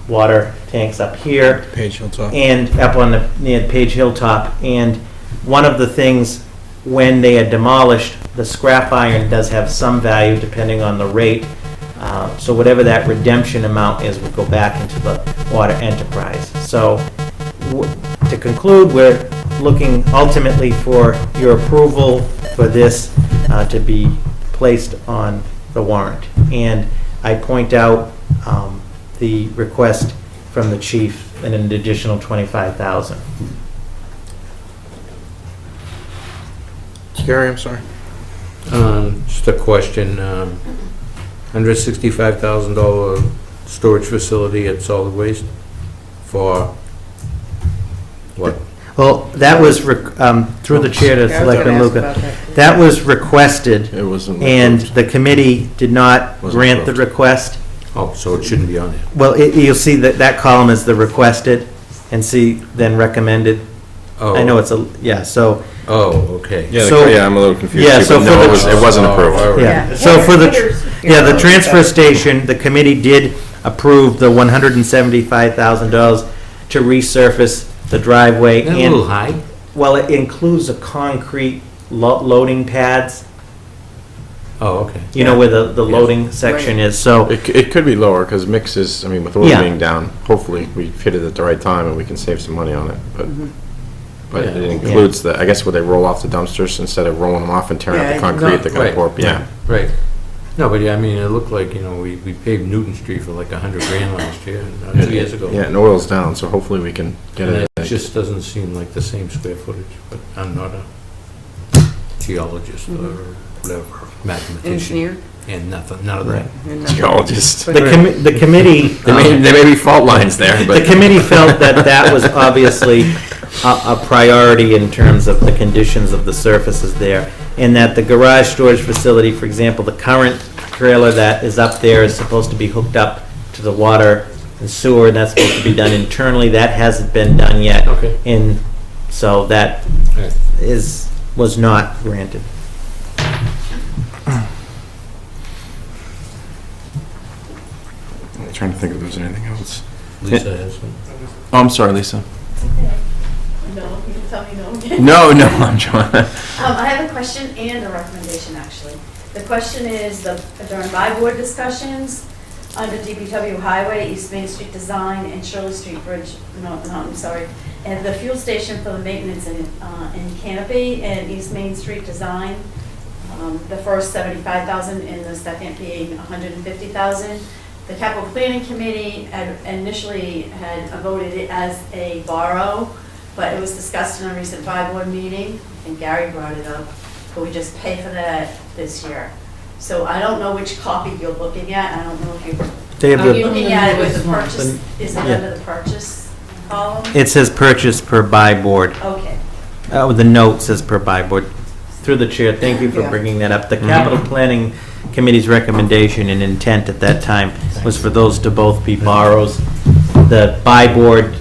water tanks up here. Page Hilltop. And up on the, near Page Hilltop. And one of the things, when they are demolished, the scrap iron does have some value depending on the rate. So whatever that redemption amount is would go back into the water enterprise. So to conclude, we're looking ultimately for your approval for this to be placed on the warrant. And I point out the request from the chief and an additional $25,000. Gary, I'm sorry. Just a question, $165,000 storage facility at solid waste for what? Well, that was, through the chair to Yeah, I was Selectman gonna ask Luca, about that. that was requested, It wasn't. and the committee did not Wasn't grant the approved. request. Oh, so it shouldn't be on there. Well, you'll see that that column is the requested, and see then recommended. Oh. I know it's a, yeah, so, Oh, okay. So- I'm a little confused. Yeah, too, so but for no, the- it wasn't Oh, approved. all right. yeah. So for the, the transfer station, the committee did approve the $175,000 to resurface the driveway. Isn't that a and- little high? Well, it includes the concrete loading pads, Oh, okay. you know, where the loading section is, so, It could be lower, because mix is, I mean, with oil Yeah. being down, hopefully we hit it at the right time and we can save some money on it, but Yeah. it includes the, I guess where they roll off the dumpsters, instead of rolling them off and tearing Yeah, up the concrete, they're gonna Right, pour, yeah. Right. No, but yeah, I mean, it looked like, you know, we paved Newton Street for like $100,000 last year, 2 years ago. Yeah, and oil's down, so hopefully we can get And it. it just doesn't seem like the same square footage, but I'm not a geologist or whatever, mathematician. Engineer. And nothing, none of that. Geologist. the committee. There may be fault lines there, The but. committee felt that that was obviously a priority in terms of the conditions of the surfaces there, and that the garage storage facility, for example, the current trailer that is up there is supposed to be hooked up to the water and sewer, and that's supposed to be done internally. That hasn't been done yet. Okay. And so that Right. was not granted. I'm trying to think if there's anything else. Lisa has one. Oh, I'm sorry, Lisa. No, you can tell me no again. No, I'm trying. I have a question and a recommendation, actually. The question is, during my board discussions, under DPW Highway, East Main Street Design, and Shirley Street Bridge, I'm sorry, and the fuel station for the maintenance in Canopy and East Main Street Design, the first $75,000 and the second being $150,000. The capital planning committee had initially voted it as a borrow, but it was discussed in a recent board meeting, and Gary brought it up. Could we just pay for that this year? So I don't know which copy you're looking at. I don't know if you're They have the, looking at it with the purchase. Is it Yeah. under the purchase column? it says purchase per buy board. Okay. The note says per buy board. Through the chair, thank you for Yeah. bringing that up. The capital planning committee's recommendation and intent at that time was for those to both be borrows. The buy board,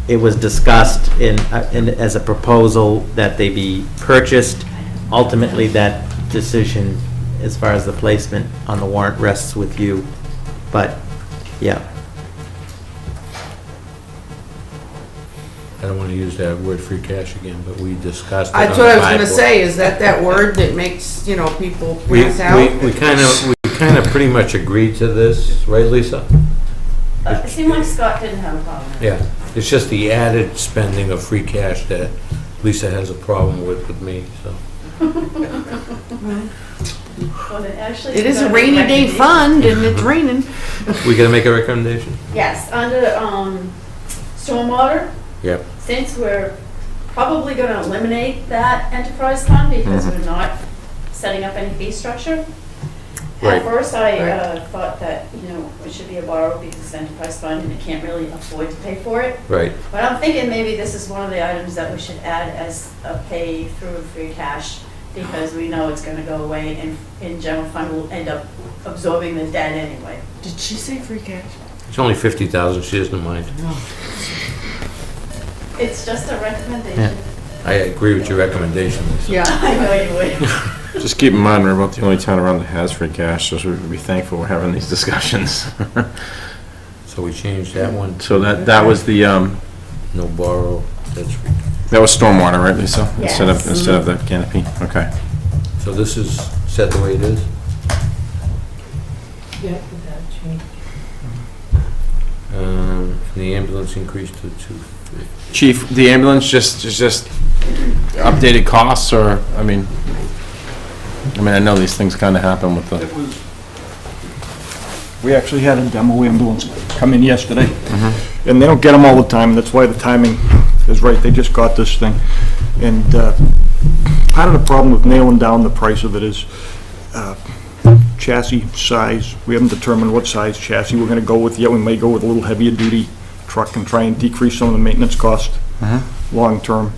it was discussed as a proposal that they be purchased. Ultimately, that decision, as far as the placement on the warrant, rests with you. But, yeah. I don't want to use that word free cash again, but we discussed it. That's on what I the was gonna Bible. say, is that word that makes, you know, people We pass out? kind of pretty much agreed to this, right, Lisa? It seemed like Scott didn't have a problem with it. Yeah, it's just the added spending of free cash that Lisa has a problem with me, so. Well, actually, It is a gonna be rainy day recommendation. fund, and it's raining. We gonna make a recommendation? Yes, under stormwater, Yep. since we're probably going to eliminate that enterprise fund because we're not setting up any fee structure. Right. At first, I thought that, it should be a borrow because it's enterprise fund and it can't really afford to pay for it. Right. But I'm thinking maybe this is one of the items that we should add as a pay through free cash because we know it's going to go away and in general fund will end up absorbing the debt anyway. Did she say free cash? It's only 50,000, she doesn't mind. It's just a recommendation. I agree with your recommendation, Lisa. Yeah. I know you would. Just keep in mind, we're about the only town around that has free cash, so we would be thankful we're having these discussions. So we changed that one. So that was the, No borrow, that's, that was stormwater, right, Lisa? Yes. Instead of the canopy, okay. so this is set the way it is? Yeah, without change. The ambulance increased to 250. Chief, the ambulance just updated costs, or, I mean, I know these things kind of happen with the, We actually had a demo ambulance come in yesterday, Mm-hmm. and they don't get them all the time, and that's why the timing is right. They just got this thing. And part of the problem with nailing down the price of it is chassis size. We haven't determined what size chassis we're gonna go with yet. We may go with a little heavier duty truck and try and decrease some of the maintenance cost long-term.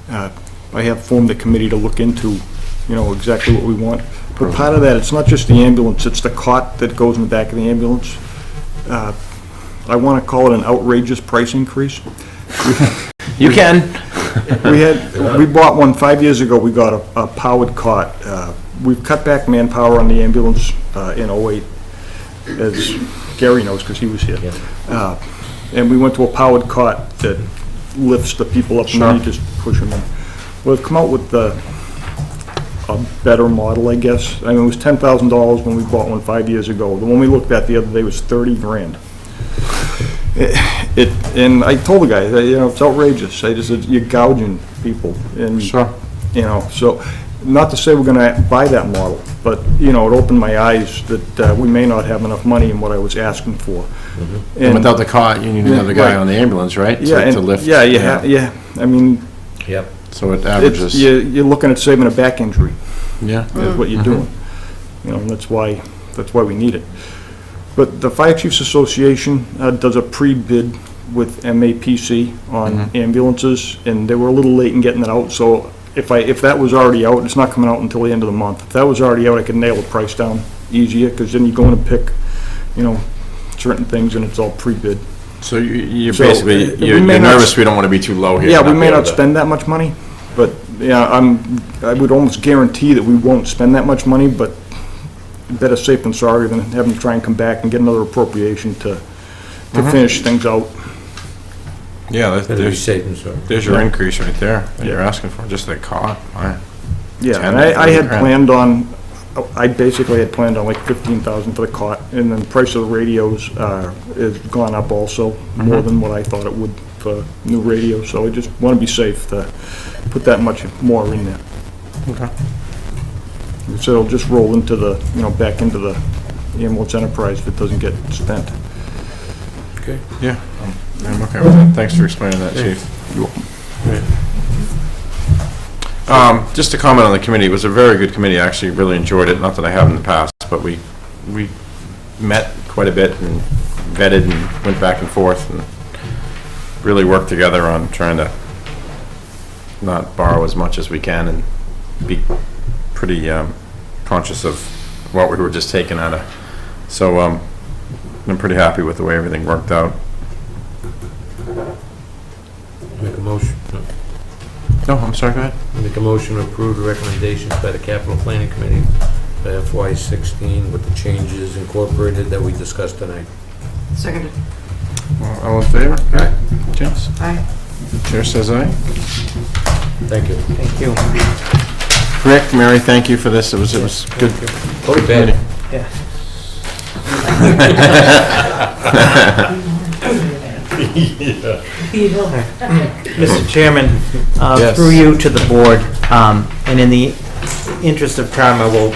I have formed a committee to look into, exactly what we want. But part of that, it's not just the ambulance, it's the cot that goes in the back of the ambulance. I want to call it an outrageous price increase. you can. We bought one 5 years ago. We got a powered cot. We've cut back manpower on the ambulance in '08, as Gary knows because he was here. And we went to a powered cot that lifts the people up and you just push them in. Well, we've come out with a better model, I guess. It was $10,000 when we bought one 5 years ago. The one we looked at the other day was $30,000. And I told the guy, it's outrageous. I just said, you're gouging people. And, so not to say we're gonna buy that model, but, it opened my eyes that we may not have enough money in what I was asking for. And without the cot, you need another guy on the ambulance, right? To lift. Yep. So it averages. You're looking at saving a back injury. Yeah. Is what you're doing. And that's why we need it. But the Fire Chiefs Association does a pre-bid with MAPC on ambulances, and they were a little late in getting it out, so if that was already out, it's not coming out until the end of the month. If that was already out, I could nail the price down easier, because then you go in and pick, certain things, and it's all pre-bid. So you're basically, you're nervous we don't want to be too low here. Yeah, we may not spend that much money, but, I would almost guarantee that we won't spend that much money, but better safe than sorry than having to try and come back and get another appropriation to finish things out. Yeah, there's your increase right there that you're asking for, just that cot. Yeah, and I had planned on, I basically had planned on like $15,000 for the cot, and then the price of the radios has gone up also, more than what I thought it would for new radios, so I just want to be safe to put that much more in there. Okay. So it'll just roll into the, back into the ambulance enterprise if it doesn't get spent. Okay. Yeah, I'm okay with that. Thanks for explaining that, Chief. You're welcome. Just to comment on the committee, it was a very good committee. I actually really enjoyed it. Not that I have in the past, but we met quite a bit and vetted and went back and forth and really worked together on trying to not borrow as much as we can and be pretty conscious of what we were just taking out of. So I'm pretty happy with the way everything worked out. Make a motion. No, I'm sorry, go ahead. Make a motion to approve the recommendations by the Capital Planning Committee for FY16 with the changes incorporated that we discussed tonight. Seconded. All in favor? Aye. James? Aye. Chair says aye. Thank you. Thank you. Rick, Mary, thank you for this. It was good. Go to bed. Yeah. Mr. Chairman, Yes. through you to the board, and in the interest of time, I will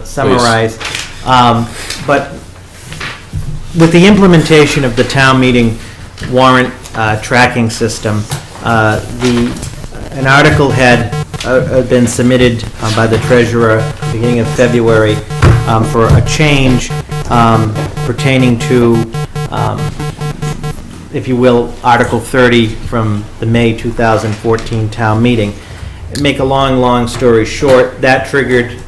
summarize. But with the implementation of the town meeting warrant tracking system, an article had been submitted by the treasurer beginning of February for a change pertaining to, if you will, Article 30 from the May 2014 town meeting. Make a long story short, that triggered,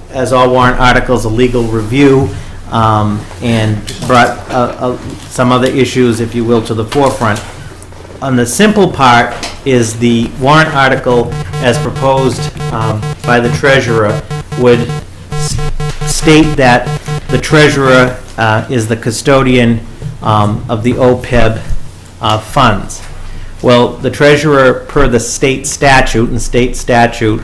as all warrant articles, a legal review and brought some other issues, if you will, to the forefront. On the simple part is the warrant article as proposed by the treasurer would state that the treasurer is the custodian of the OPEB funds. Well, the treasurer, per the state statute, and state statute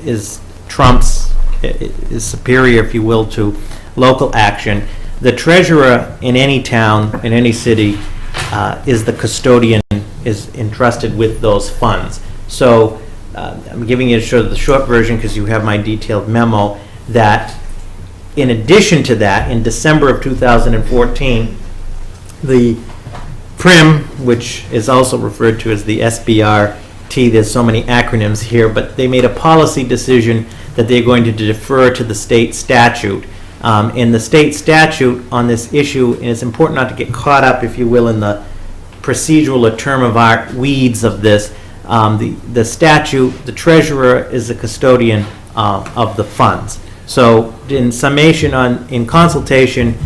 is trumps, is superior, if you will, to local action. The treasurer in any town, in any city, is the custodian, is entrusted with those funds. So I'm giving you the short version because you have my detailed memo, that in addition to that, in December of 2014, the PRIM, which is also referred to as the SBRT, there's so many acronyms here, but they made a policy decision that they're going to defer to the state statute. In the state statute on this issue, and it's important not to get caught up, if you will, in the procedural or term of art weeds of this. The statute, the treasurer is the custodian of the funds. So in summation, in consultation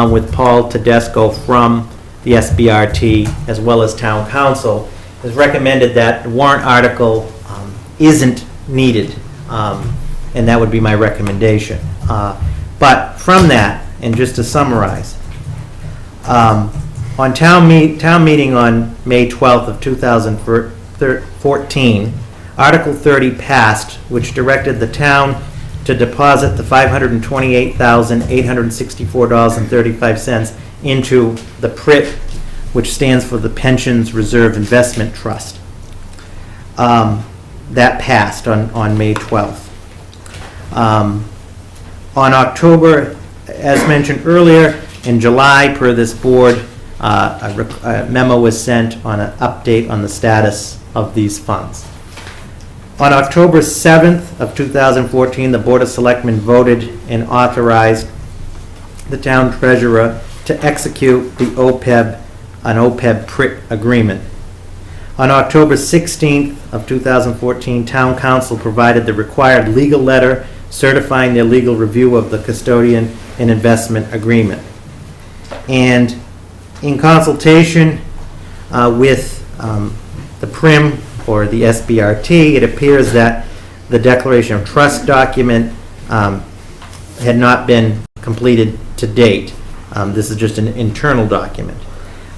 with Paul Tedesco from the SBRT as well as town council, has recommended that the warrant article isn't needed, and that would be my recommendation. But from that, and just to summarize, on town meeting on May 12th of 2014, Article 30 passed, which directed the town to deposit the $528,864.35 into the PRIT, which stands for the Pensions Reserve Investment Trust. That passed on May 12th. On October, as mentioned earlier, in July, per this board, a memo was sent on an update on the status of these funds. On October 7th of 2014, the Board of Selectmen voted and authorized the town treasurer to execute the an OPEB PRIT agreement. On October 16th of 2014, town council provided the required legal letter certifying their legal review of the custodian and investment agreement. And in consultation with the PRIM or the SBRT, it appears that the declaration of trust document had not been completed to date. This is just an internal document.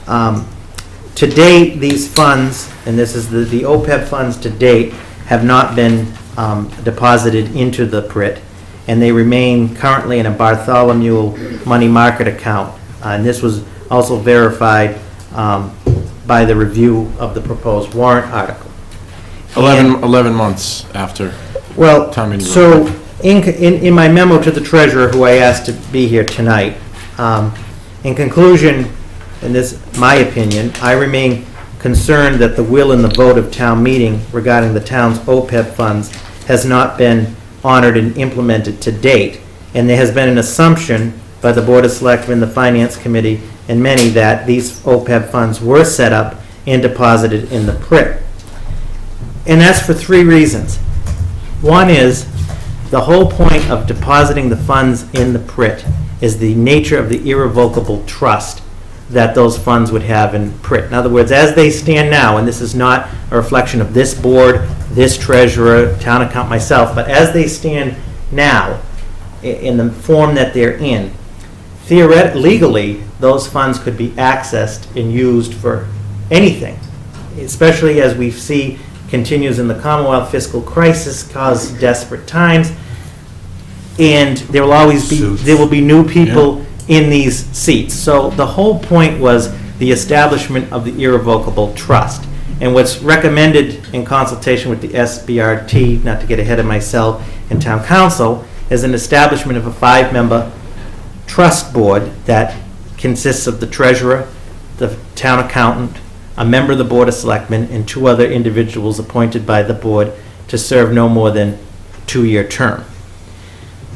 To date, these funds, and this is the OPEB funds to date, have not been deposited into the PRIT, and they remain currently in a Bartholomew money market account. And this was also verified by the review of the proposed warrant article. 11 months after town meeting. So in my memo to the treasurer, who I asked to be here tonight, in conclusion, in this, my opinion, I remain concerned that the will and the vote of town meeting regarding the town's OPEB funds has not been honored and implemented to date. And there has been an assumption by the Board of Selectmen, the Finance Committee, and many that these OPEB funds were set up and deposited in the PRIT. And that's for three reasons. One is the whole point of depositing the funds in the PRIT is the nature of the irrevocable trust that those funds would have in PRIT. In other words, as they stand now, and this is not a reflection of this board, this treasurer, town account, myself, but as they stand now, in the form that they're in, legally, those funds could be accessed and used for anything, especially as we see continues in the Commonwealth fiscal crisis, cause desperate times, and there will be new people in these seats. So the whole point was the establishment of the irrevocable trust. And what's recommended in consultation with the SBRT, not to get ahead of myself, and town council, is an establishment of a 5-member trust board that consists of the treasurer, the town accountant, a member of the Board of Selectmen, and 2 other individuals appointed by the board to serve no more than a 2-year term.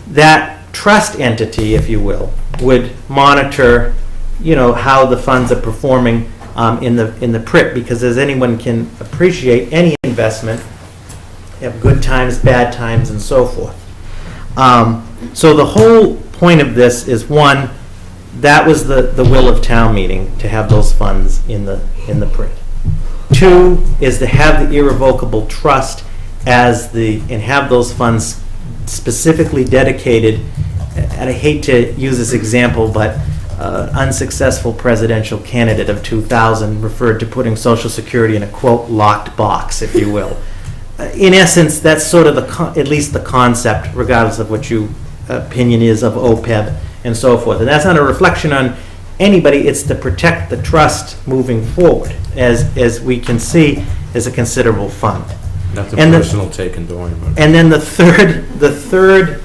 That trust entity, if you will, would monitor, how the funds are performing in the PRIT, because as anyone can appreciate, any investment, you have good times, bad times, and so forth. So the whole point of this is, one, that was the will of town meeting, to have those funds in the PRIT. 2 is to have the irrevocable trust and have those funds specifically dedicated, and I hate to use this example, but unsuccessful presidential candidate of 2000 referred to putting Social Security in a, quote, locked box, if you will. In essence, that's sort of at least the concept, regardless of what your opinion is of OPEB and so forth. And that's not a reflection on anybody, it's to protect the trust moving forward, as we can see, is a considerable fund. Nothing And personal taken, don't worry about it. And then the third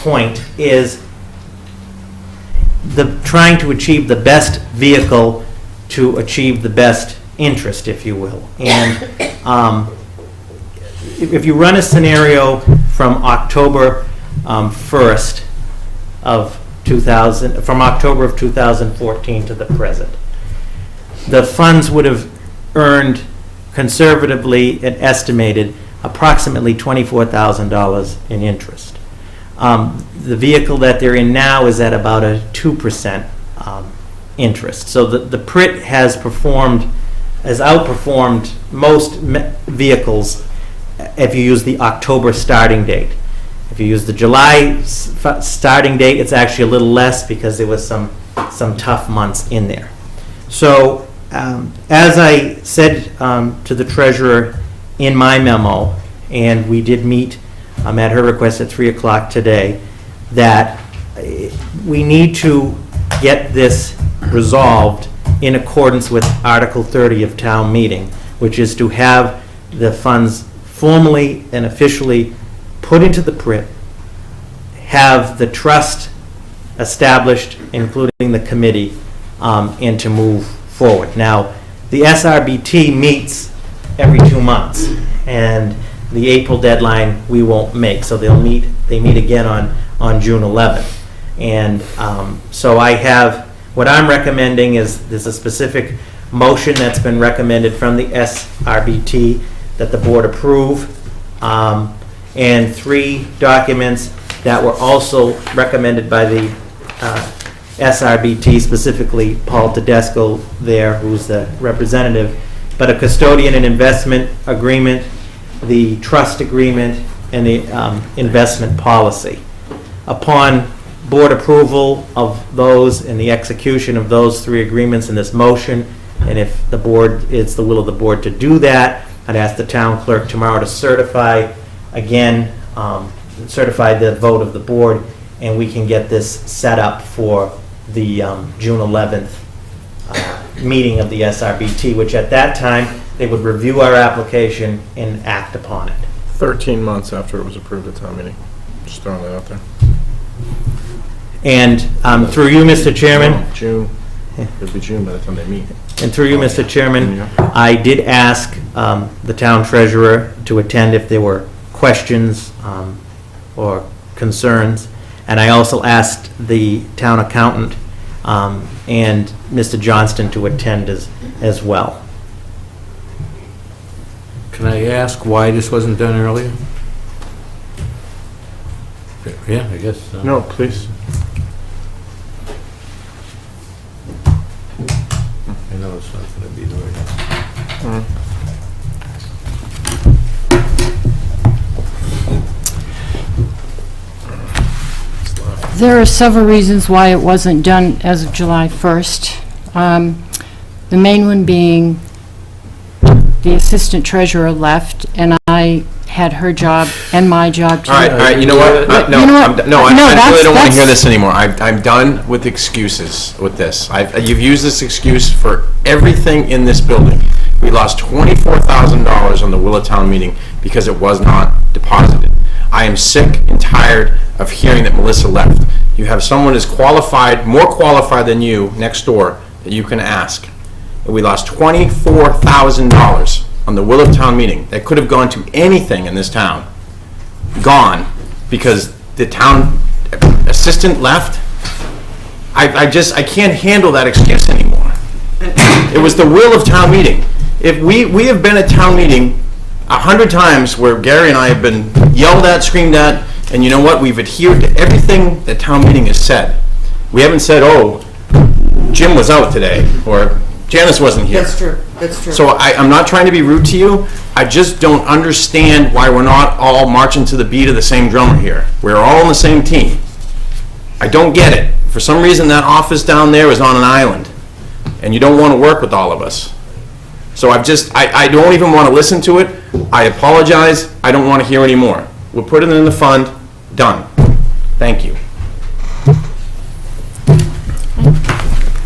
point is trying to achieve the best vehicle to achieve the best interest, if you will. And if you run a scenario from October 1st of 2000, from October of 2014 to the present, the funds would have earned conservatively and estimated approximately $24,000 in interest. The vehicle that they're in now is at about a 2% interest. So the PRIT has outperformed most vehicles if you use the October starting date. If you use the July starting date, it's actually a little less because there was some tough months in there. So as I said to the treasurer in my memo, and we did meet at her request at 3 o'clock today, that we need to get this resolved in accordance with Article 30 of town meeting, which is to have the funds formally and officially put into the PRIT, have the trust established, including the committee, and to move forward. Now, the SRBT meets every 2 months, and the April deadline we won't make, so they meet again on June 11th. And so what I'm recommending is, there's a specific motion that's been recommended from the SRBT that the board approve, and 3 documents that were also recommended by the SRBT, specifically Paul Tedesco there, who's the representative, but a custodian and investment agreement, the trust agreement, and the investment policy. Upon board approval of those and the execution of those 3 agreements in this motion, and if it's the will of the board to do that, I'd ask the town clerk tomorrow to certify the vote of the board, and we can get this set up for the June 11th meeting of the SRBT, which at that time, they would review our application and act upon it. 13 months after it was approved at town meeting. Just throwing that out there. And through you, Mr. Chairman. June. It'll be June by the time they meet. And through you, Mr. Chairman, I did ask the town treasurer to attend if there were questions or concerns. And I also asked the town accountant and Mr. Johnston to attend as well. Can I ask why this wasn't done earlier? Yeah, I guess so. No, please. I know it's not going to be the way. There are several reasons why it wasn't done as of July 1st. The main one being the assistant treasurer left, and I had her job and my job too. All right, you know what? I really don't want to hear this anymore. I'm done with excuses with this. You've used this excuse for everything in this building. We lost $24,000 on the Willowtown meeting because it was not deposited. I am sick and tired of hearing that Melissa left. You have someone as qualified, more qualified than you next door that you can ask. And we lost $24,000 on the Willowtown meeting that could have gone to anything in this town. Gone because the town assistant left. I can't handle that excuse anymore. It was the will of town meeting. If we have been at town meeting 100 times where Gary and I have been yelled at, screamed at, and you know what? We've adhered to everything that town meeting has said. We haven't said, oh, Jim was out today, or Janice wasn't here. That's true, that's true. So I'm not trying to be rude to you. I just don't understand why we're not all marching to the beat of the same drummer here. We're all on the same team. I don't get it. For some reason, that office down there is on an island, and you don't want to work with all of us. So I don't even want to listen to it. I apologize. I don't want to hear any more. We'll put it in the fund. Done. Thank you.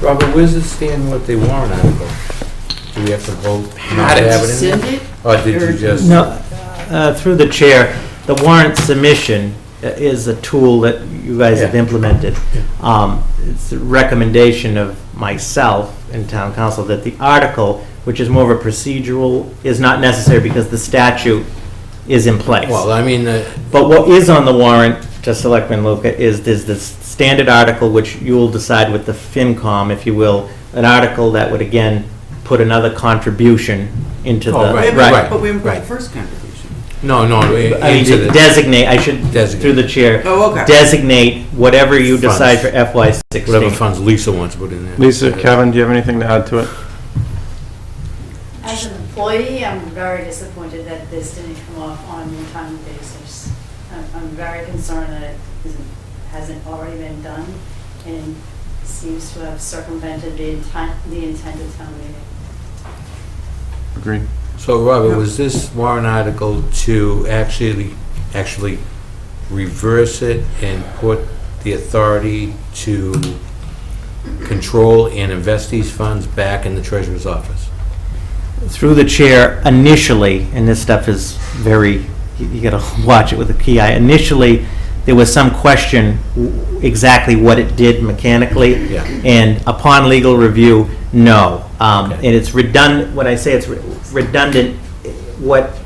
Robert, where's it stand with the warrant article? Do we have to vote not to have it in Send there? it? Or did you just? No, through the chair, the warrant submission is a tool that you guys have implemented. It's a recommendation of myself and town council that the article, which is more of a procedural, is not necessary because the statute is in place. Well, I mean, But what is on the warrant, to Selectman Luca, is there's this standard article, which you will decide with the FinCom, if you will, an article that would again put another contribution into the. right. But we haven't put the first contribution. no, I mean, into the. designate, I should, Designate. through the chair. Oh, okay. Designate whatever you Funds. decide for FY16. Whatever funds Lisa wants to put in there. Lisa, Kevin, do you have anything to add to it? As an employee, I'm very disappointed that this didn't come off on a timely basis. I'm very concerned that it hasn't already been done and seems to have circumvented the intent of town meeting. Agreed. So, Robert, was this warrant article to actually reverse it and put the authority to control and invest these funds back in the treasurer's office? Through the chair, initially, and this stuff is very, you gotta watch it with a key eye. Initially, there was some question exactly what it did mechanically. Yeah. And upon legal review, no. And it's redundant, when I say it's redundant, what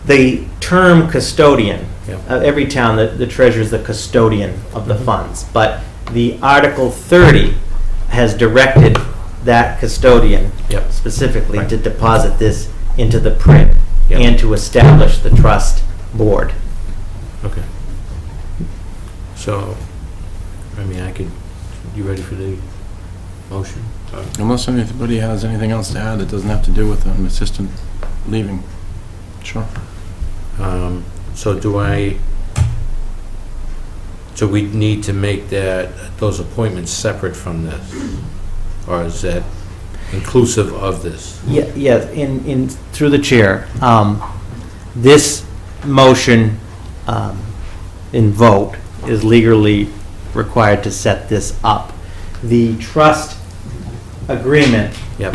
the term custodian, every town, the treasurer is the custodian of the funds. But the Article 30 has directed that custodian specifically to deposit this into the print and to establish the trust board. Okay. So, I mean, you ready for the motion? Unless anybody has anything else to add that doesn't have to do with an assistant leaving. Sure. So so we need to make those appointments separate from this? Or is that inclusive of this? Yeah, through the chair, this motion in vote is legally required to set this up. The trust agreement. Yep.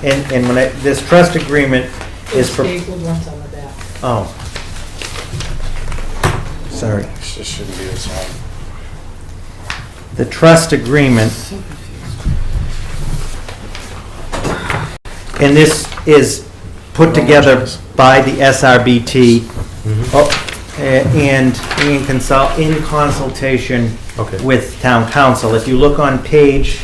And when this trust agreement is for. Stapled ones on the back. Oh. Sorry. This shouldn't be this hard. The trust agreement, and this is put together by the SRBT and in consultation with town council. If you look on page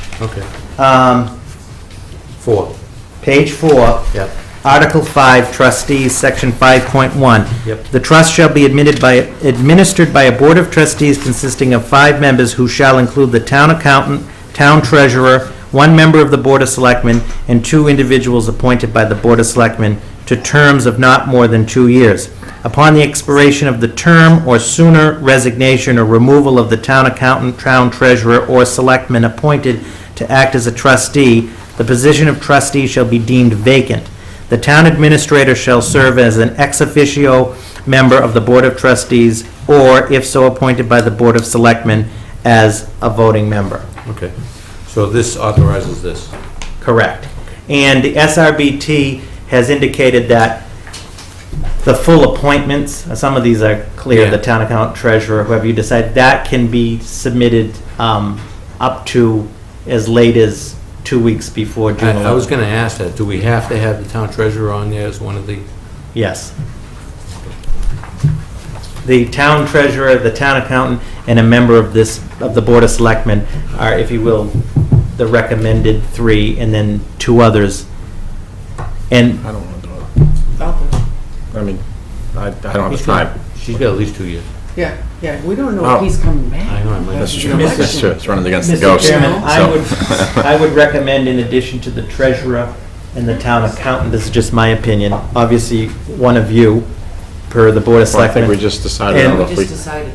4. Page 4. Yep. Article 5, Trustees, Section 5.1. Yep. The trust shall be administered by a board of trustees consisting of 5 members who shall include the town accountant, town treasurer, 1 member of the Board of Selectmen, and 2 individuals appointed by the Board of Selectmen to terms of not more than 2 years. Upon the expiration of the term or sooner resignation or removal of the town accountant, town treasurer, or selectman appointed to act as a trustee, the position of trustee shall be deemed vacant. The town administrator shall serve as an ex officio member of the Board of Trustees, or, if so appointed by the Board of Selectmen, as a voting member. Okay. So this authorizes this? Correct. And the SRBT has indicated that the full appointments, some of these are clear, the town accountant, treasurer, whoever you decide, that can be submitted up to as late as 2 weeks before June 11th. I was going to ask that. Do we have to have the town treasurer on there as one of the? Yes. The town treasurer, the town accountant, and a member of the Board of Selectmen are, if you will, the recommended 3, and then 2 others. And I don't want to do it. I mean, I don't have the time. She's got at least 2 years. Yeah, we don't know if he's coming back. I know, That's true. That's true. It's running against the Mr. ghost. Chairman, So- I would recommend, in addition to the treasurer and the town accountant, this is just my opinion, obviously, one of you per the Board of Well, I Selectmen. think we just decided on And- if we... decided.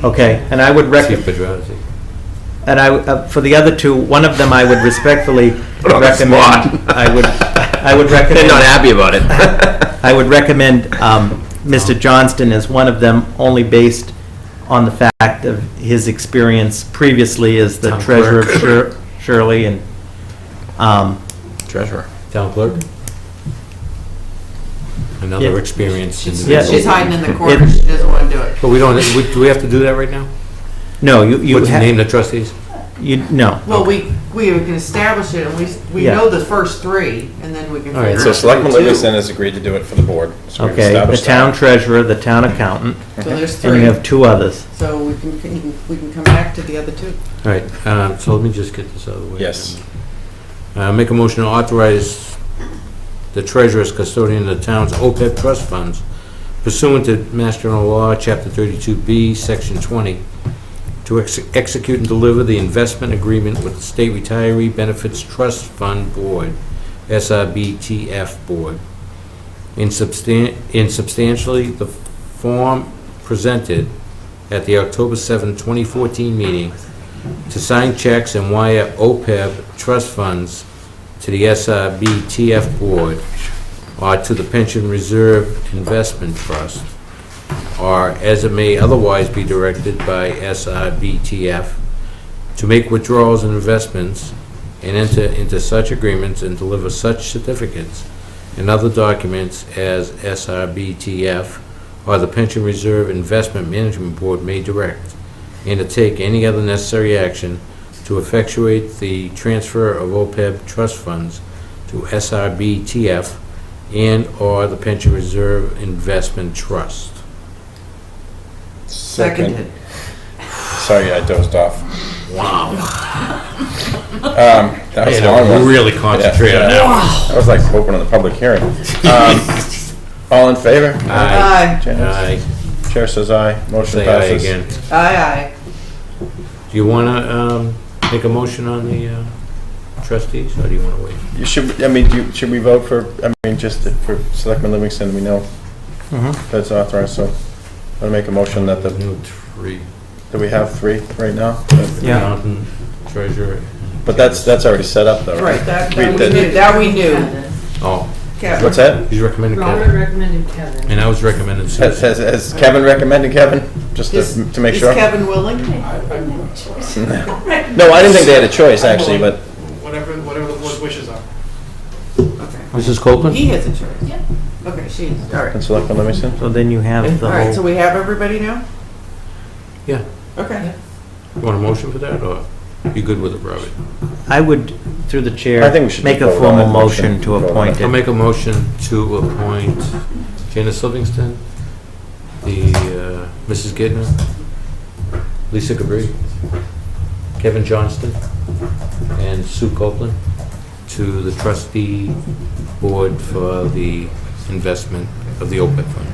Okay, and I would recommend, Chief Pedrazi. and for the other two, one of them I would respectfully recommend, I would recommend. They're not happy about it. I would recommend Mr. Johnston as one of them, only based on the fact of his experience previously as the Town treasurer clerk. of Shirley and, Treasurer. Town clerk? Another Yeah. experienced She's individual. hiding in the corner, she doesn't want to do it. But we don't, do we have to do that right now? no, you What's the have, name of the trustees? no. Well, we can establish it, and we Yeah. know the first three, and then we can All right, figure out. So Selectman the two. Livingston has agreed to do it for the board. So we've Okay, the established town that. treasurer, the town accountant, So there's and we three, have two others. so we can come back to the other two. All right, so let me just get this out of the way. Yes. Make a motion to authorize the treasurer's custodian of the town's OPEB trust funds pursuant to Mass General Law, Chapter 32B, Section 20, to execute and deliver the investment agreement with the State Retiree Benefits Trust Fund Board, SRBTF Board, in substantially the form presented at the October 7, 2014 meeting, to sign checks and wire OPEB trust funds to the SRBTF Board or to the Pension Reserve Investment Trust, or as it may otherwise be directed by SRBTF, to make withdrawals and investments and enter into such agreements and deliver such certificates and other documents as SRBTF or the Pension Reserve Investment Management Board may direct, and to take any other necessary action to effectuate the transfer of OPEB trust funds to SRBTF and/or the Pension Reserve Investment Trust. Seconded. Sorry, I dozed off. Wow. That was a long one. Really concentrate on that one. That was like opening the public hearing. All in favor? Aye. Janice? Aye. Chair says aye. Motion Say aye passes. again. Aye, Do you want to make a motion on the trustees, or do you want to wait? You should, should we vote for, just for Selectman Livingston, we know that's authorized, so I'll make a motion that the, No, three. do we have three right now? Yeah. Accountant, treasurer. But that's already set up though, right? aye. Right, that We we did- knew, that we knew. Oh, Kevin. What's that? he's recommending Robert Kevin. recommended Kevin. And I was recommending Has, Susan. has Kevin recommended Kevin, just to make sure? Is Kevin willing? No, I didn't think they had a choice, actually, but Whatever the board's wishes are. Okay. Mrs. Copeland? He has a choice. Yeah. Okay, she is, all right. and Selectman Livingston? So then you have the All right, so whole, we have everybody now? Yeah. Okay. You want a motion for that, or you good with it, Robert? I would, through the chair, I think we should make a vote on formal it. motion to Vote on it. appoint I'll it. make a motion to appoint Janice Livingston, the Mrs. Gidner, Lisa Gabri, Kevin Johnston, and Sue Copeland to the trustee board for the investment of the OPEB fund.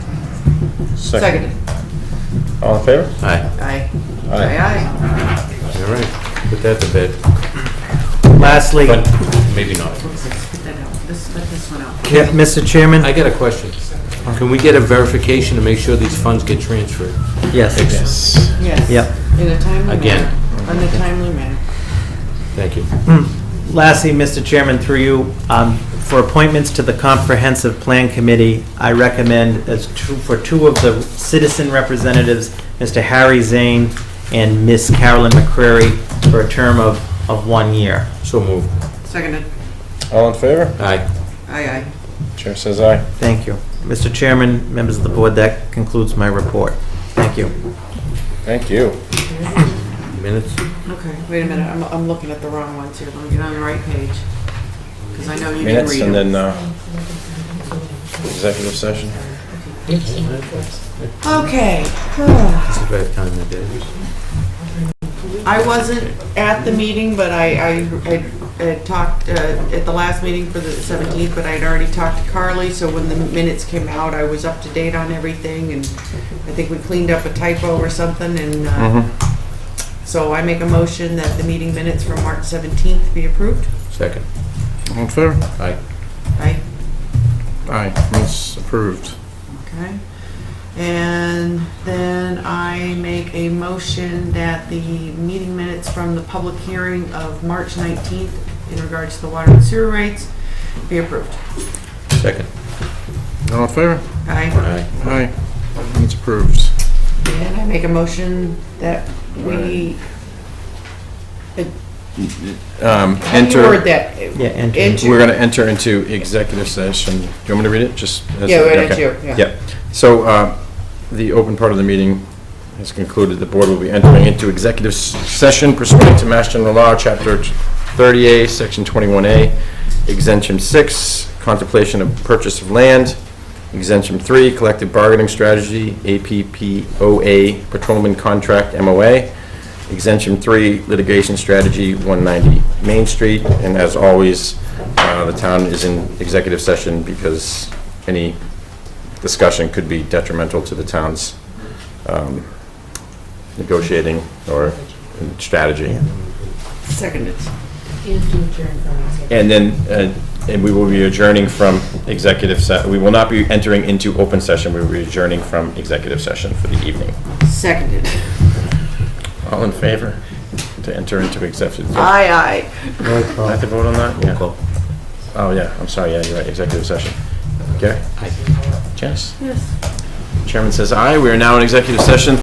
Seconded. All in favor? Aye. Aye. Aye. Aye. All right, put that to bed, Lastly, but maybe not. Put that out. Let this one out. Mr. Chairman? I got a question. Can we get a verification to make sure these funds get transferred? Yes. Yes. Yes. Yep. In a timely Again. manner. In a timely manner. Thank you. Lastly, Mr. Chairman, through you, for appointments to the Comprehensive Plan Committee, I recommend for two of the citizen representatives, Mr. Harry Zane and Miss Carolyn McCrary, for a term of 1 year. So moved. Seconded. All in favor? Aye. Aye, aye. Chair says aye. Thank you. Mr. Chairman, members of the board, that concludes my report. Thank you. Thank you. Minutes? Okay, wait a minute, I'm looking at the wrong ones here. Let me get on the right page. Because I know you didn't Minutes read and them. then executive session. Okay. If I have time that day. I wasn't at the meeting, but I talked at the last meeting for the 17th, but I had already talked to Carly, so when the minutes came out, I was up to date on everything, and I think we cleaned up a typo or something, and so I make a motion that the meeting minutes from March 17th be approved. Second. All in favor? Aye. Aye. Aye, minutes approved. Okay. And then I make a motion that the meeting minutes from the public hearing of March 19th in regards to the water and sewer rates be approved. Second. All in favor? Aye. Aye. It's approved. And I make a motion that we, how do you Enter. word that? Yeah, enter. We're going to enter into executive session. Do you want me to read it? Just as Yeah, a- right, okay. you, yeah. Yep. So the open part of the meeting has concluded. The board will be entering into executive session pursuant to Mass General Law, Chapter 30A, Section 21A, Exemption 6, contemplation of purchase of land. Exemption 3, collective bargaining strategy, APPOA, patrolman contract, MOA. Exemption 3, litigation strategy, 190 Main Street. And as always, the town is in executive session because any discussion could be detrimental to the town's negotiating or strategy. Seconded. And then, and we will be adjourning from executive we will not be entering into open session, we will be adjourning from executive session for the evening. Seconded. All in favor to enter into executive? Aye, aye. I have to vote on that? Yeah. Oh, yeah, I'm sorry, yeah, you're right, executive session. Gary? Aye. Janice? Yes. Chairman says aye, we are now in executive session.